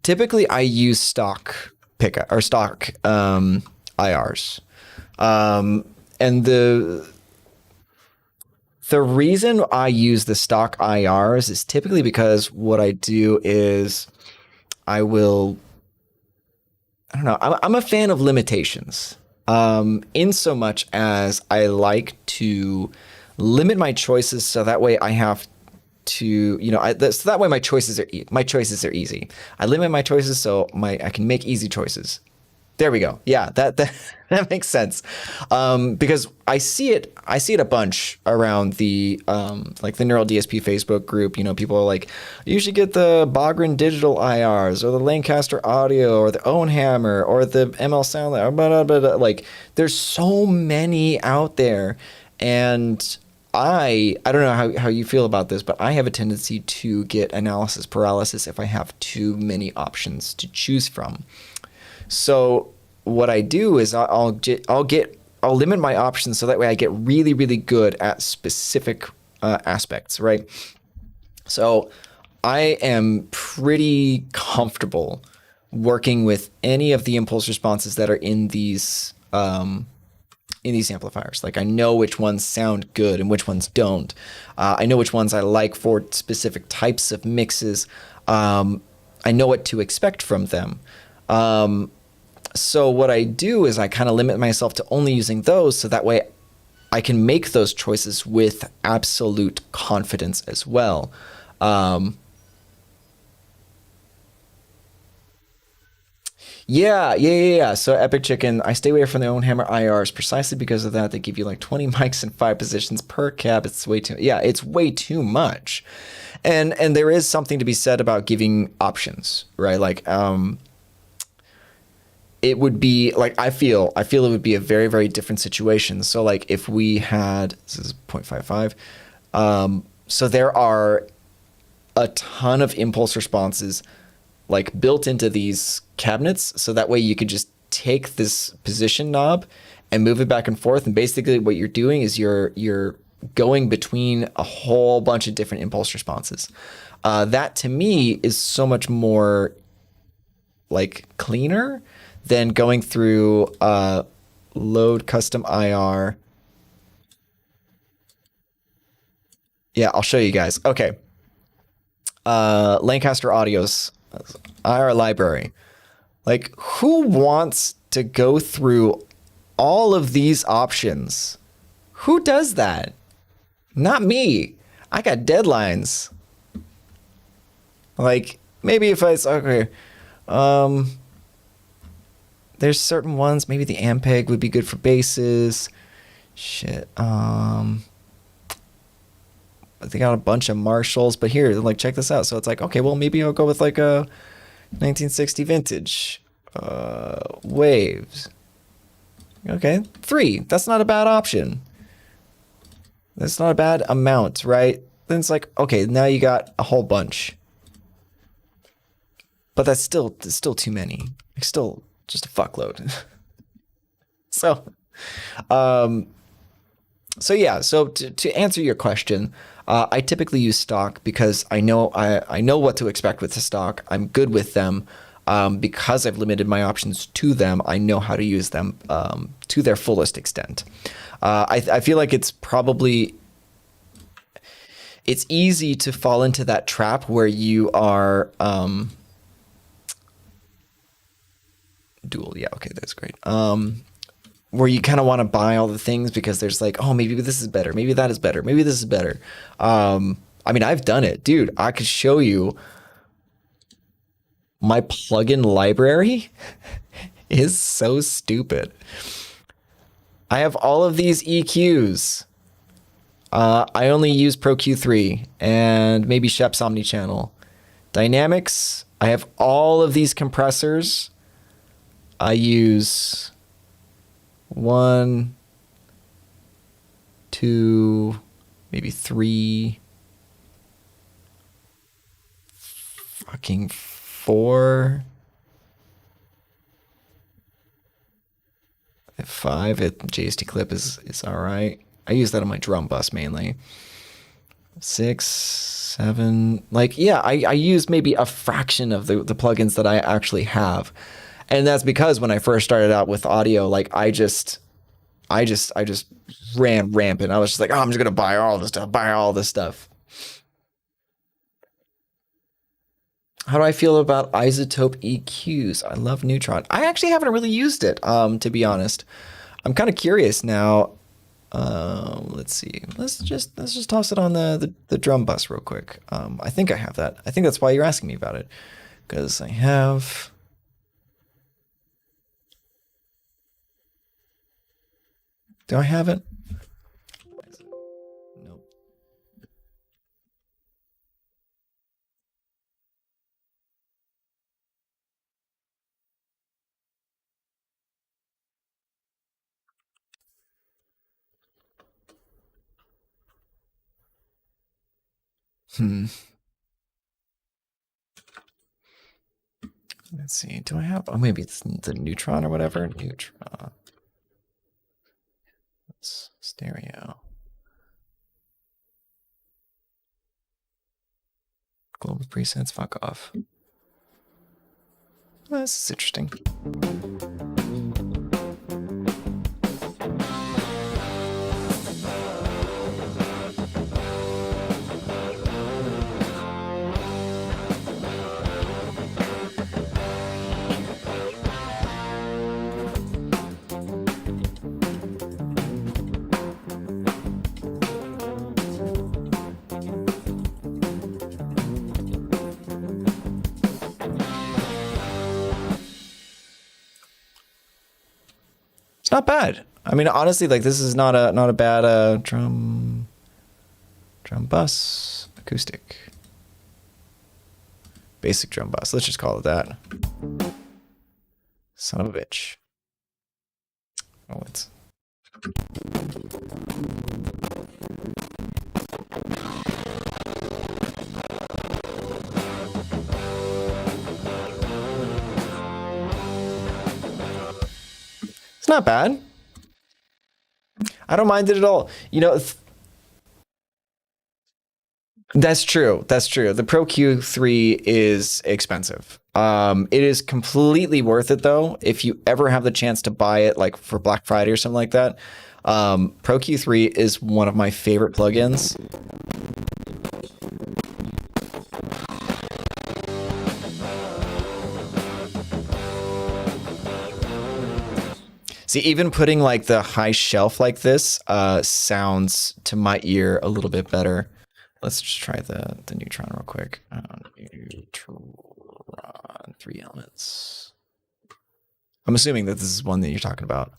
Typically, I use stock pickup or stock IRs. And the reason I use the stock IRs is typically because what I do is I don't know, I'm a fan of limitations, in so much as I like to limit my choices so that way I have to, you know, so that way my choices are easy. I limit my choices so I can make easy choices. There we go. Yeah, that makes sense. Because I see it a bunch around the like the Neural DSP Facebook group. You know, people are like, you should get the Bogren Digital IRs or the Lancaster Audio or the Owenhammer or the ML Sound. Like, there's so many out there, and I don't know how you feel about this, but I have a tendency to get analysis paralysis if I have too many options to choose from. So what I do is I'll limit my options so that way I get really, really good at specific aspects, right? So I am pretty comfortable working with any of the impulse responses that are in these amplifiers. Like, I know which ones sound good and which ones don't. I know which ones I like for specific types of mixes. I know what to expect from them. So what I do is I kind of limit myself to only using those so that way I can make those choices with absolute confidence as well. Yeah. So Epic Chicken, I stay away from their own hammer IRs precisely because of that. They give you like 20 mics in 5 positions per cab. It's way too much. And there is something to be said about giving options, right? Like, it would be like, I feel it would be a very, very different situation. So like if we had, this is 0.55. So there are a ton of impulse responses like built into these cabinets. So that way you could just take this position knob and move it back and forth. And basically what you're doing is you're going between a whole bunch of different impulse responses. That to me is so much more like cleaner than going through load custom IR. Yeah, I'll show you guys. Okay. Lancaster Audio's IR library. Like, who wants to go through all of these options? Who does that? Not me. I got deadlines. Like, maybe if I okay, there's certain ones. Maybe the Ampeg would be good for basses. Shit. They got a bunch of Marshalls, but here, like, check this out. So it's like, okay, well, maybe I'll go with like a 1960 vintage waves. Okay, 3. That's not a bad option. That's not a bad amount, right? Then it's like, okay, now you got a whole bunch. But that's still too many. Like, still just a fuckload. So yeah, so to answer your question, I typically use stock because I know what to expect with the stock. I'm good with them. Because I've limited my options to them, I know how to use them to their fullest extent. I feel like it's easy to fall into that trap where you are dual. Yeah, okay, that's great. Where you kind of want to buy all the things because there's like, oh, maybe this is better, maybe that is better, maybe this is better. I mean, I've done it, dude. I could show you my plugin library is so stupid. I have all of these EQs. I only use Pro Q3 and maybe Shep's Omnichannel. Dynamics, I have all of these compressors. I use 1, 2, maybe 3, fucking 4, 5. JST clip is all right. I use that on my drum bus mainly. 6, 7, like, yeah, I use maybe a fraction of the plugins that I actually have. And that's because when I first started out with audio, like I just ran rampant. I was just like, oh, I'm just gonna buy all this stuff. How do I feel about isotope EQs? I love Neutron. I actually haven't really used it, to be honest. I'm kind of curious now. Let's see. Let's just toss it on the drum bus real quick. I think I have that. I think that's why you're asking me about it, because I have. Do I have it? Nope. Let's see. Do I have? Oh, maybe it's the Neutron or whatever. Neutron. It's stereo. Global presets. Fuck off. Well, this is interesting. Not bad. I mean, honestly, like this is not a bad drum bus acoustic. Basic drum bus. Let's just call it that. Son of a bitch. Oh, it's not bad. I don't mind it at all. You know, That's true. That's true. The Pro Q3 is expensive. It is completely worth it though. If you ever have the chance to buy it, like for Black Friday or something like that, Pro Q3 is one of my favorite plugins. See, even putting like the high shelf like this sounds to my ear a little bit better. Let's just try the Neutron real quick. Neutron, 3 elements. I'm assuming that this is one that you're talking about.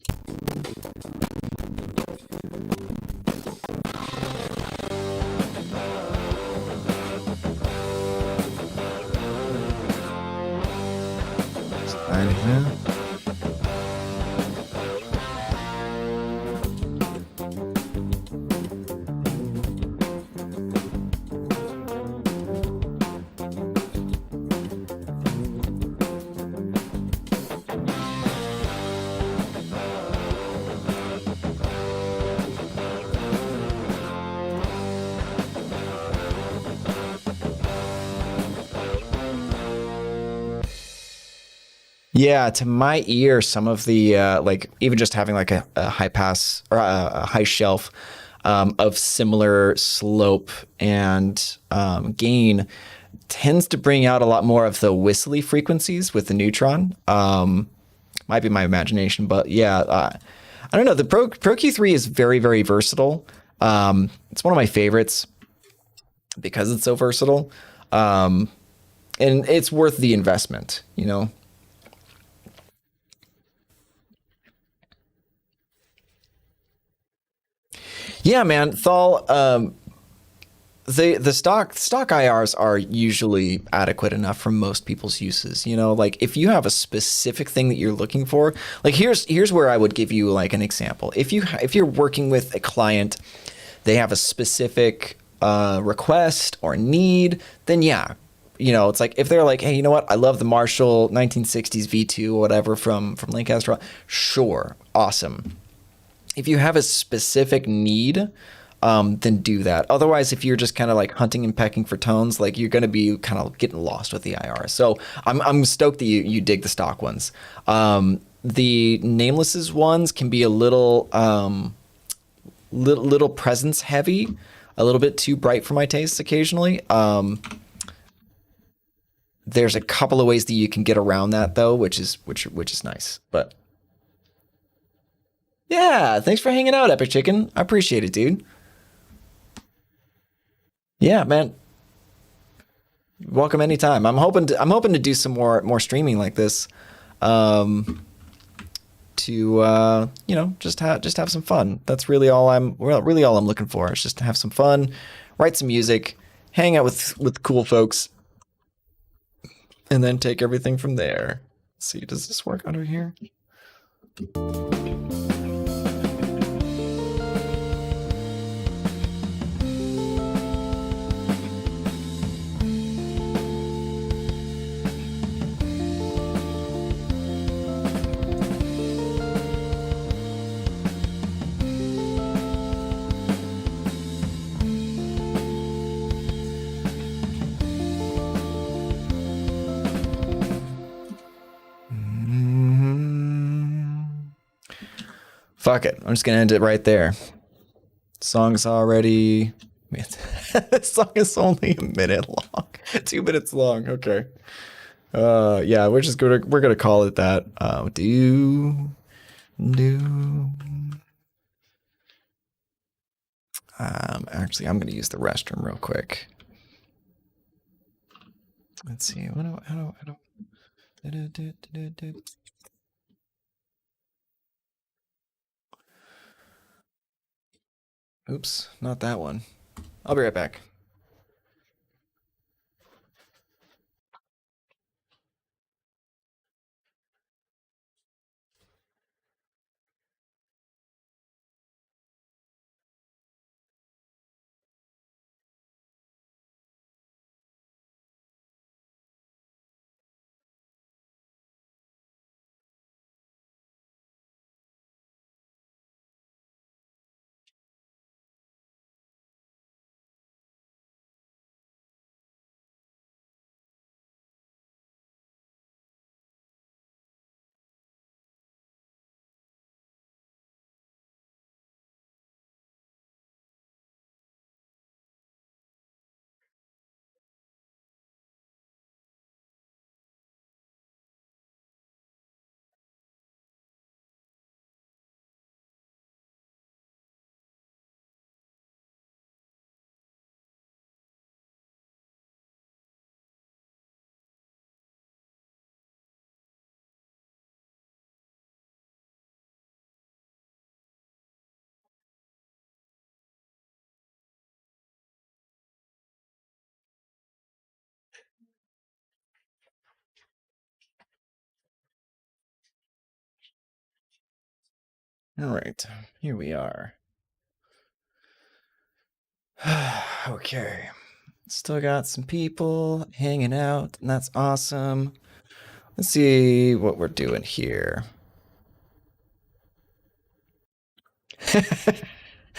Yeah, to my ear, some of the like even just having like a high pass or a high shelf of similar slope and gain tends to bring out a lot more of the whistly frequencies with the Neutron. Might be my imagination, but yeah, I don't know. The Pro Q3 is very versatile. It's one of my favorites because it's so versatile, and it's worth the investment. You know. Yeah, man. Thal, the stock IRs are usually adequate enough for most people's uses. You know, like if you have a specific thing that you're looking for, like here's where I would give you like an example. If you're working with a client, they have a specific request or need, then yeah. You know, it's like if they're like, hey, you know what? I love the Marshall 1960s V2 or whatever from Lancaster. Sure, awesome. If you have a specific need, then do that. Otherwise, if you're just kind of like hunting and pecking for tones, like you're going to be kind of getting lost with the IR. So I'm stoked that you dig the stock ones. The namelesses ones can be a little presence heavy, a little bit too bright for my tastes occasionally. There's a couple of ways that you can get around that though, which is nice. But yeah, thanks for hanging out, Epic Chicken. I appreciate it, dude. Yeah, man. Welcome anytime. I'm hoping to do some more streaming like this, um, to just have some fun. That's really all I'm looking for. Is just to have some fun, write some music, hang out with cool folks, and then take everything from there. Let's see, does this work under here? Fuck it. I'm just gonna end it right there. Song's already. This song is only a minute long. 2 minutes long. Okay. Yeah, we're gonna call it that. Do actually I'm gonna use the restroom real quick. Let's see. What do I don't. Oops, not that one. I'll be right back. All right, here we are. Okay, still got some people hanging out, and that's awesome. Let's see what we're doing here.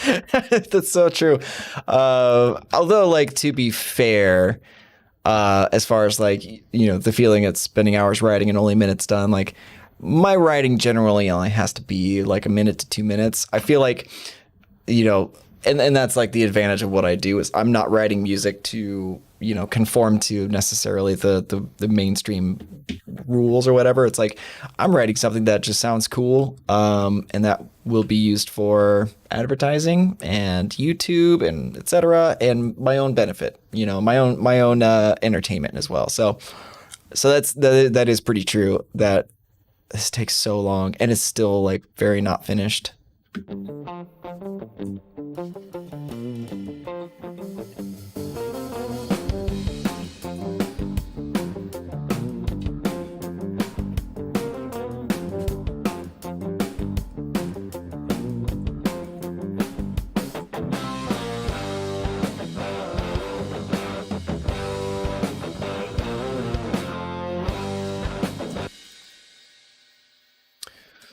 That's so true. Although, like, to be fair, as far as like the feeling at spending hours writing and only minutes done, like my writing generally only has to be like a minute to 2 minutes. I feel like and that's like the advantage of what I do is I'm not writing music to conform to necessarily the mainstream rules or whatever. It's like I'm writing something that just sounds cool, and that will be used for advertising and YouTube and etc. and my own benefit, my own entertainment as well. So that is pretty true that this takes so long and it's still like very not finished.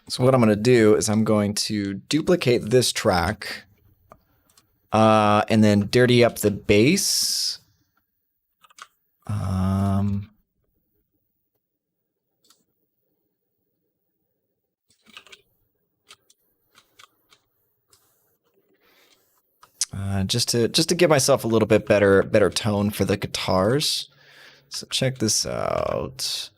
So what I'm going to do is I'm going to duplicate this track and then dirty up the bass. Just to give myself a little bit better tone for the guitars. So check this out.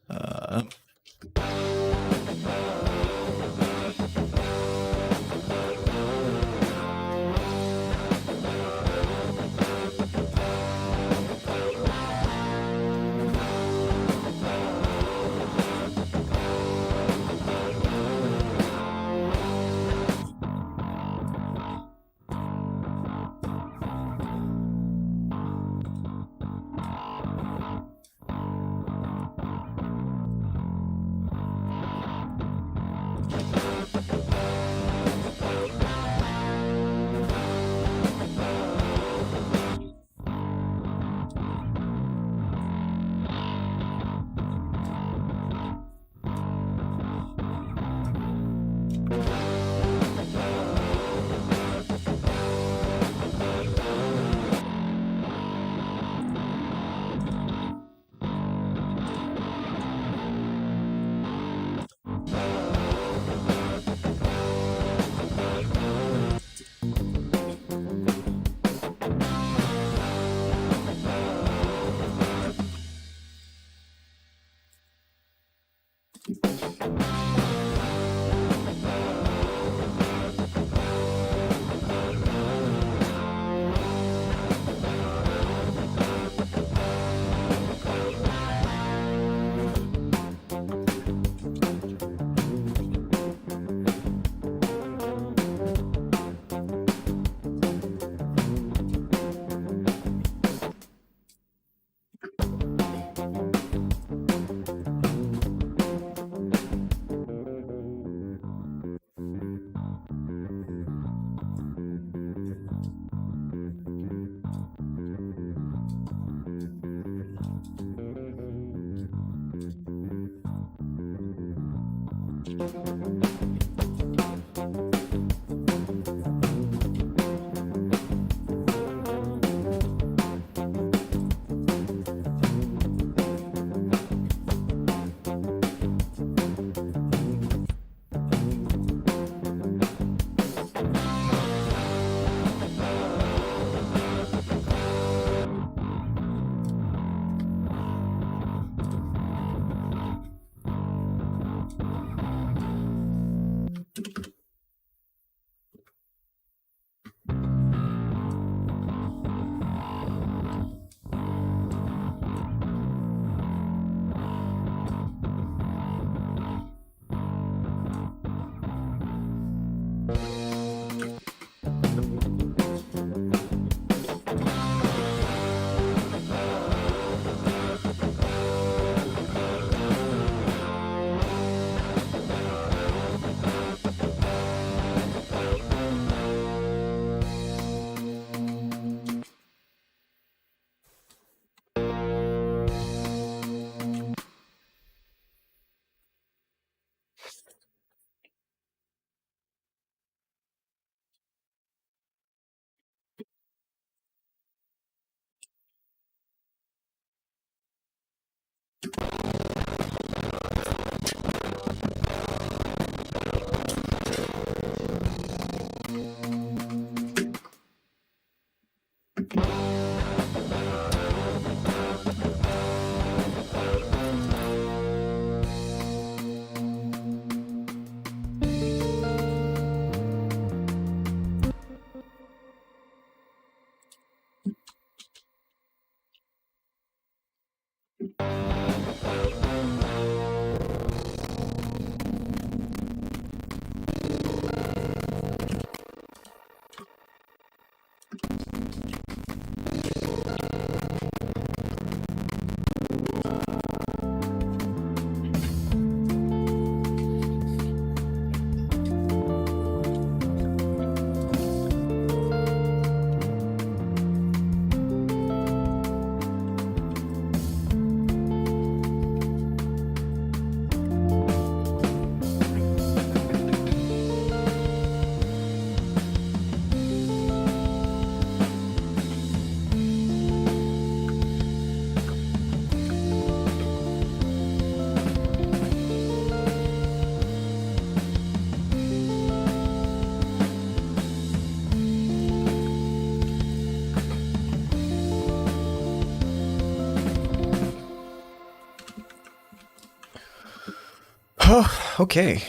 Okay.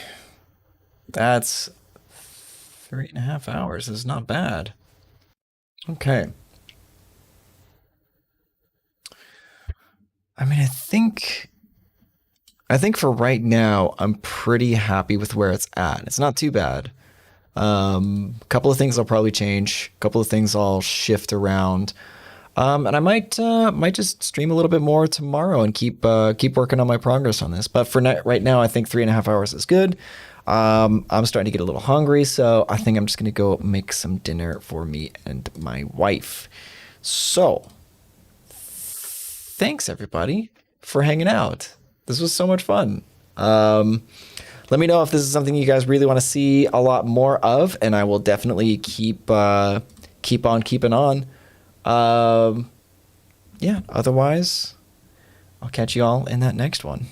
That's 3.5 hours. Is not bad. Okay. I mean, I think for right now, I'm pretty happy with where it's at. It's not too bad. A couple of things I'll probably change. A couple of things I'll shift around. And I might just stream a little bit more tomorrow and keep working on my progress on this. But for right now, I think 3.5 hours is good. I'm starting to get a little hungry, so I think I'm just gonna go make some dinner for me and my wife. So thanks everybody for hanging out. This was so much fun. Let me know if this is something you guys really want to see a lot more of, and I will definitely keep on keeping on. Yeah, otherwise, I'll catch you all in that next one.